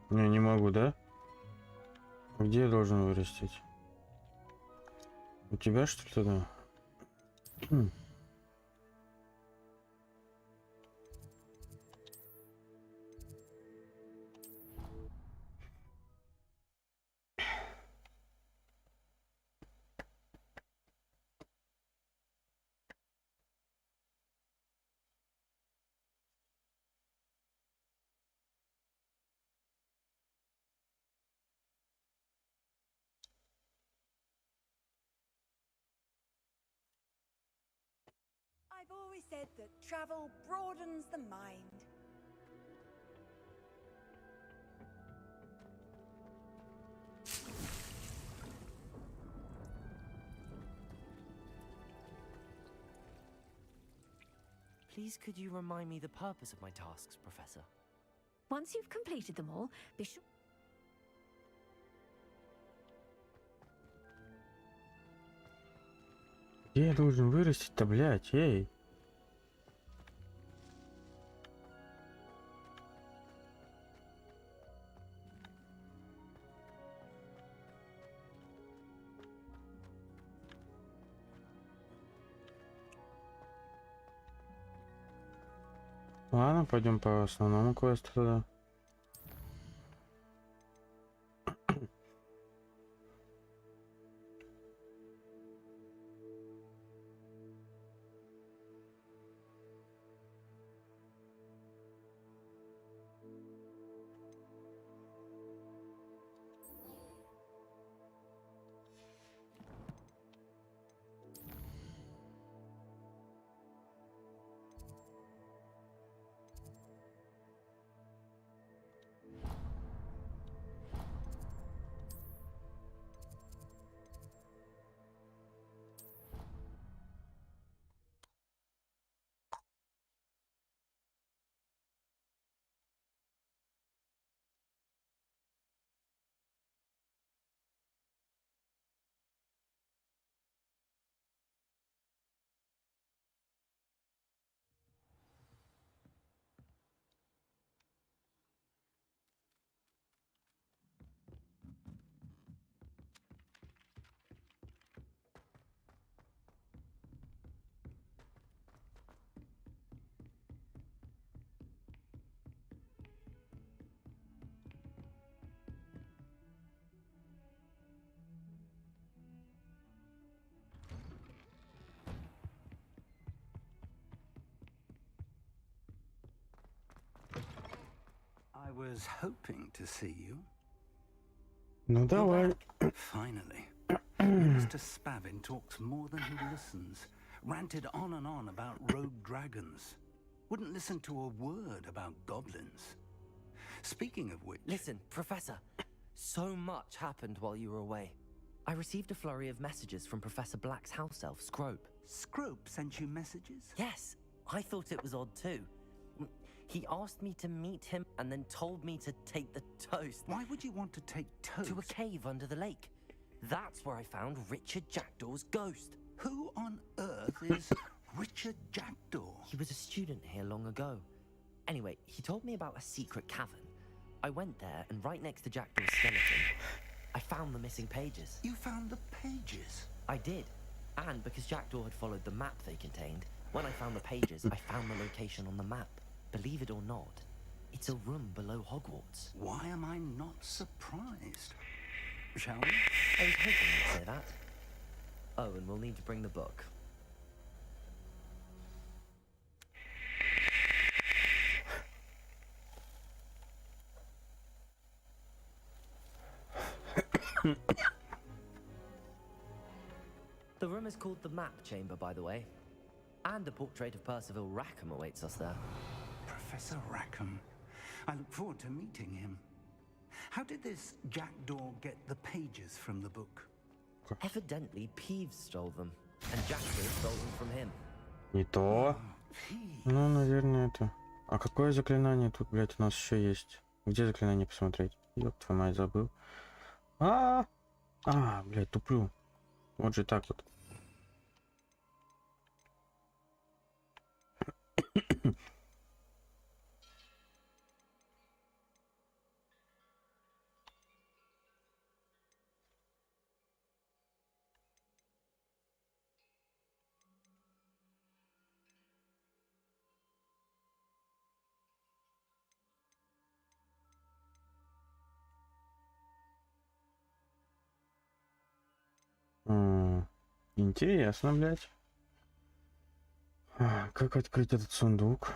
Speaker 1: Не, не могу, да? Где я должен вырастить? У тебя, что ли, тогда?
Speaker 10: I've always said that travel broadens the mind.
Speaker 3: Please, could you remind me the purpose of my tasks, Professor?
Speaker 16: Once you've completed them all, be sure.
Speaker 1: Где я должен вырастить-то, блядь, эй? Ладно, пойдем по основному квесту тогда.
Speaker 20: I was hoping to see you.
Speaker 1: Ну давай.
Speaker 20: Finally. Mr. Spavin talks more than he listens. Ranted on and on about rogue dragons. Wouldn't listen to a word about goblins. Speaking of which...
Speaker 3: Listen, Professor. So much happened while you were away. I received a flurry of messages from Professor Black's house elf, Scrope.
Speaker 20: Scrope sent you messages?
Speaker 3: Yes. I thought it was odd too. He asked me to meet him and then told me to take the toast.
Speaker 20: Why would you want to take toast?
Speaker 3: To a cave under the lake. That's where I found Richard Jackdaw's ghost.
Speaker 20: Who on earth is Richard Jackdaw?
Speaker 3: He was a student here long ago. Anyway, he told me about a secret cavern. I went there, and right next to Jackdaw's skeleton, I found the missing pages.
Speaker 20: You found the pages?
Speaker 3: I did. And because Jackdaw had followed the map they contained, when I found the pages, I found the location on the map. Believe it or not, it's a room below Hogwarts.
Speaker 20: Why am I not surprised? Shall we?
Speaker 3: I was hoping you'd say that. Oh, and we'll need to bring the book. The room is called the Map Chamber, by the way. And a portrait of Percival Rackham awaits us there.
Speaker 20: Professor Rackham. I look forward to meeting him. How did this Jackdaw get the pages from the book?
Speaker 3: Evidently, Peeves stole them, and Jackdaw stole them from him.
Speaker 1: Не то. Ну, наверное, это. А какое заклинание тут, блядь, у нас еще есть? Где заклинание посмотреть? Ёб твою мать, забыл. Блядь, туплю. Вот же так вот. Интересно, блядь. Как открыть этот сундук?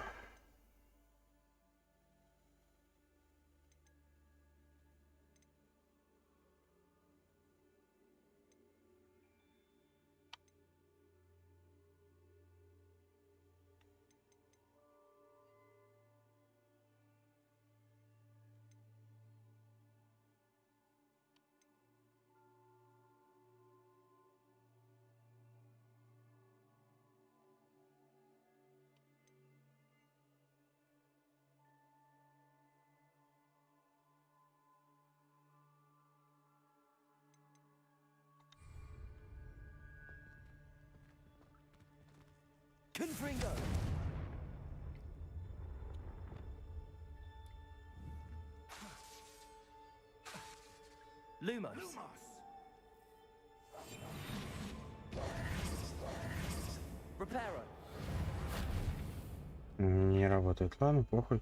Speaker 3: Confringo! Lumos! Reparo!
Speaker 1: Не работает. Ладно, похуй.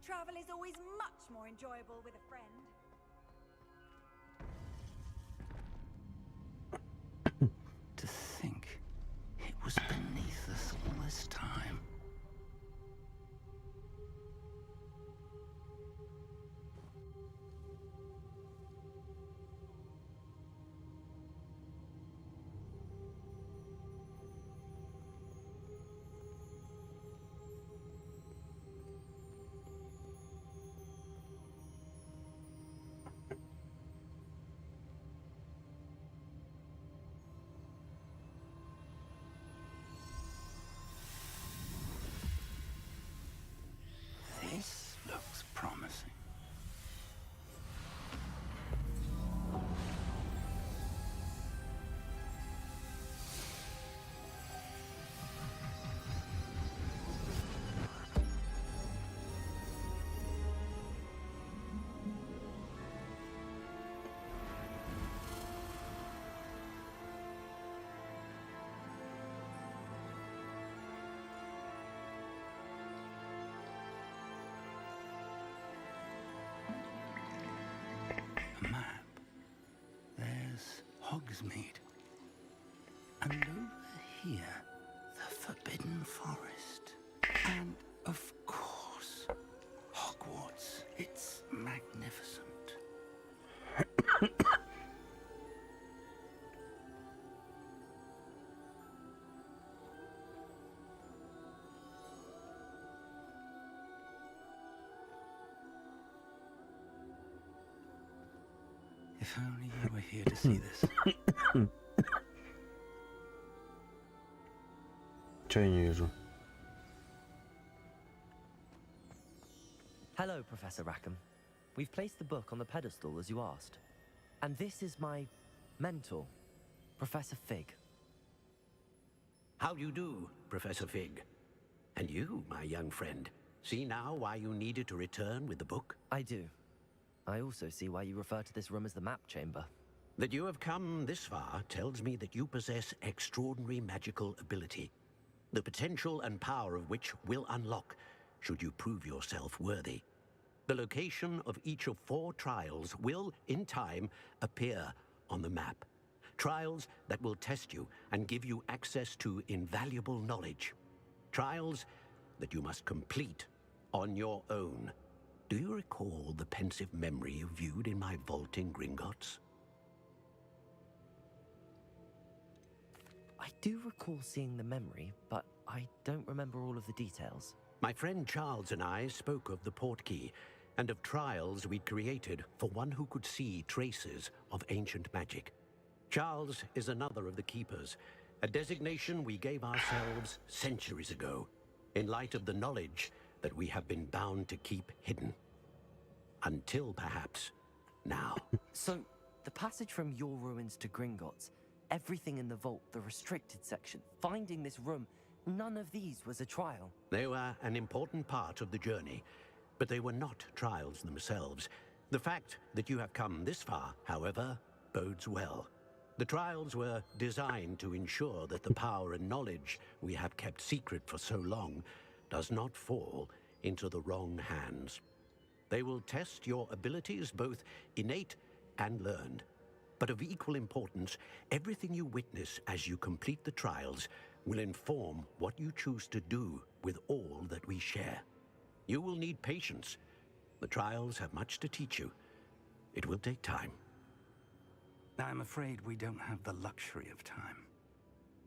Speaker 10: Travel is always much more enjoyable with a friend.
Speaker 20: To think it was beneath us all this time. This looks promising. Hogsmeade. And over here, the Forbidden Forest. And, of course, Hogwarts. It's magnificent. If only you were here to see this.
Speaker 1: Ничего я не вижу.
Speaker 3: Hello, Professor Rackham. We've placed the book on the pedestal as you asked. And this is my mentor, Professor Fig.
Speaker 2: How do you do, Professor Fig? And you, my young friend, see now why you needed to return with the book?
Speaker 3: I do. I also see why you refer to this room as the map chamber.
Speaker 2: That you have come this far tells me that you possess extraordinary magical ability, the potential and power of which will unlock should you prove yourself worthy. The location of each of 4 trials will, in time, appear on the map. Trials that will test you and give you access to invaluable knowledge. Trials that you must complete on your own. Do you recall the pensive memory you viewed in my vault in Gringotts?
Speaker 3: I do recall seeing the memory, but I don't remember all of the details.
Speaker 2: My friend Charles and I spoke of the portkey and of trials we'd created for one who could see traces of ancient magic. Charles is another of the keepers, a designation we gave ourselves centuries ago, in light of the knowledge that we have been bound to keep hidden. Until perhaps now.
Speaker 3: So, the passage from your ruins to Gringotts, everything in the vault, the restricted section, finding this room, none of these was a trial.
Speaker 2: They were an important part of the journey, but they were not trials themselves. The fact that you have come this far, however, bodes well. The trials were designed to ensure that the power and knowledge we have kept secret for so long does not fall into the wrong hands. They will test your abilities, both innate and learned. But of equal importance, everything you witness as you complete the trials will inform what you choose to do with all that we share. You will need patience. The trials have much to teach you. It will take time.
Speaker 20: I'm afraid we don't have the luxury of time.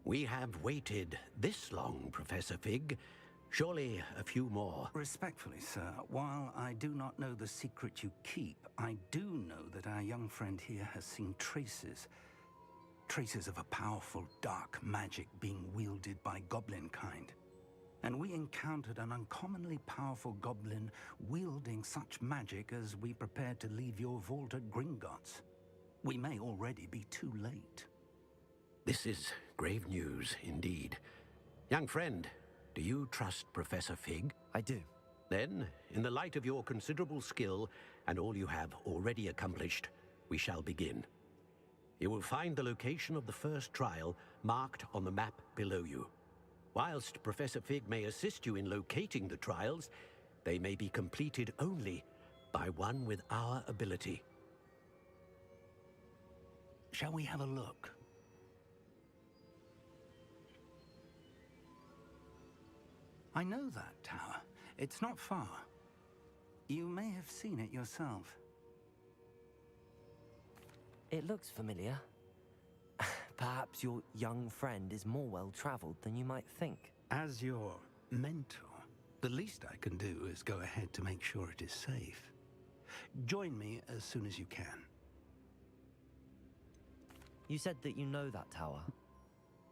Speaker 2: We have waited this long, Professor Fig. Surely a few more.
Speaker 20: Respectfully, sir, while I do not know the secret you keep, I do know that our young friend here has seen traces of a powerful dark magic being wielded by goblin kind. And we encountered an uncommonly powerful goblin wielding such magic as we prepared to leave your vault at Gringotts. We may already be too late.
Speaker 2: This is grave news indeed. Young friend, do you trust Professor Fig?
Speaker 3: I do.
Speaker 2: Then, in the light of your considerable skill and all you have already accomplished, we shall begin. You will find the location of the first trial marked on the map below you. Whilst Professor Fig may assist you in locating the trials, they may be completed only by one with our ability.
Speaker 20: Shall we have a look? I know that tower. It's not far. You may have seen it yourself.
Speaker 3: It looks familiar. Perhaps your young friend is more well-traveled than you might think.
Speaker 20: As your mentor, the least I can do is go ahead to make sure it is safe. Join me as soon as you can.
Speaker 3: You said that you know that tower.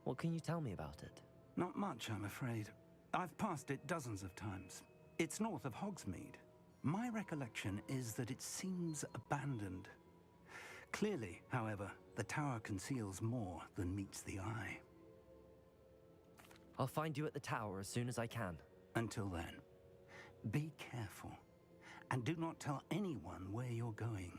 Speaker 3: What can you tell me about it?
Speaker 20: Not much, I'm afraid. I've passed it dozens of times. It's north of Hogsmeade. My recollection is that it seems abandoned. Clearly, however, the tower conceals more than meets the eye.
Speaker 3: I'll find you at the tower as soon as I can.
Speaker 20: Until then, be careful, and do not tell anyone where you're going.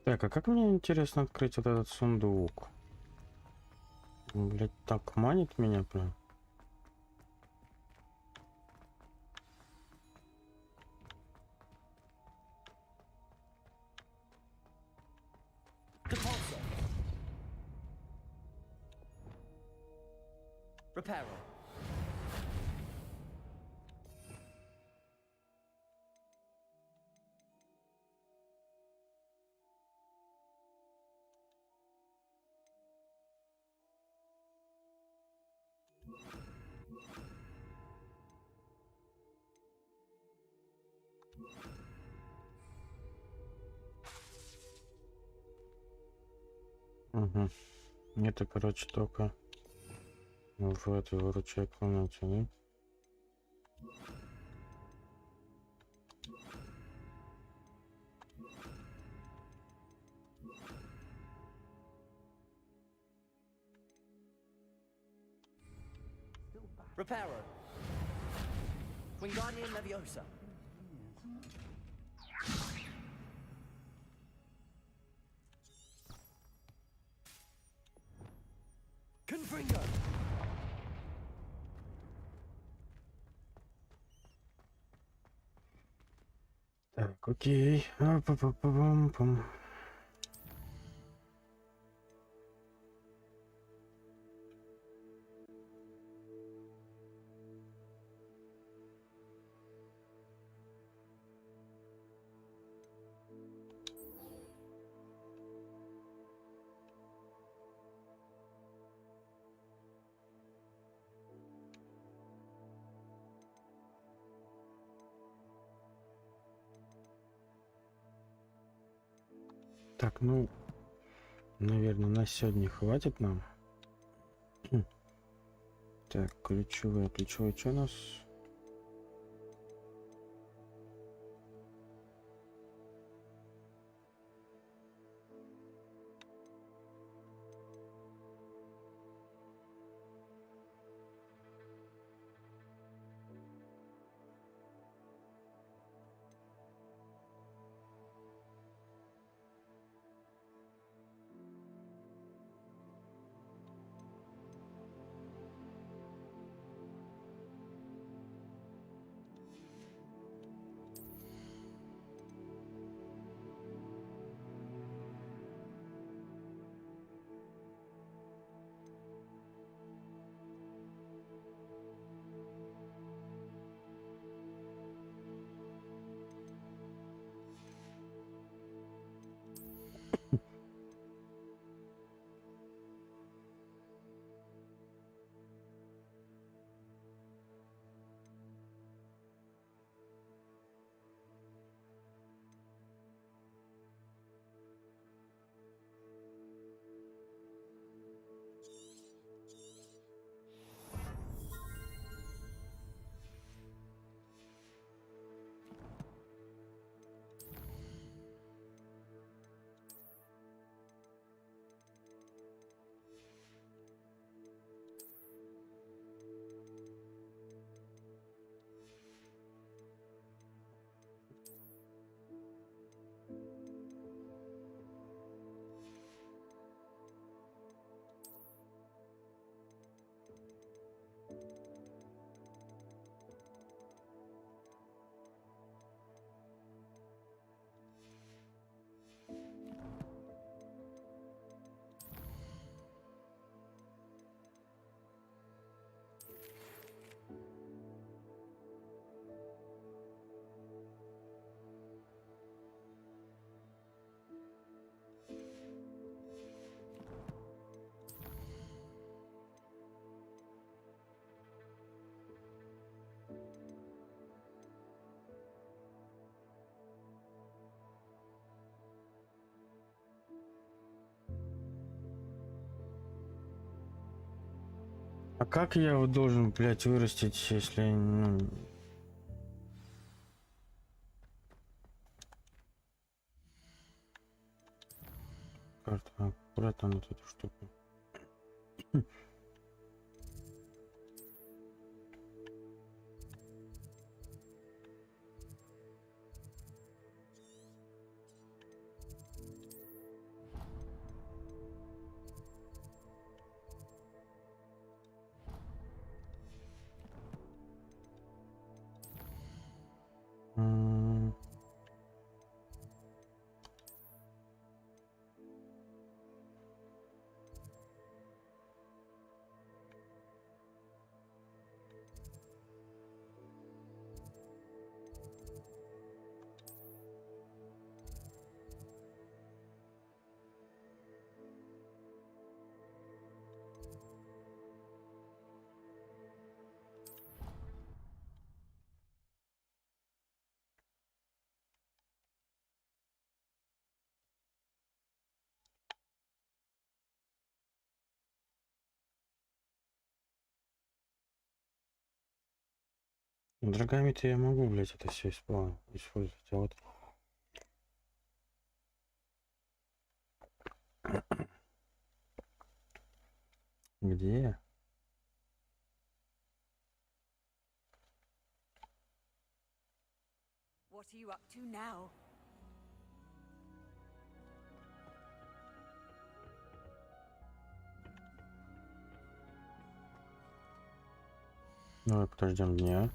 Speaker 1: Так, а как мне интересно открыть вот этот сундук? Блять, так манит меня прям.
Speaker 3: Reparo.
Speaker 1: Угу. Это, короче, только в этой выручай-комнате, да?
Speaker 13: Reparo. Wingardium Leviosa. Confringo.
Speaker 1: Так, окей. Па-па-па-пам-пам. Так, ну, наверное, на сегодня хватит нам. Так, ключевые, что у нас? А как я его должен, блядь, вырастить, если, ну... Карта, аккуратно вот эту штуку. Драгами-то я могу, блядь, это все использовать. А вот где?
Speaker 10: What are you up to now?
Speaker 1: Давай подождем дня.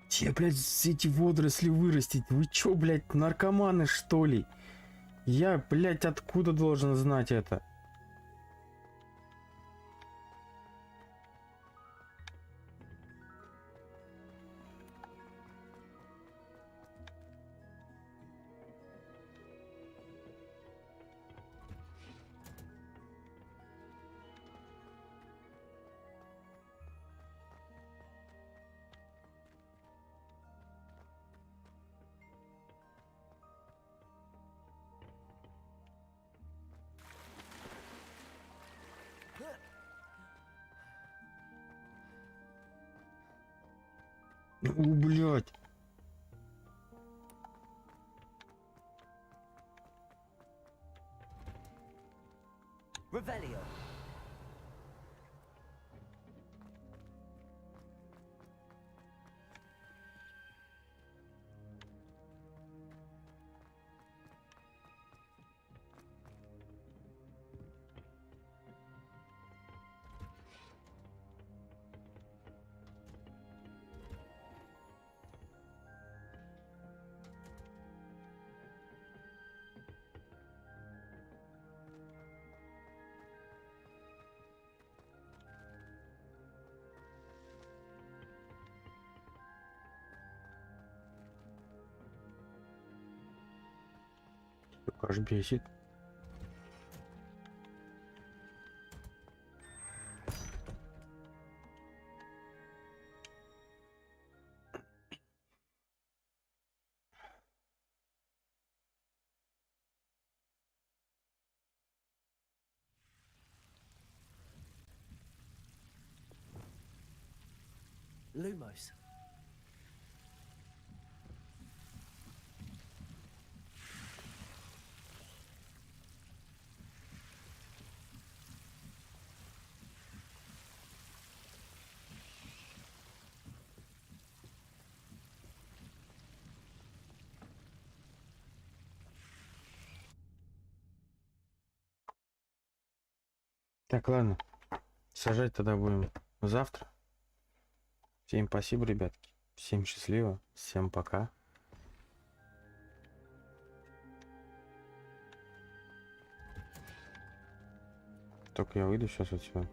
Speaker 1: Где, блядь, эти водоросли вырастить? Вы чё, блядь, наркоманы, что ли? Я, блядь, откуда должен знать это? Блядь.
Speaker 3: Revelio.
Speaker 1: Аж бесит.
Speaker 3: Lumos.
Speaker 1: Так, ладно. Сажать тогда будем завтра. Всем спасибо, ребятки. Всем счастливо. Всем пока. Только я выйду сейчас отсюда.